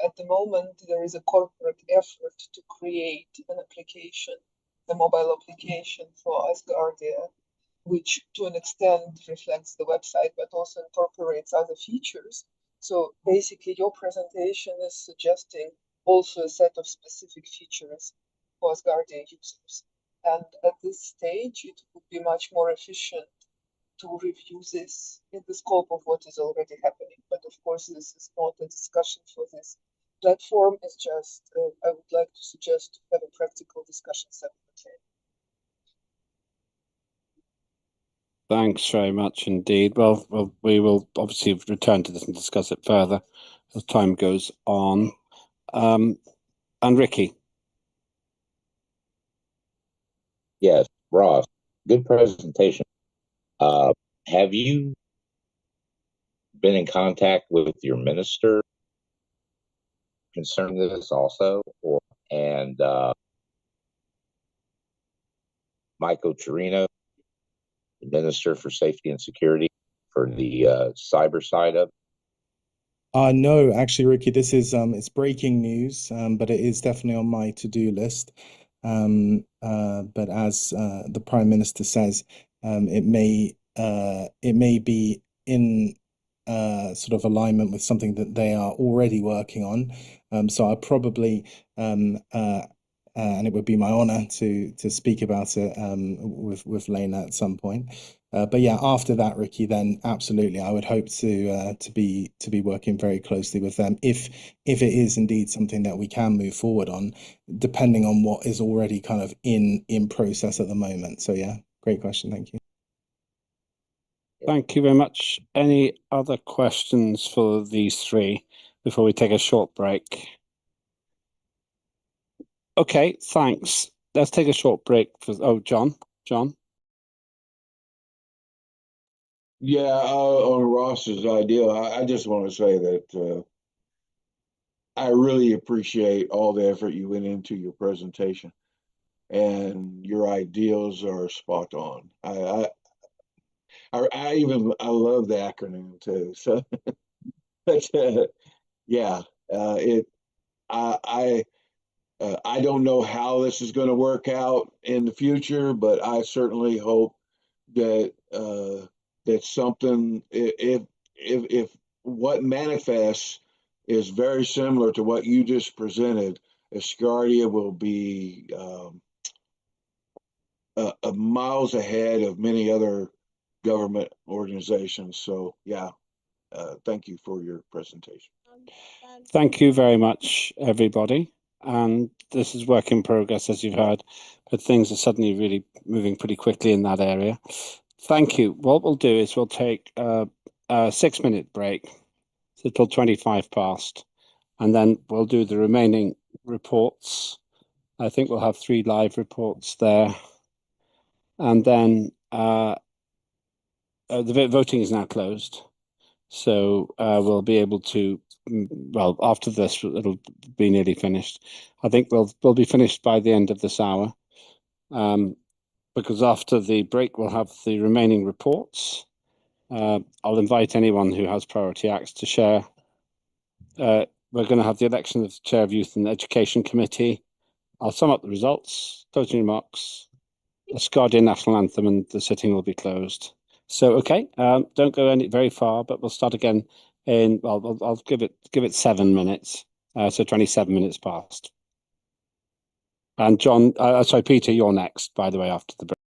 At the moment, there is a corporate effort to create an application, a mobile application for Asgardia, which to an extent reflects the website, but also incorporates other features. So basically, your presentation is suggesting also a set of specific features for Asgardia users. And at this stage, it would be much more efficient to review this in the scope of what is already happening. But of course, this is not a discussion for this platform. It's just, I would like to suggest to have a practical discussion separately. Thanks very much indeed. Well, we will obviously return to this and discuss it further as time goes on. And Ricky. Yes, Ross, good presentation. Have you been in contact with your minister concerning this also, and Michael Chirino, the Minister for Safety and Security, for the cyber side of it? No, actually, Ricky, this is it's breaking news, but it is definitely on my to-do list. But as the Prime Minister says, it may be in sort of alignment with something that they are already working on. So I probably and it would be my honor to speak about it with Lena at some point. But yeah, after that, Ricky, then absolutely, I would hope to be working very closely with them if it is indeed something that we can move forward on, depending on what is already kind of in process at the moment. So yeah, great question. Thank you. Thank you very much. Any other questions for these three before we take a short break? Okay, thanks. Let's take a short break for John. Yeah, on Ross's idea, I just want to say that I really appreciate all the effort you went into your presentation, and your ideals are spot on. I love the acronym too. So, but yeah, I don't know how this is going to work out in the future, but I certainly hope that that something, if what manifests is very similar to what you just presented, Asgardia will be miles ahead of many other government organizations. So yeah, thank you for your presentation. Thank you very much, everybody. And this is work in progress, as you've heard, but things are suddenly really moving pretty quickly in that area. Thank you. What we'll do is we'll take a 6-minute break, so till 25 past, and then we'll do the remaining reports. I think we'll have 3 live reports there. And then the voting is now closed. So we'll be able to, well, after this, it'll be nearly finished. I think we'll be finished by the end of this hour, because after the break, we'll have the remaining reports. I'll invite anyone who has priority acts to share. We're going to have the election of the Chair of Youth and Education Committee. I'll sum up the results, closing remarks, Asgardia National Anthem, and the sitting will be closed. So, okay, don't go very far, but we'll start again in, well, I'll give it 7 minutes, so 27 minutes past. And John, sorry, Peter, you're next, by the way, after the break.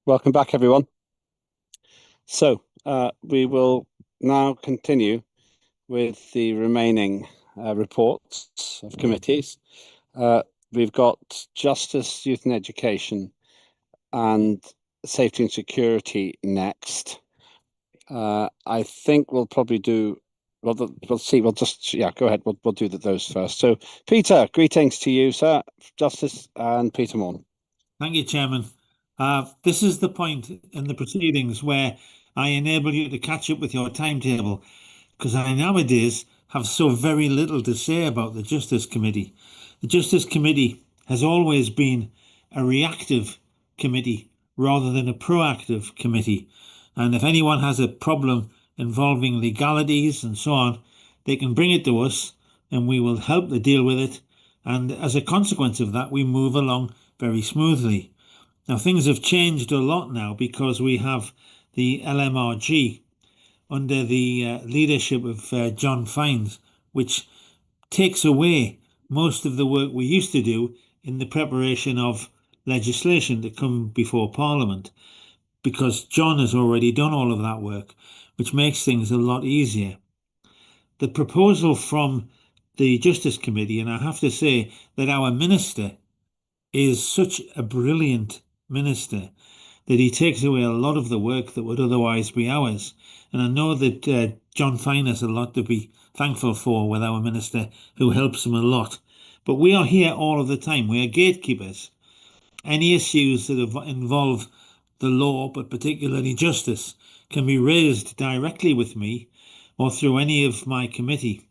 Welcome back, everyone. So we will now continue with the remaining reports of committees. We've got Justice, Youth and Education and Safety and Security next. I think we'll probably do, well, we'll see, we'll just, yeah, go ahead, we'll do those first. So Peter, greetings to you, sir, Justice, and Peter Morn. Thank you, Chairman. This is the point in the proceedings where I enable you to catch up with your timetable, because I nowadays have so very little to say about the Justice Committee. The Justice Committee has always been a reactive committee rather than a proactive committee. And if anyone has a problem involving legalities and so on, they can bring it to us and we will help to deal with it. And as a consequence of that, we move along very smoothly. Now, things have changed a lot now because we have the LMRG under the leadership of John Fines, which takes away most of the work we used to do in the preparation of legislation to come before Parliament, because John has already done all of that work, which makes things a lot easier. The proposal from the Justice Committee, and I have to say that our minister is such a brilliant minister that he takes away a lot of the work that would otherwise be ours. And I know that John Fine has a lot to be thankful for with our minister, who helps him a lot. But we are here all of the time. We are gatekeepers. Any issues that involve the law, but particularly justice, can be raised directly with me or through any of my committee,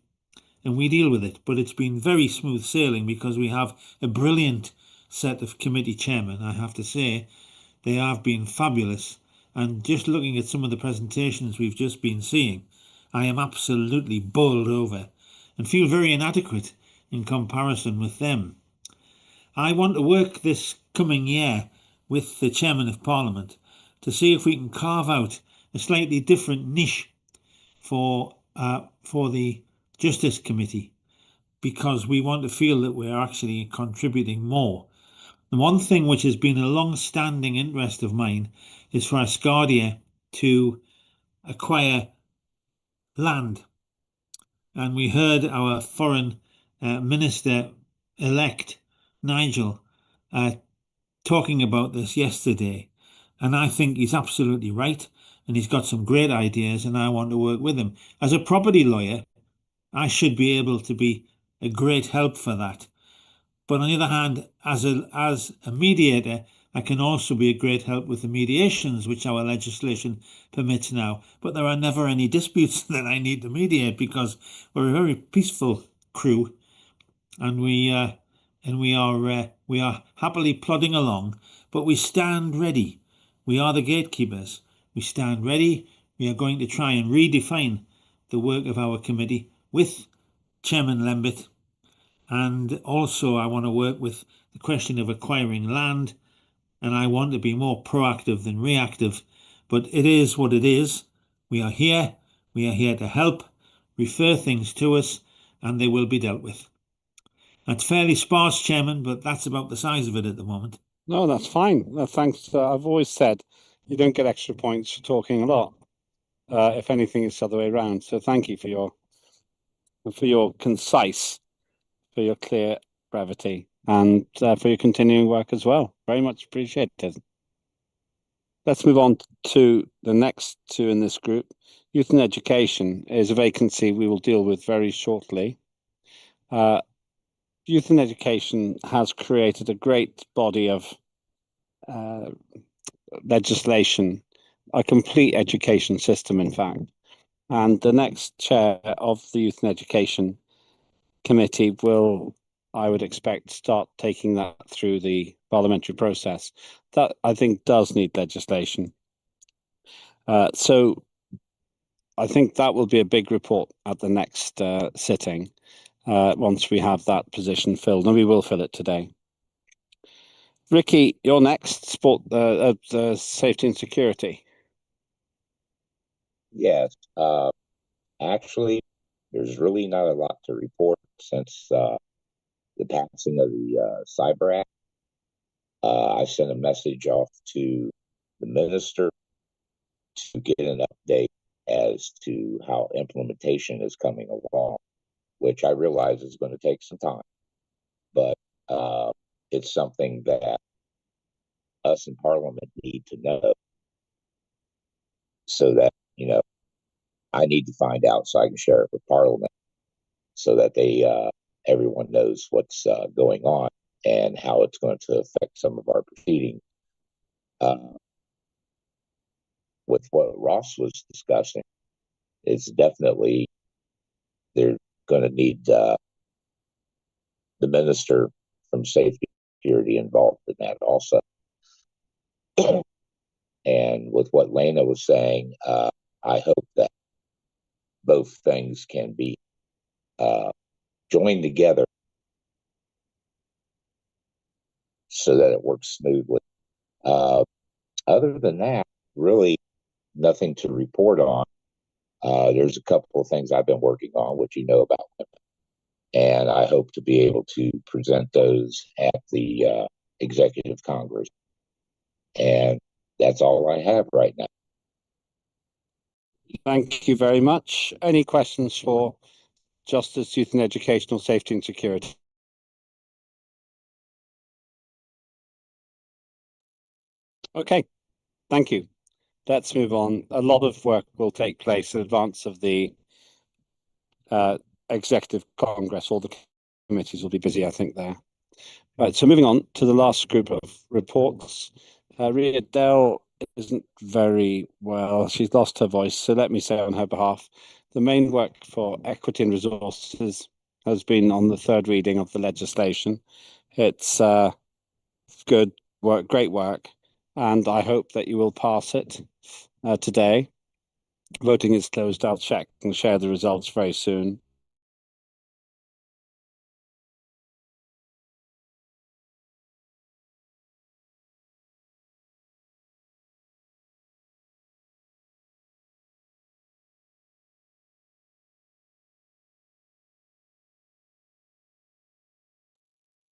and we deal with it. But it's been very smooth sailing because we have a brilliant set of committee chairmen, I have to say. They have been fabulous, and just looking at some of the presentations we've just been seeing, I am absolutely bowled over and feel very inadequate in comparison with them. I want to work this coming year with the Chairman of Parliament to see if we can carve out a slightly different niche for the Justice Committee, because we want to feel that we're actually contributing more. The one thing which has been a long-standing interest of mine is for Asgardia to acquire land. And we heard our foreign minister-elect, Nigel, talking about this yesterday. And I think he's absolutely right. And he's got some great ideas, and I want to work with him. As a property lawyer, I should be able to be a great help for that. But on the other hand, as a mediator, I can also be a great help with the mediations which our legislation permits now. But there are never any disputes that I need to mediate, because we're a very peaceful crew, and we are happily plodding along. But we stand ready. We are the gatekeepers. We stand ready. We are going to try and redefine the work of our committee with Chairman Lembit. And also I want to work with the question of acquiring land, and I want to be more proactive than reactive. But it is what it is. We are here to help, refer things to us, and they will be dealt with. That's fairly sparse, Chairman, but that's about the size of it at the moment. No, that's fine. Thanks. I've always said you don't get extra points for talking a lot. If anything, it's the other way around. So thank you for your concise, for your clear brevity, and for your continuing work as well. Very much appreciated. Let's move on to the next two in this group. Youth and Education is a vacancy we will deal with very shortly. Youth and Education has created a great body of legislation, a complete education system, in fact. And the next chair of the Youth and Education Committee will, I would expect, start taking that through the parliamentary process. That, I think, does need legislation. So I think that will be a big report at the next sitting, once we have that position filled, and we will fill it today. Ricky, you're next. Safety and Security. Yes. Actually, there's really not a lot to report since the passing of the Cyber Act. I sent a message off to the minister to get an update as to how implementation is coming along, which I realize is going to take some time, but it's something that us in Parliament need to know, so that, I need to find out so I can share it with Parliament, so that everyone knows what's going on and how it's going to affect some of our proceedings. With what Ross was discussing, it's definitely, they're going to need the minister from safety and security involved in that also. And with what Lena was saying, I hope that both things can be joined together so that it works smoothly. Other than that, really nothing to report on. There's a couple of things I've been working on, which you know about, and I hope to be able to present those at the Executive Congress. And that's all I have right now. Thank you very much. Any questions for Justice, Youth and Educational Safety and Security? Okay, thank you. Let's move on. A lot of work will take place in advance of the Executive Congress. All the committees will be busy, I think, there. Right, so moving on to the last group of reports. Ria Dell isn't very well. She's lost her voice, so let me say on her behalf, the main work for Equity and Resources has been on the third reading of the legislation. It's good work, great work, and I hope that you will pass it today. Voting is closed. I'll check and share the results very soon.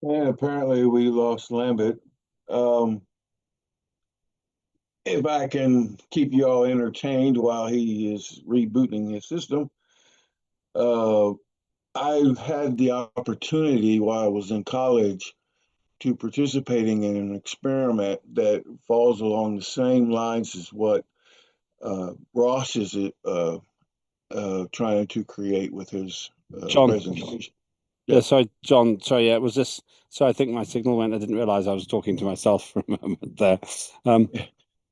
And apparently we lost Lambert. If I can keep you all entertained while he is rebooting his system, I had the opportunity while I was in college to participating in an experiment that falls along the same lines as what Ross is trying to create with his presentation. Yeah, sorry, John. Sorry, yeah, it was this. So I think my signal went. I didn't realize I was talking to myself for a moment there.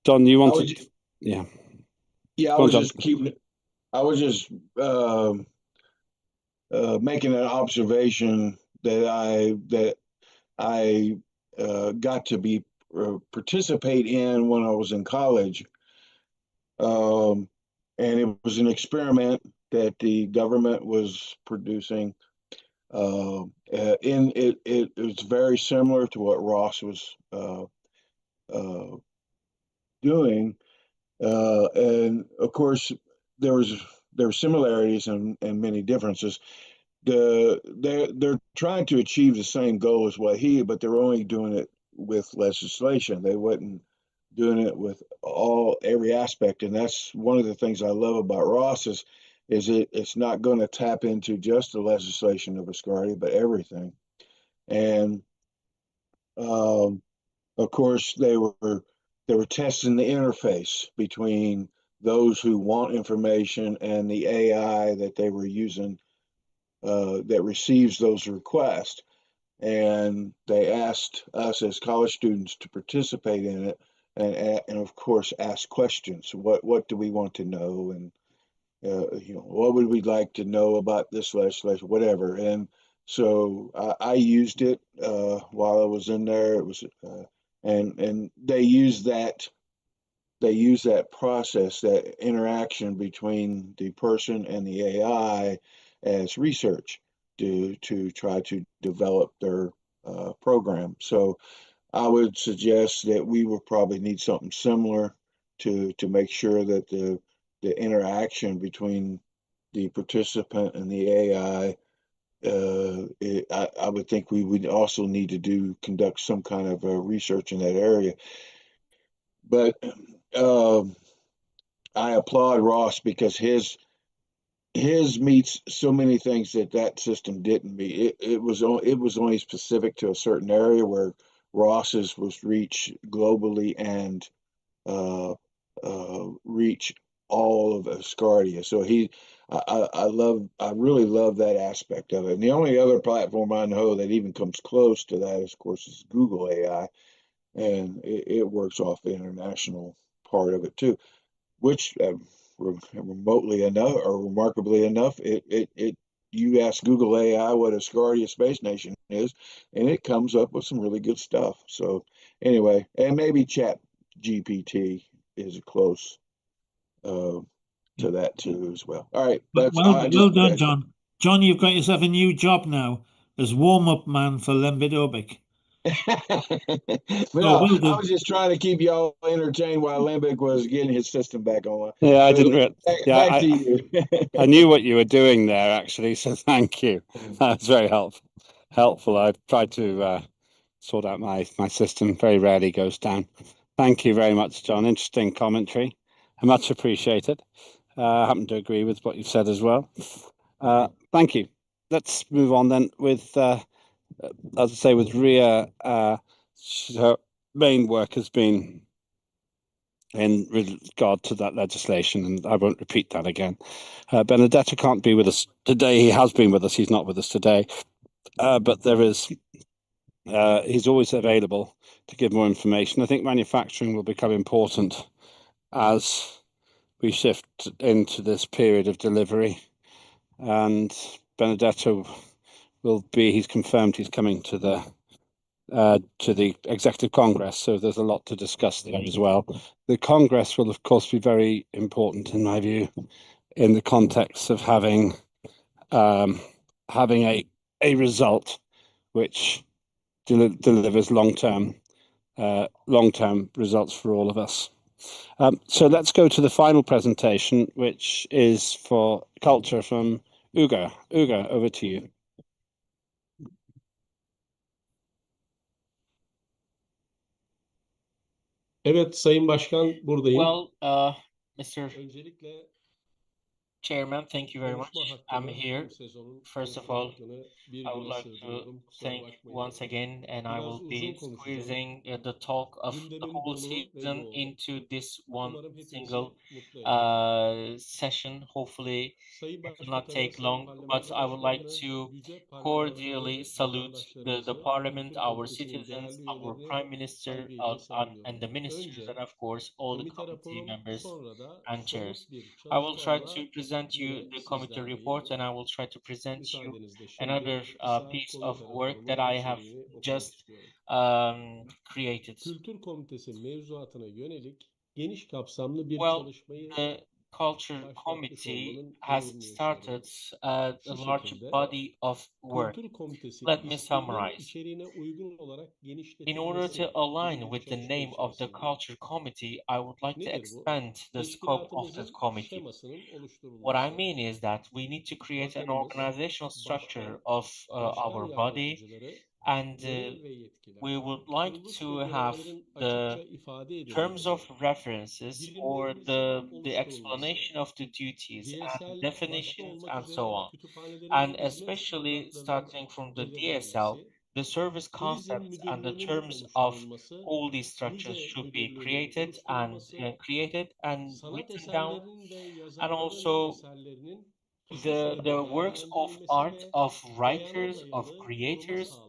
John, you wanted? Yeah. Yeah, I was just keeping. I was just making an observation that I got to be participate in when I was in college, and it was an experiment that the government was producing. In it was very similar to what Ross was doing, and of course there were similarities and many differences. They're trying to achieve the same goal as what but they're only doing it with legislation. They wasn't doing it with every aspect, and that's one of the things I love about Ross is it's not going to tap into just the legislation of Asgardia, but everything. And of course, they were testing the interface between those who want information and the AI that they were using that receives those requests. And they asked us as college students to participate in it, and of course ask questions. What do we want to know, and what would we like to know about this legislation, whatever. And so I used it while I was in there. It was and they use that process, that interaction between the person and the AI as research to try to develop their program. So I would suggest that we would probably need something similar to make sure that the interaction between the participant and the AI, I would think we would also need to conduct some kind of research in that area. but I applaud Ross because his meets so many things that system didn't meet. It was only specific to a certain area, where Ross's was reach globally and reach all of Asgardia. So I really love that aspect of it. And the only other platform I know that even comes close to that, of course, is Google AI, and it works off the international part of it too, which remotely enough or remarkably enough, it you ask Google AI what Asgardia Space Nation is, and it comes up with some really good stuff. So anyway, and maybe Chat GPT is close to that too as well. All right, Well, that's I just well done, John. John, you've got yourself a new job now as warm-up man for Lembidobic. No, well I done. was just trying to keep y'all entertained while Limbic was getting his system back online. Yeah, I So, didn't. back to you. I knew what you were doing there, actually. So thank you. That was very helpful. I tried to sort out my system. Very rarely goes down. Thank you very much, John. Interesting commentary. I much appreciated. I happen to agree with what you've said as well. Thank you. Let's move on then with, as I say, with Ria. Her main work has been in regard to that legislation, and I won't repeat that again. Benedetto can't be with us today. He has been with us. He's not with us today, but there is. He's always available to give more information. I think manufacturing will become important as we shift into this period of delivery, and Benedetto will be. He's confirmed he's coming to the Executive Congress, so there's a lot to discuss there as well. The Congress will, of course, be very important, in my view, in the context of having a result which delivers long-term results for all of us. So let's go to the final presentation, which is for culture from Ugo. Ugo, over to you. Evet Sayın Başkan, buradayım. Well, Mr. Öncelikle Chairman, thank you very much. konuşma I'm hakkını, here. bu sezonun First of konuşma all, hakkını bir I would güne like to sığdırıyorum. Kusura thank bakmayın. once again, and I Biraz will uzun be konuşacağım. squeezing the talk of the Gündemin whole dolu ve season yoğun. into this one Umarım hepinizi single mutlu eder. session. Hopefully, Sayın it will not Başbakanı, take sayın long, but I would like parlamento to başkanı, yüce cordially parlamentoları, salute the vatandaşlarımızı, Parliament, Kültür our Komitesi'nin citizens, değerli our üyelerini Prime Minister, saygıyla and the selamlıyorum. ministers, Önce and of course all the komite committee raporum, members sonra da and chairs. somut bir I will try to çalışmamla present you yine the committee report, sizlerleyim. and I will try to present you Müsaadenizle another şimdi kısa piece of komite work that raporumun I have içeriğini okumak just istiyorum. created. Kültür Komitesi mevzuatına yönelik geniş kapsamlı bir Well, çalışmayı the Culture başlatmış Committee olmanın has gururunu started yaşıyorum. a Şu large şekilde body of work. Kültür Komitesi Let me isminin summarize. içeriğine uygun olarak In order genişletilmesi to align gibi bir with the çalışma name of the içerisindeyim. Culture Committee, I would like to Nedir bu? expand the scope of that Teşkilatımızın committee. şemasının What I oluşturulması. mean is that we need to create an Bakanımız, organizational structure başkan, of başkan our body, yardımcıları, and görev ve yetkiler, we would like kuruluş to ve have görevlerin the açıkça ifade terms edilmesi, of references or birimlerimizin the oluşturulması, explanation of the duties and DSL başta definitions olmak and so üzere on. kütüphanelerin And hizmet especially standartlarının starting from the DSL, belirlenmesi, the service turizm concepts and the müdürlüğünün terms of oluşturulması, all these structures müze should be müdürlüğünün created and sanat written down, eserlerinin ve and yazarların also eserlerinin kişi the sayılı works of değerlendirilmesi art ve of beyana writers, of dayalı koruma creators sağlanması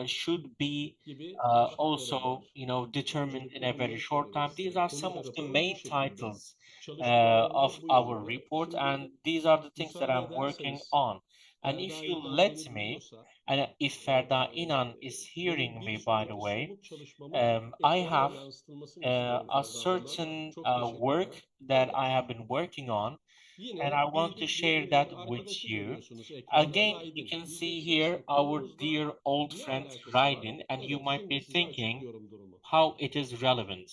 should be gibi başlıklarım also, var. determined in Öncelikle a very bunları short söylemek time. These isterim. are some Komite of the raporum bu main şekilde. titles Çalışmalarım of da bu our yönde. report, Şimdi and these are the things that müsaade I'm working ederseniz, on. And Ferda if you İnan let beni me, duyuyorsa, and if Ferda Inan is benim hearing bir me, by the sonraki way, somut çalışmamın I ekrana have yansıtılmasını istiyorum a Ferda Hanım'a. certain Çok work teşekkürler. that Evet. I have been working on, and Yine I want to bildik share bir that with arkadaşı you. görüyorsunuz ekranda, Again, you Raydin. can see Diyeceksiniz here ki our konumuzla dear old ne friend alakası var? Raiden, and you Evet, might şimdi be size thinking açıklıyorum durumu. how it is relevant.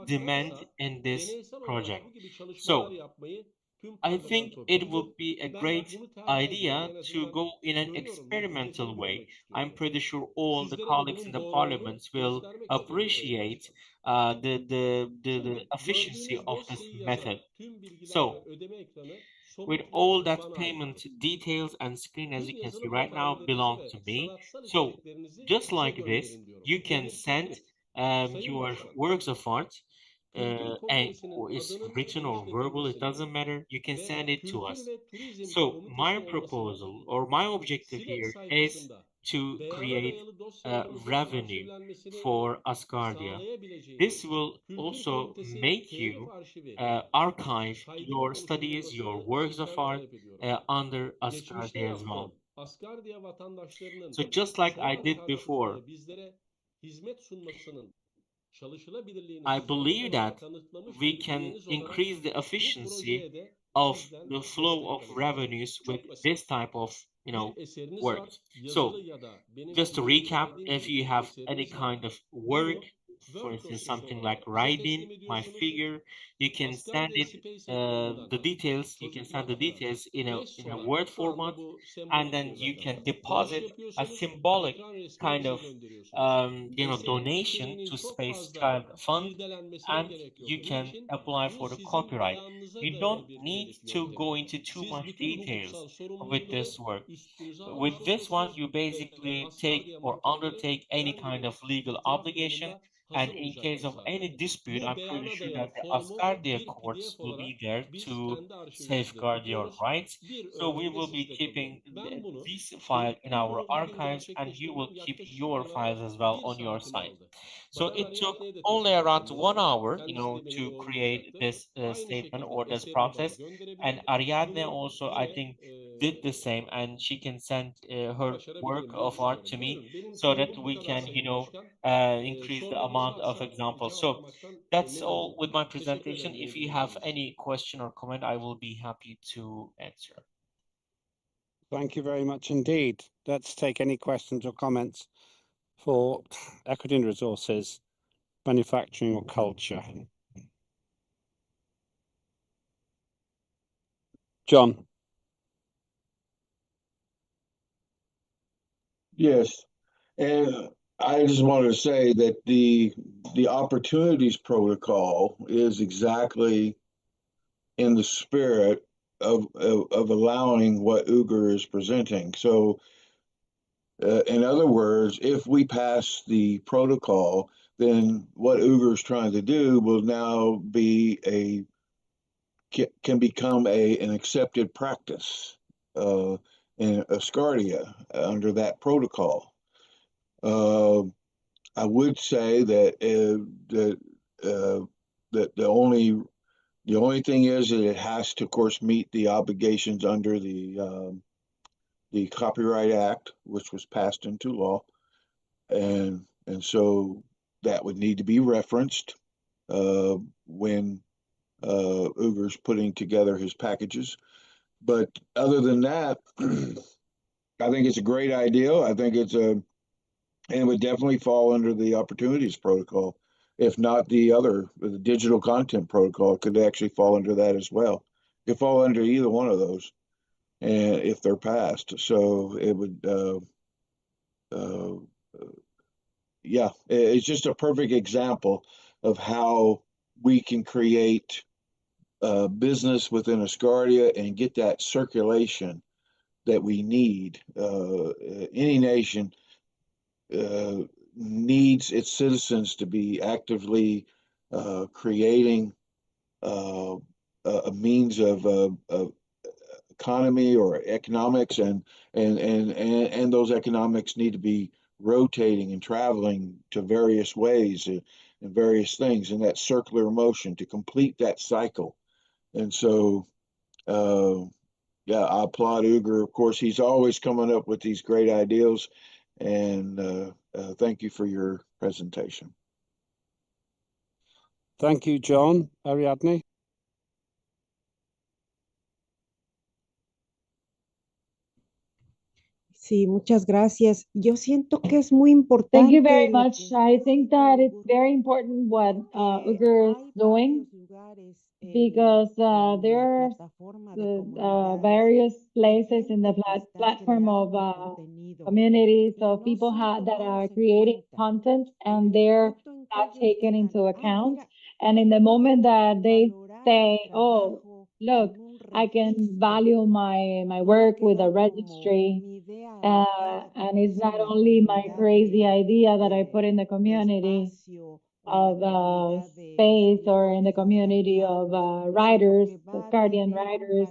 demand in this project. So I think it would be a great idea to go in an experimental way. I'm pretty sure all the colleagues in the parliament will appreciate the efficiency of this method. So with all that payment details and screen, as you can see right now, belong to me. So just like this, you can send your works of art and or is written or verbal, it doesn't matter. You can send it to us. So my proposal or my objective here is to create revenue for Asgardia. This will also make you archive your studies, your works of art under Asgardia as well. Asgardia vatandaşlarının So just like I zaman did before, karşılığı bizlere hizmet sunmasının çalışılabilirliğini I somut believe olarak that kanıtlamış we bir can üyeniz olarak increase the bu efficiency projeye de of sizden the flow destek of alacağım. revenues with Çok basit. this type of Bir eseriniz work. var, yazılı So ya da benim just to sizin recap, önerdiğim if gibi you bir have any eseriniz var. kind of work, Bunu for Word instance, dosyası something like olarak bize writing teslim my ediyorsunuz. figure, you can send Asgardia it Space ekranından the details. You can send the çocuklar adına details in a 5 Word sola şu anda format, bu sembol and then çıkıyor you zaten. can Bağış deposit a yapıyorsunuz, symbolic ekran resmini kind bize of gönderiyorsunuz. Eserin donation içeriğinin to çok Space fazla Child Fund, irdelenmesine and gerek yok. you can Niçin? apply Bu for the sizin copyright. ayağınıza You dayalı don't bir need telif to yöntemi. go into too Siz much bütün details hukuksal with this sorumluluğu work. üstünüze With almış this one, oluyorsunuz you ve basically take Asgardia or mankenleri undertake any herhangi kind bir of legal telif obligation, durumunda and hazır in olacaklar case of zaten. any dispute, Bu I'm pretty beyana sure dayalı that the formu Asgardia bir courts PDF will be olarak there biz to kendi arşivimizde safeguard your tutuyoruz. rights. Bir So we örneği de will be sizde kalıyor. keeping Ben bunu this file in our bugün archives, and you will gerçekleştirmem keep yaklaşık your olarak files as well bir on your saatimi side. aldı. So Bayan it took Ariadne'ye de only teşekkür around ediyorum. 1 hour, Kendisi de beni to create doğrulayacaktır. this Aynı statement şekilde or this eserini bana process. And gönderebilir. Ariadne Bunu also, I yine think, did the same, and she can send her work başarabilirim diye of art düşünüyorum. to me, Buyurun, benim so that sunumum bu we kadar can, Sayın Başkan. increase the Sorularınız amount of varsa examples. So cevaplamaktan that's memnun all olurum. with my Teşekkür presentation. ederim If beni you have dinlediğiniz için. any question or comment, I will be happy to answer. Thank you very much indeed. Let's take any questions or comments for equity and resources, manufacturing or culture. John. Yes. And I just wanted to say that the opportunities protocol is exactly in the spirit of allowing what Ugur is presenting. So, in other words, if we pass the protocol, then what Ugur is trying to do will now be can become an accepted practice in Asgardia under that protocol. I would say that that the only thing is that it has to, of course, meet the obligations under the Copyright Act, which was passed into law, and so that would need to be referenced when Uber's putting together his packages. But other than that, I think it's a great idea. I think and it would definitely fall under the opportunities protocol. If not the digital content protocol, could actually fall under that as well. It could fall under either one of those, and if they're passed. So it would, yeah, it's just a perfect example of how we can create business within Asgardia and get that circulation that we need. Any nation needs its citizens to be actively creating a means of economy or economics, and those economics need to be rotating and traveling to various ways and various things in that circular motion to complete that cycle. And so, yeah, I applaud Ugur. Of course, he's always coming up with these great ideas. And thank you for your presentation. Thank you, John. Ariadne? Sí, muchas gracias. Yo siento que es muy Thank you importante very lo much. que I think that it's Ugur, very important what porque Ugur is hay doing, varios lugares because en there la are plataforma de comunidades various y places in the gente que está platform of creando contenido communities y of no people son that tomados are en creating cuenta. content, En and el they're momento en que not ellos taken digan, into ah, account. mira, And in the moment that they valorar mi say, "Oh, trabajo look, con un I can registro, value my voy a work with a quedar como registry," mi idea alocada, and como it's dicen not en la only my comunidad crazy idea that I de, put in the de community, espacio space or in the community of writers, Asgardian writers,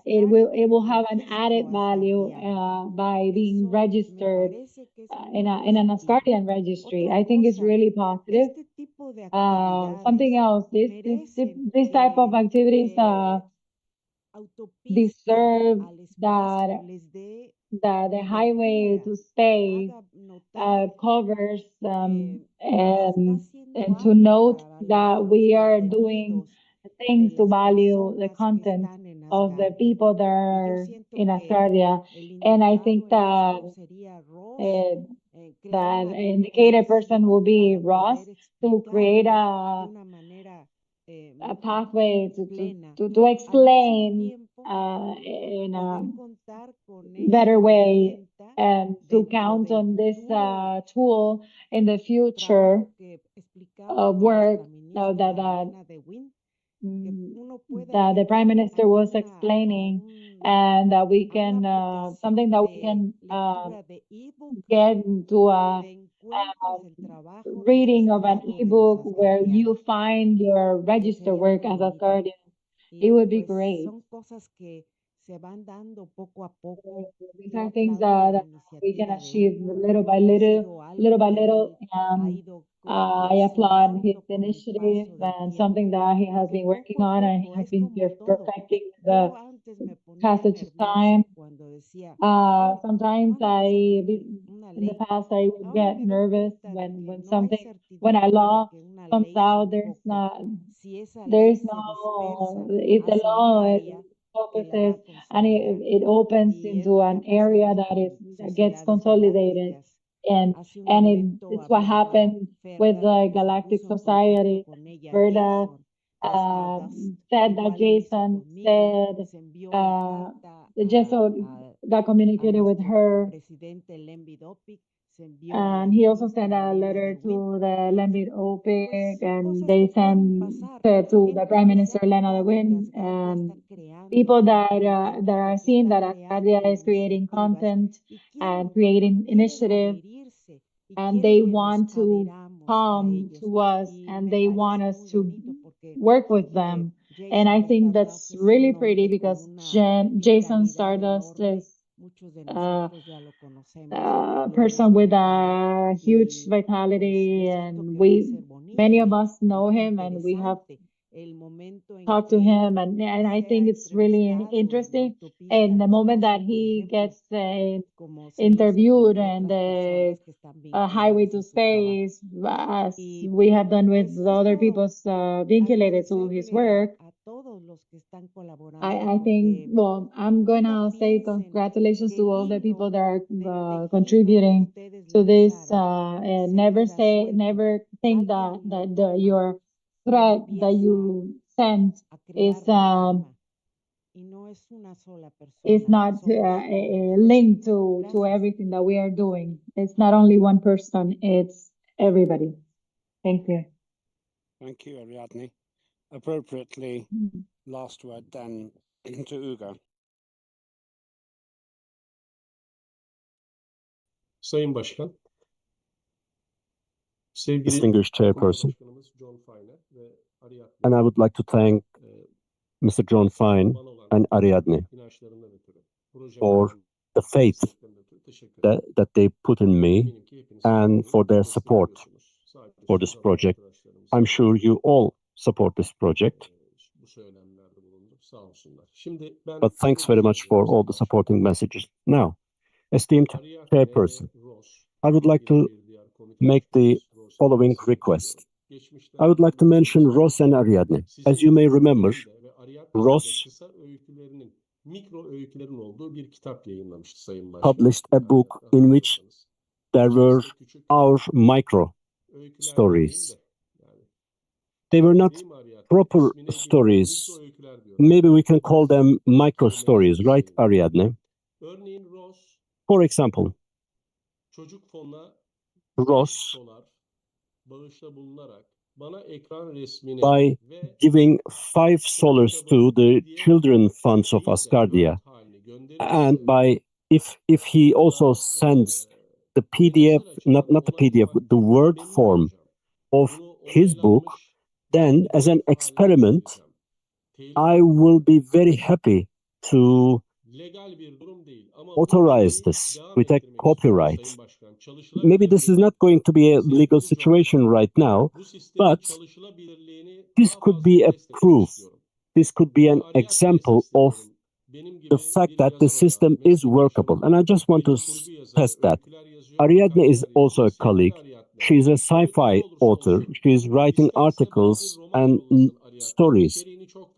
it will have an added value by being registered in an Asgardian registry. I think it's really positive. Something else, this type of activities deserve that the highway to space covers and to note that we are doing things to value the content of the people that are in Asgardia. And I think that that indicated person will be Ross to create a pathway to explain in a better way and to count on this tool in the future work that the Prime Minister was explaining, and that we can something that we can get into a reading of an ebook where you find your register work as a guardian. It would be great. These are things that we can achieve little by little, and I applaud his initiative and something that he has been working on and he has been perfecting the passage of time. Sometimes in the past, I would get nervous when a law comes out, if the law focuses and it opens into an area that gets consolidated, and it's what happened with the Galactic Society. Verda said that Jason said Jason got communicated with her, and he also sent a letter to the Lembit OPIC, and they sent to the Prime Minister Lena Lewin, and people that are seeing that Asgardia is creating content and creating initiative, and they want to come to us and they want us to work with them. And I think that's really pretty because Jason Stardust is a person with a huge vitality, and many of us know him and we have talked to him, and I think it's really interesting. And the moment that he gets interviewed and the highway to space, as we have done with other people's vinculated to his work, I think, well, I'm gonna say congratulations to all the people that are contributing to this, and never think that your thread that you sent is not linked to everything that we are doing. It's not only one person, it's everybody. Thank you. Thank you, Ariadne. Appropriately, last word then to Ugo. Sayın Başkan, sevgili Distinguished Chairperson, Başkanımız John Finer ve Ariadne, and I would like to thank Mr. John Fine and Ariadne inançlarından ötürü, for the faith that they put in me and for their support for this project. I'm sure you all support this project. But thanks very much for all the supporting messages. Now, esteemed Chairperson, I would like to make the following request. I would like to mention Ross and Ariadne. As you may remember, Ross published a book in which there were our micro stories. They were not proper stories. Maybe we can call them micro stories, right, Ariadne? For example, Ross, by giving $5 to the children funds of Asgardia, and by if he also sends the PDF, not the PDF, the Word form of his book, then as an experiment, I will be very happy to authorize this with a copyright. Maybe this is not going to be a legal situation right now, but this could be a proof. This could be an example of the fact that the system is workable. And I just want to test that. Ariadne is also a colleague. She's a sci-fi author. She's writing articles and stories.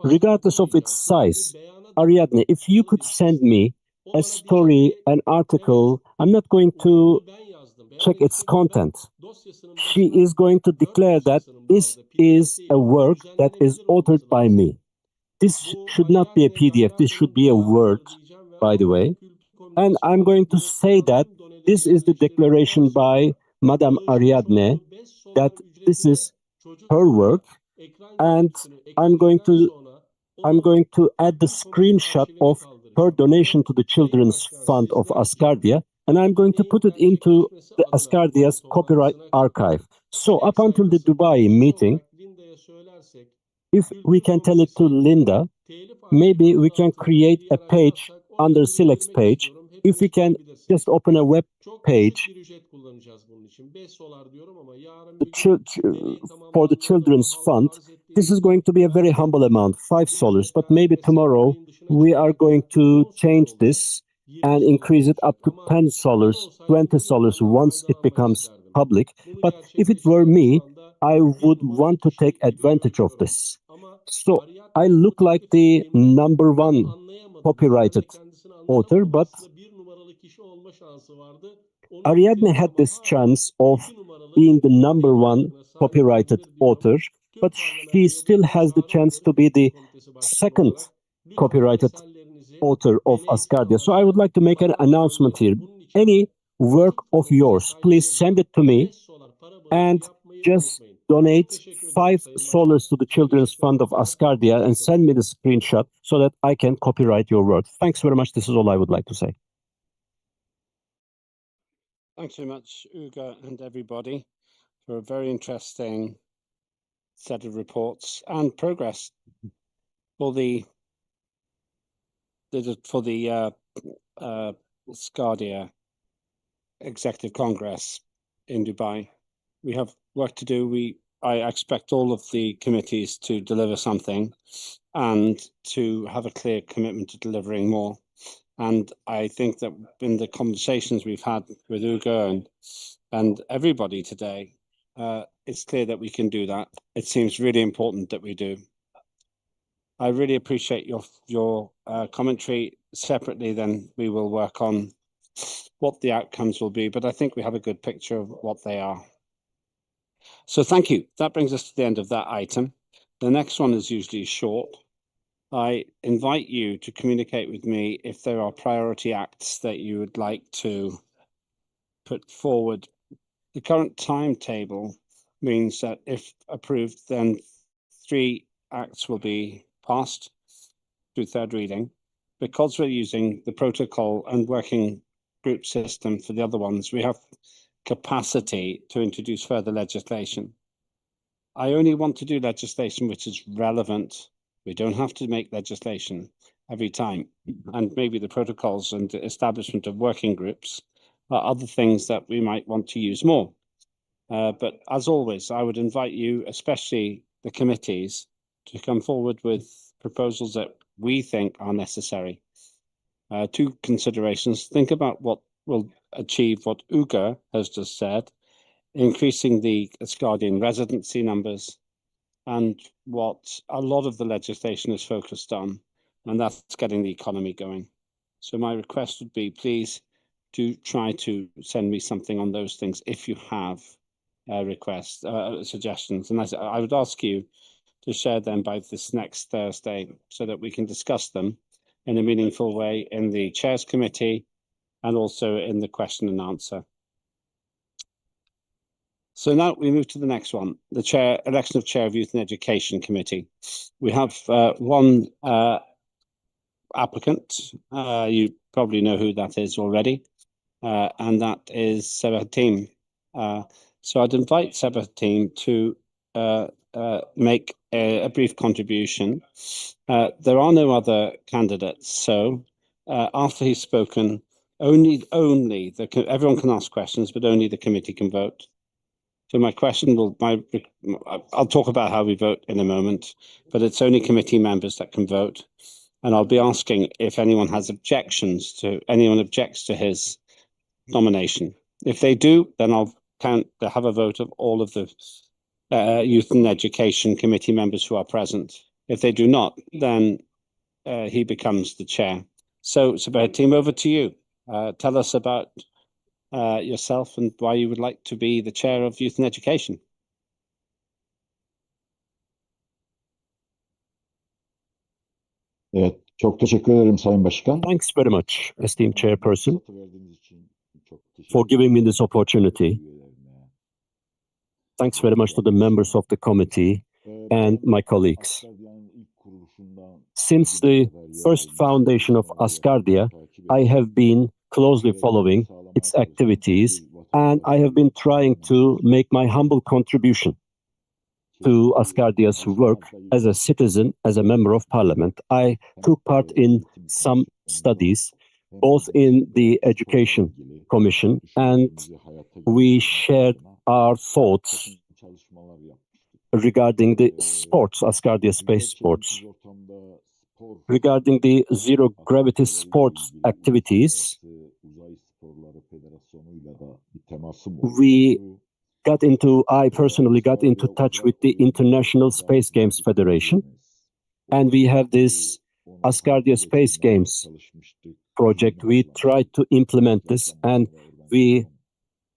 Regardless of its size, Ariadne, if you could send me a story, an article, I'm not going to check its content. She is going to declare that this is a work that is authored by me. This should not be a PDF. This should be a Word, by the way. And I'm going to say that this is the declaration by Madame Ariadne, that this is her work. And I'm going to add the screenshot of her donation to the Children's Fund of Asgardia, and I'm going to put it into the Asgardia's copyright archive. So up until the Dubai meeting, if we can tell it to Linda, maybe we can create a page under Silex page. If we can just open a web page for the Children's Fund, this is going to be a very humble amount, $5, but maybe tomorrow we are going to change this and increase it up to $10, $20 once it becomes public. But if it were me, I would want to take advantage of this. So I look like the #1 copyrighted author, but Ariadne had this chance of being the #1 copyrighted author, but she still has the chance to be the second copyrighted author of Asgardia. So I would like to make an announcement here. Any work of yours, please send it to me and just donate $5 to the Children's Fund of Asgardia and send me the screenshot so that I can copyright your work. Thanks very much. This is all I would like to say. Thanks very much, Ugo, and everybody, for a very interesting set of reports and progress for the Asgardia Executive Congress in Dubai. We have work to do. I expect all of the committees to deliver something and to have a clear commitment to delivering more. And I think that in the conversations we've had with Ugo and everybody today, it's clear that we can do that. It seems really important that we do. I really appreciate your commentary. Separately, then we will work on what the outcomes will be, but I think we have a good picture of what they are. So thank you. That brings us to the end of that item. The next one is usually short. I invite you to communicate with me if there are priority acts that you would like to put forward. The current timetable means that if approved, then 3 acts will be passed through third reading. Because we're using the protocol and working group system for the other ones, we have capacity to introduce further legislation. I only want to do legislation which is relevant. We don't have to make legislation every time. And maybe the protocols and the establishment of working groups are other things that we might want to use more. But as always, I would invite you, especially the committees, to come forward with proposals that we think are necessary. 2 considerations. Think about what will achieve what Ugo has just said, increasing the Asgardian residency numbers, and what a lot of the legislation is focused on, and that's getting the economy going. So my request would be, please do try to send me something on those things if you have requests, suggestions. And I would ask you to share them by this next Thursday so that we can discuss them in a meaningful way in the Chairs Committee and also in the question and answer. So now we move to the next one, the election of Chair of Youth and Education Committee. We have one applicant. You probably know who that is already. and that is Sebahattin. So I'd invite Sebahattin to make a brief contribution. There are no other candidates, so after he's spoken, everyone can ask questions, but only the committee can vote. So I'll talk about how we vote in a moment, but it's only committee members that can vote. And I'll be asking if anyone objects to his nomination. If they do, then I'll have a vote of all of the Youth and Education Committee members who are present. If they do not, then he becomes the chair. So, Sebahattin, over to you. Tell us about yourself and why you would like to be the chair of Youth and Education. Evet, çok teşekkür ederim Sayın Başkan. Thanks very much, esteemed chairperson, for giving me this opportunity. Thanks very much to the members of the committee and my colleagues. Since the first foundation of Asgardia, I have been closely following its activities, and I have been trying to make my humble contribution to Asgardia's work as a citizen, as a member of parliament. I took part in some studies, both in the Education Commission, and we shared our thoughts regarding the sports, Asgardia Space Sports. Regarding the zero-gravity sports activities, I personally got into touch with the International Space Games Federation, and we have this Asgardia Space Games project. We tried to implement this, and we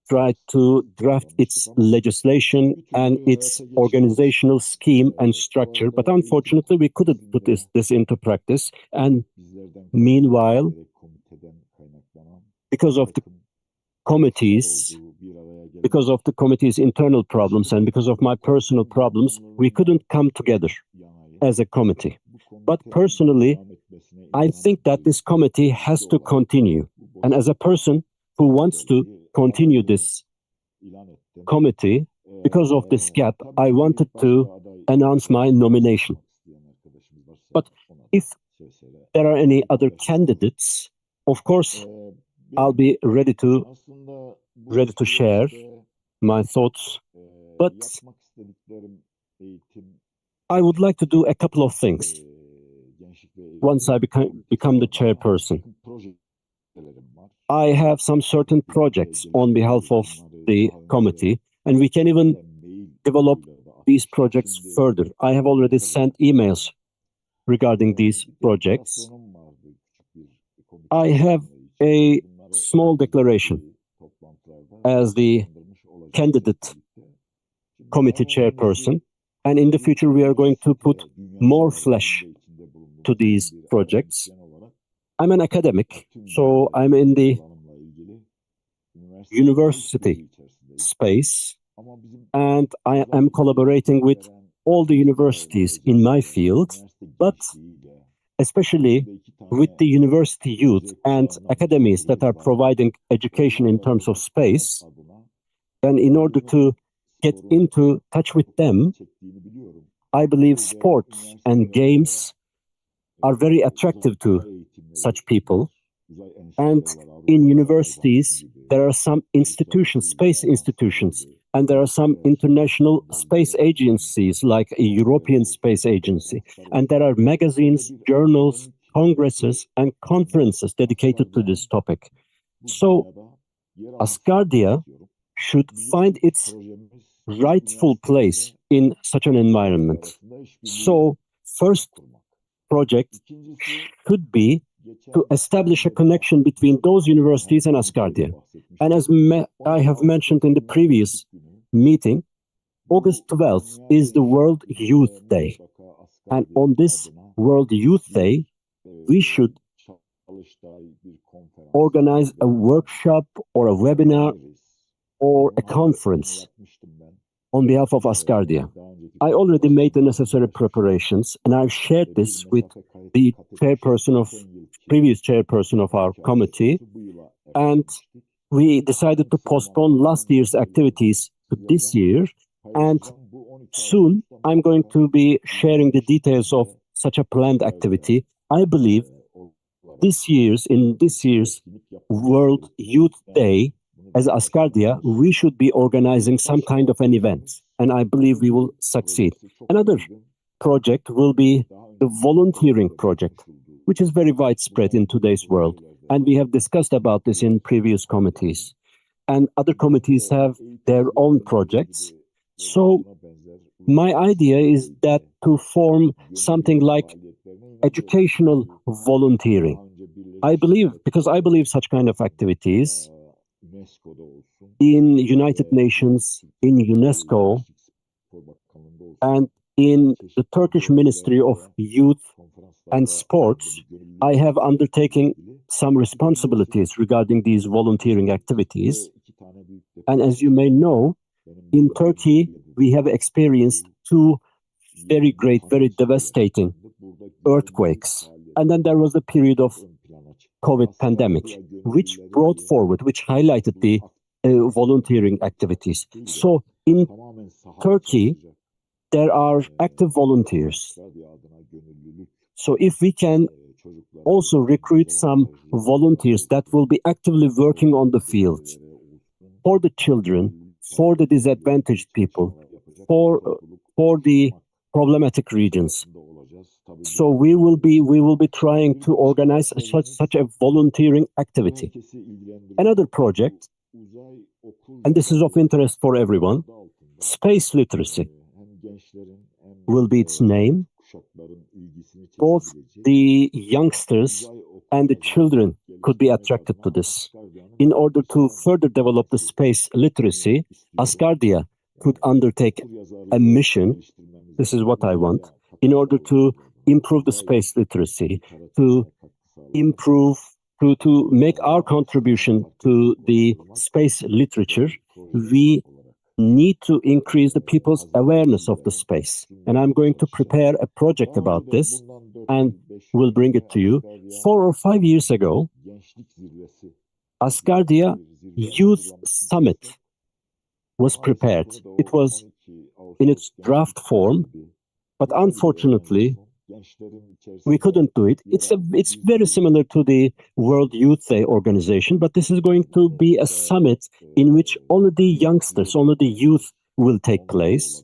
tried to draft its legislation and its organizational scheme and structure, but unfortunately we couldn't put this into practice. And meanwhile, because of the committee's internal problems and because of my personal problems, we couldn't come together as a committee. But personally, I think that this committee has to continue. And as a person who wants to continue this committee, because of this gap, I wanted to announce my nomination. But if there are any other candidates, of course, I'll be ready to share my thoughts. But I would like to do a couple of things once I become the chairperson. I have some certain projects on behalf of the committee, and we can even develop these projects further. I have already sent emails regarding these projects. I have a small declaration as the candidate committee chairperson, and in the future we are going to put more flesh to these projects. I'm an academic, so I'm in the university space, and I am collaborating with all the universities in my field, but especially with the university youth and academies that are providing education in terms of space. And in order to get into touch with them, I believe sports and games are very attractive to such people. And in universities, there are some institutions, space institutions, and there are some international space agencies like a European Space Agency. And there are magazines, journals, congresses, and conferences dedicated to this topic. So Asgardia should find its rightful place in such an environment. So first project should be to establish a connection between those universities and Asgardia. And as I have mentioned in the previous meeting, August 12th is the World Youth Day. And on this World Youth Day, we should organize a workshop or a webinar or a conference on behalf of Asgardia. I already made the necessary preparations, and I've shared this with the previous chairperson of our committee, and we decided to postpone last year's activities to this year, and soon I'm going to be sharing the details of such a planned activity. I believe in this year's World Youth Day, as Asgardia, we should be organizing some kind of an event, and I believe we will succeed. Another project will be the volunteering project, which is very widespread in today's world, and we have discussed about this in previous committees. And other committees have their own projects. So my idea is that to form something like educational volunteering. Because I believe such kind of activities in United Nations, in UNESCO, and in the Turkish Ministry of Youth and Sports, I have undertaken some responsibilities regarding these volunteering activities. And as you may know, in Turkey, we have experienced two very great, very devastating earthquakes. And then there was the period of COVID pandemic, which brought forward, which highlighted the volunteering activities. So in Turkey, there are active volunteers. So if we can also recruit some volunteers that will be actively working on the field for the children, for the disadvantaged people, for the problematic regions. So we will be trying to organize such a volunteering activity. Another project, and this is of interest for everyone, space literacy will be its name. Both the youngsters and the children could be attracted to this. In order to further develop the space literacy, Asgardia could undertake a mission. This is what I want. In order to improve the space literacy, to make our contribution to the space literature, we need to increase the people's awareness of the space. And I'm going to prepare a project about this and will bring it to you. 4 or 5 years ago, Asgardia Youth Summit was prepared. It was in its draft form, but unfortunately, we couldn't do it. It's very similar to the World Youth Day organization, but this is going to be a summit in which only the youngsters, only the youth will take place.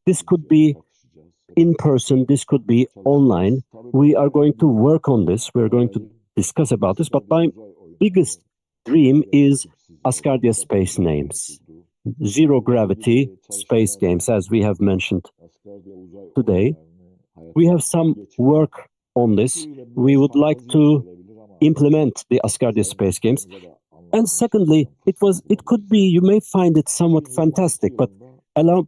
This could be in person, this could be online. We are going to work on this. We're going to discuss about this, but my biggest dream is Asgardia Space Names. Zero gravity space games, as we have mentioned today. We have some work on this. We would like to implement the Asgardia Space Games. And secondly, it could be, you may find it somewhat fantastic, but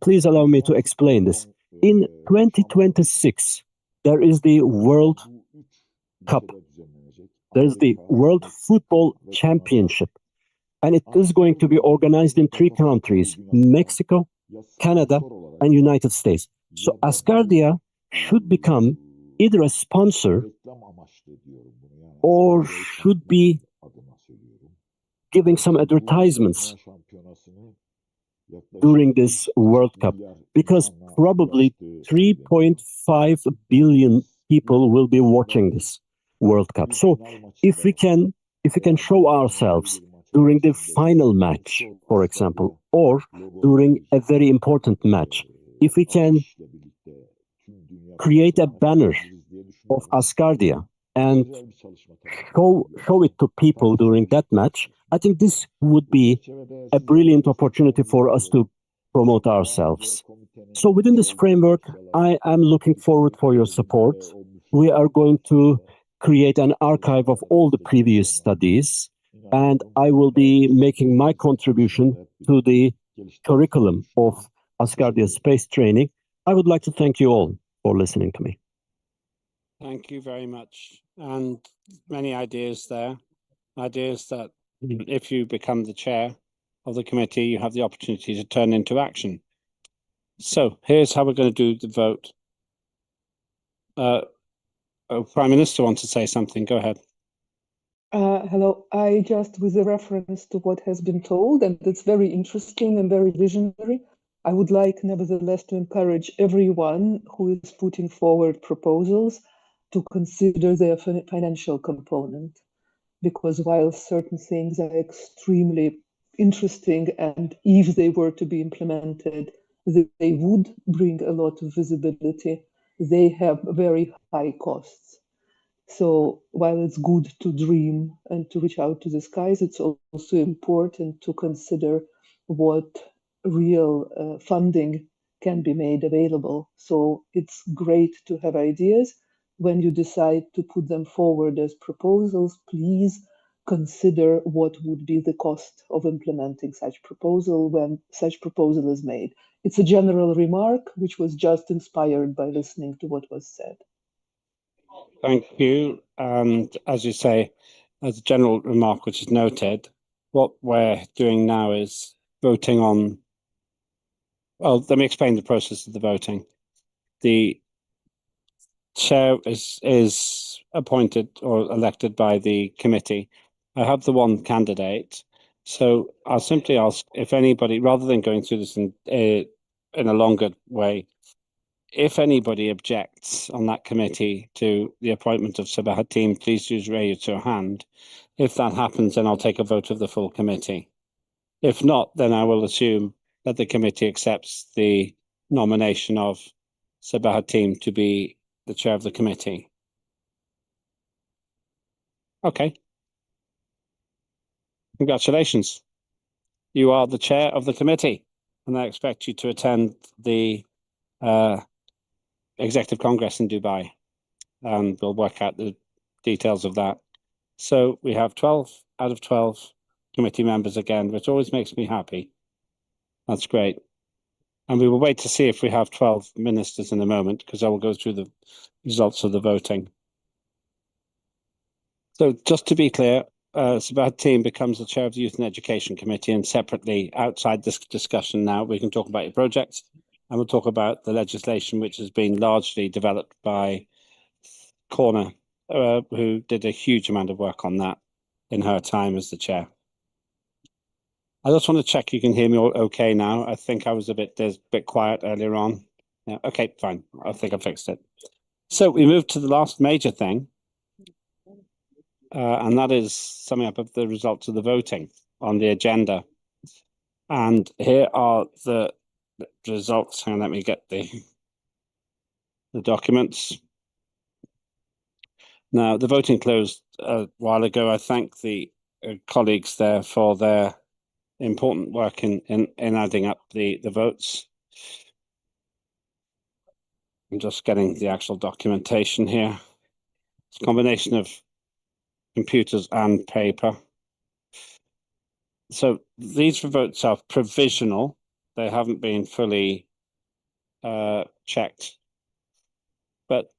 please allow me to explain this. In 2026, there is the World Cup. There's the World Football Championship. And it is going to be organized in 3 countries, Mexico, Canada, and United States. So Asgardia should become either a sponsor or should be giving some advertisements during this World Cup, because probably 3.5 billion people will be watching this World Cup. So if we can show ourselves during the final match, for example, or during a very important match, if we can create a banner of Asgardia and show it to people during that match, I think this would be a brilliant opportunity for us to promote ourselves. So within this framework, I am looking forward for your support. We are going to create an archive of all the previous studies, and I will be making my contribution to the curriculum of Asgardia Space Training. I would like to thank you all for listening to me. Thank you very much. And many ideas there. Ideas that if you become the chair of the committee, you have the opportunity to turn into action. So here's how we're going to do the vote. Prime Minister wants to say something. Go ahead. Hello. I just, with a reference to what has been told, and it's very interesting and very visionary, I would like, nevertheless, to encourage everyone who is putting forward proposals to consider their financial component. Because while certain things are extremely interesting, and if they were to be implemented, they would bring a lot of visibility, they have very high costs. So while it's good to dream and to reach out to the skies, it's also important to consider what real funding can be made available. So it's great to have ideas. When you decide to put them forward as proposals, please consider what would be the cost of implementing such proposal when such proposal is made. It's a general remark which was just inspired by listening to what was said. Thank you. And as you say, as a general remark, which is noted, what we're doing now is voting on. Well, let me explain the process of the voting. The chair is appointed or elected by the committee. I have the one candidate, so I'll simply ask if anybody, rather than going through this in a longer way, if anybody objects on that committee to the appointment of Sabahattin, please just raise your hand. If that happens, then I'll take a vote of the full committee. If not, then I will assume that the committee accepts the nomination of Sabahattin to be the chair of the committee. Okay. Congratulations. You are the chair of the committee, and I expect you to attend the Executive Congress in Dubai, and we'll work out the details of that. So we have 12 out of 12 committee members again, which always makes me happy. That's great. And we will wait to see if we have 12 ministers in a moment, because I will go through the results of the voting. So just to be clear, Sabahattin becomes the chair of the Youth and Education Committee, and separately, outside this discussion now, we can talk about your projects, and we'll talk about the legislation which has been largely developed by Corner, who did a huge amount of work on that in her time as the chair. I just want to check you can hear me all okay now. I think I was a bit quiet earlier on. Yeah, okay, fine. I think I fixed it. So we move to the last major thing, and that is summing up of the results of the voting on the agenda. And here are the results. And let me get the documents. Now, the voting closed a while ago. I thank the colleagues there for their important work in adding up the votes. I'm just getting the actual documentation here. It's a combination of computers and paper. So these votes are provisional. They haven't been fully checked. But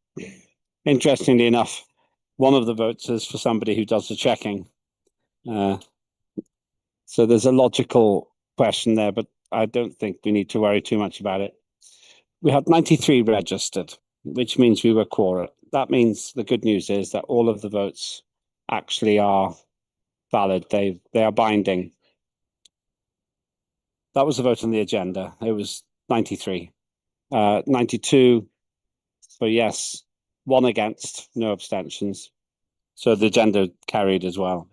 interestingly enough, one of the votes is for somebody who does the checking. So there's a logical question there, but I don't think we need to worry too much about it. We had 93 registered, which means we were quorum. That means the good news is that all of the votes actually are valid. They are binding. That was the vote on the agenda. It was 93. 92 for yes, 1 against, no abstentions. So the agenda carried as well.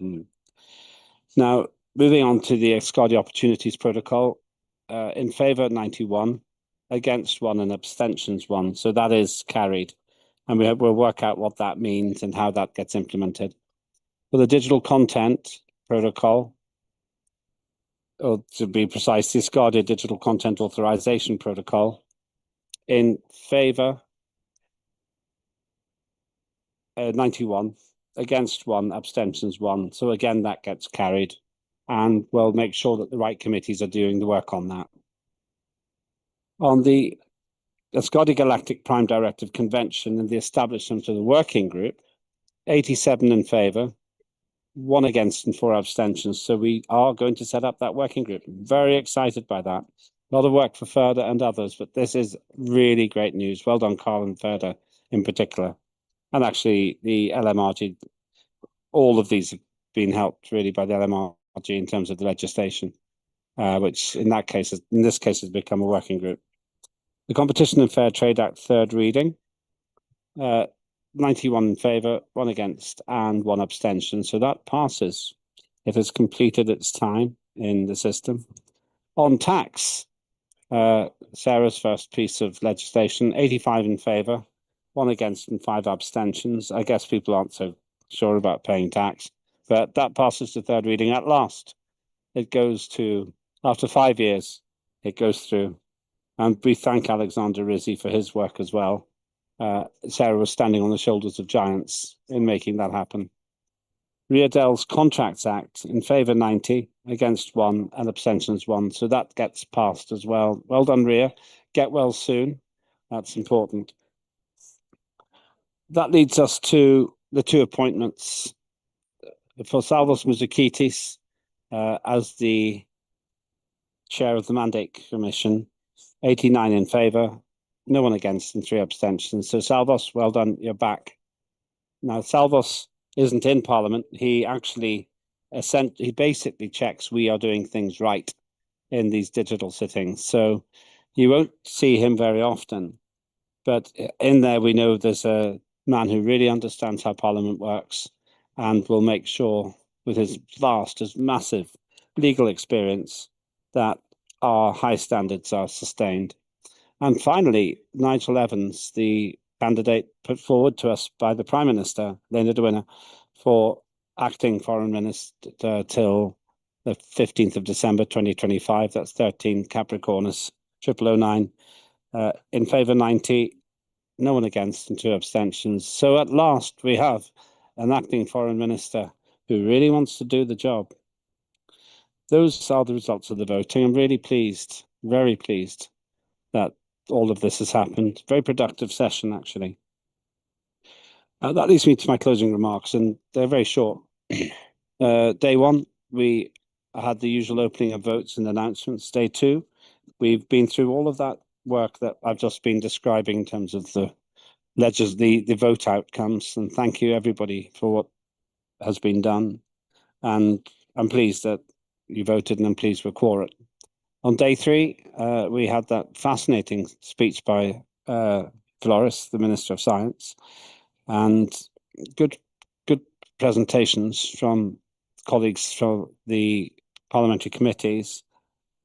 Now, moving on to the Asgardia Opportunities Protocol, in favour 91, against 1 and abstentions 1. So that is carried. And we'll work out what that means and how that gets implemented. For the Digital Content Protocol, or to be precise, the Asgardia Digital Content Authorization Protocol, in favour 91, against 1, abstentions 1. So again, that gets carried. And we'll make sure that the right committees are doing the work on that. On the Asgardia Galactic Prime Directive Convention and the establishment of the working group, 87 in favour, 1 against and 4 abstentions. So we are going to set up that working group. Very excited by that. A lot of work for Ferda and others, but this is really great news. Well done, Carl and Ferda in particular. And actually the LMRG, all of these been helped really by the LMRG in terms of the legislation, which in this case has become a working group. The Competition and Fair Trade Act third reading, 91 in favour, 1 against and 1 abstention. So that passes. It has completed its time in the system. On tax, Sarah's first piece of legislation, 85 in favour, 1 against and 5 abstentions. I guess people aren't so sure about paying tax, but that passes to third reading at last. It goes to, after 5 years, it goes through. And we thank Alexander Rizzi for his work as well. Sarah was standing on the shoulders of giants in making that happen. Ria Dell's Contracts Act, in favour 90, against 1, and abstentions 1. So that gets passed as well. Well done, Ria. Get well soon. That's important. That leads us to the 2 appointments. For Salvos Mouzakitis as the chair of the Mandate Commission, 89 in favour, no one against and 3 abstentions. So Salvos, well done, you're back. Now, Salvos isn't in Parliament. He actually, he basically checks we are doing things right in these digital sittings. So you won't see him very often. But in there, we know there's a man who really understands how Parliament works and will make sure, with his massive legal experience, that our high standards are sustained. And finally, Nigel Evans, the candidate put forward to us by the Prime Minister, Lena de Winner, for acting Foreign Minister till the 15th of December 2025. That's 13 Capricornus 0009. In favour 90, no one against and 2 abstentions. So at last we have an acting Foreign Minister who really wants to do the job. Those are the results of the voting. I'm really pleased, very pleased that all of this has happened. Very productive session, actually. That leads me to my closing remarks, and they're very short. Day 1, we had the usual opening of votes and announcements. Day 2, we've been through all of that work that I've just been describing in terms of the vote outcomes. And thank you, everybody, for what has been done. And I'm pleased that you voted, and I'm pleased we're quorate. On day 3, we had that fascinating speech by Flores, the Minister of Science, and good presentations from colleagues from the parliamentary committees,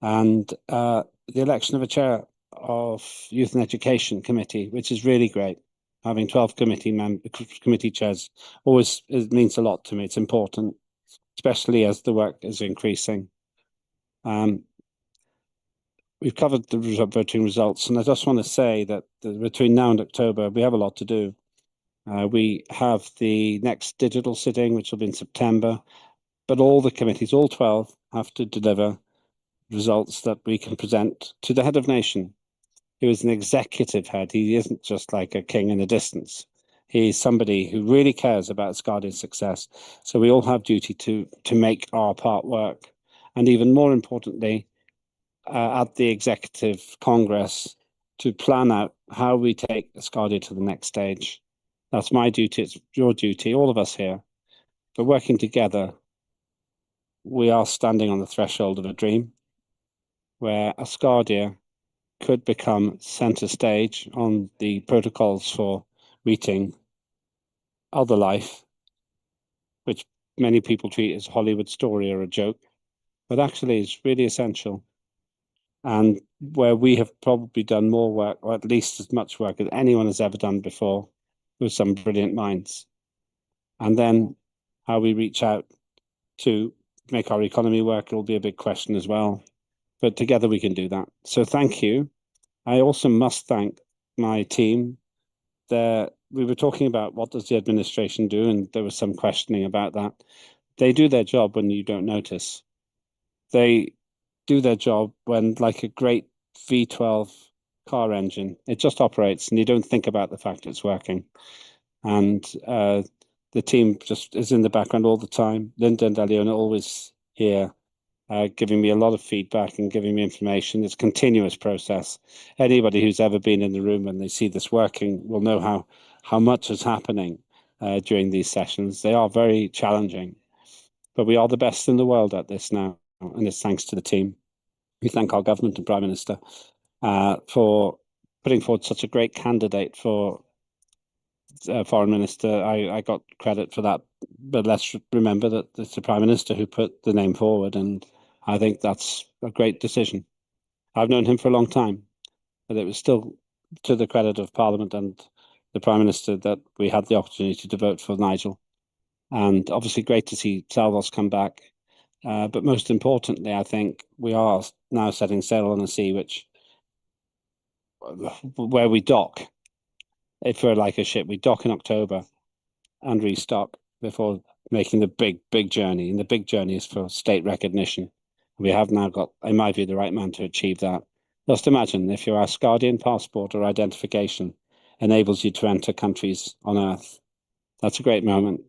and the election of a chair of Youth and Education Committee, which is really great. Having 12 committee chairs it means a lot to me. It's important, especially as the work is increasing. We've covered the voting results, and I just want to say that between now and October, we have a lot to do. We have the next digital sitting, which will be in September, but all the committees, all 12, have to deliver results that we can present to the head of nation, who is an executive head. He isn't just like a king in the distance. He's somebody who really cares about Asgardia's success. So we all have duty to make our part work. And even more importantly, at the Executive Congress, to plan out how we take Asgardia to the next stage. That's my duty, it's your duty, all of us here. But working together, we are standing on the threshold of a dream where Asgardia could become centre stage on the protocols for meeting other life, which many people treat as a Hollywood story or a joke, but actually is really essential. And where we have probably done more work, or at least as much work as anyone has ever done before, with some brilliant minds. And then how we reach out to make our economy work will be a big question as well. But together we can do that. So thank you. I also must thank my team. We were talking about what does the administration do, and there was some questioning about that. They do their job when you don't notice. They do their job when, like a great V12 car engine, it just operates and you don't think about the fact it's working. And the team just is in the background all the time. Linda and Aliona always here, giving me a lot of feedback and giving me information. It's a continuous process. Anybody who's ever been in the room and they see this working will know how much is happening during these sessions. They are very challenging. But we are the best in the world at this now, and it's thanks to the team. We thank our government and Prime Minister for putting forward such a great candidate for Foreign Minister. I got credit for that, but let's remember that it's the Prime Minister who put the name forward, and I think that's a great decision. I've known him for a long time, but it was still to the credit of Parliament and the Prime Minister that we had the opportunity to vote for Nigel. And obviously great to see Salvos come back. But most importantly, I think we are now setting sail on a sea where we dock. If we're like a ship, we dock in October and restock before making the big journey. And the big journey is for state recognition. We have now got, in my view, the right man to achieve that. Just imagine if your Asgardian passport or identification enables you to enter countries on Earth. That's a great moment,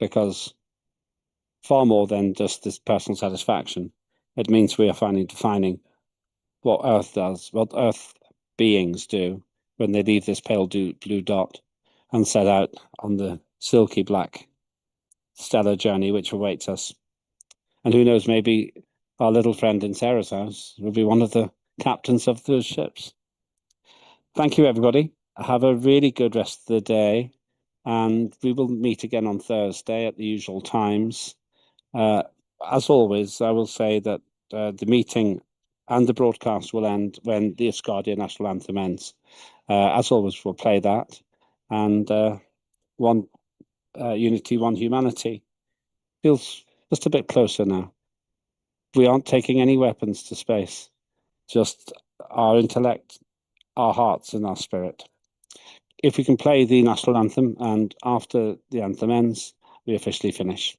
because far more than just this personal satisfaction, it means we are finally defining what Earth does, what Earth beings do when they leave this pale blue dot and set out on the silky black stellar journey which awaits us. And who knows, maybe our little friend in Sarah's house will be one of the captains of those ships. Thank you, everybody. Have a really good rest of the day, and we will meet again on Thursday at the usual times. As always, I will say that the meeting and the broadcast will end when the Asgardia national anthem ends. As always, we'll play that. And one unity, one humanity feels just a bit closer now. We aren't taking any weapons to space, just our intellect, our hearts, and our spirit. If we can play the national anthem, and after the anthem ends, we officially finish.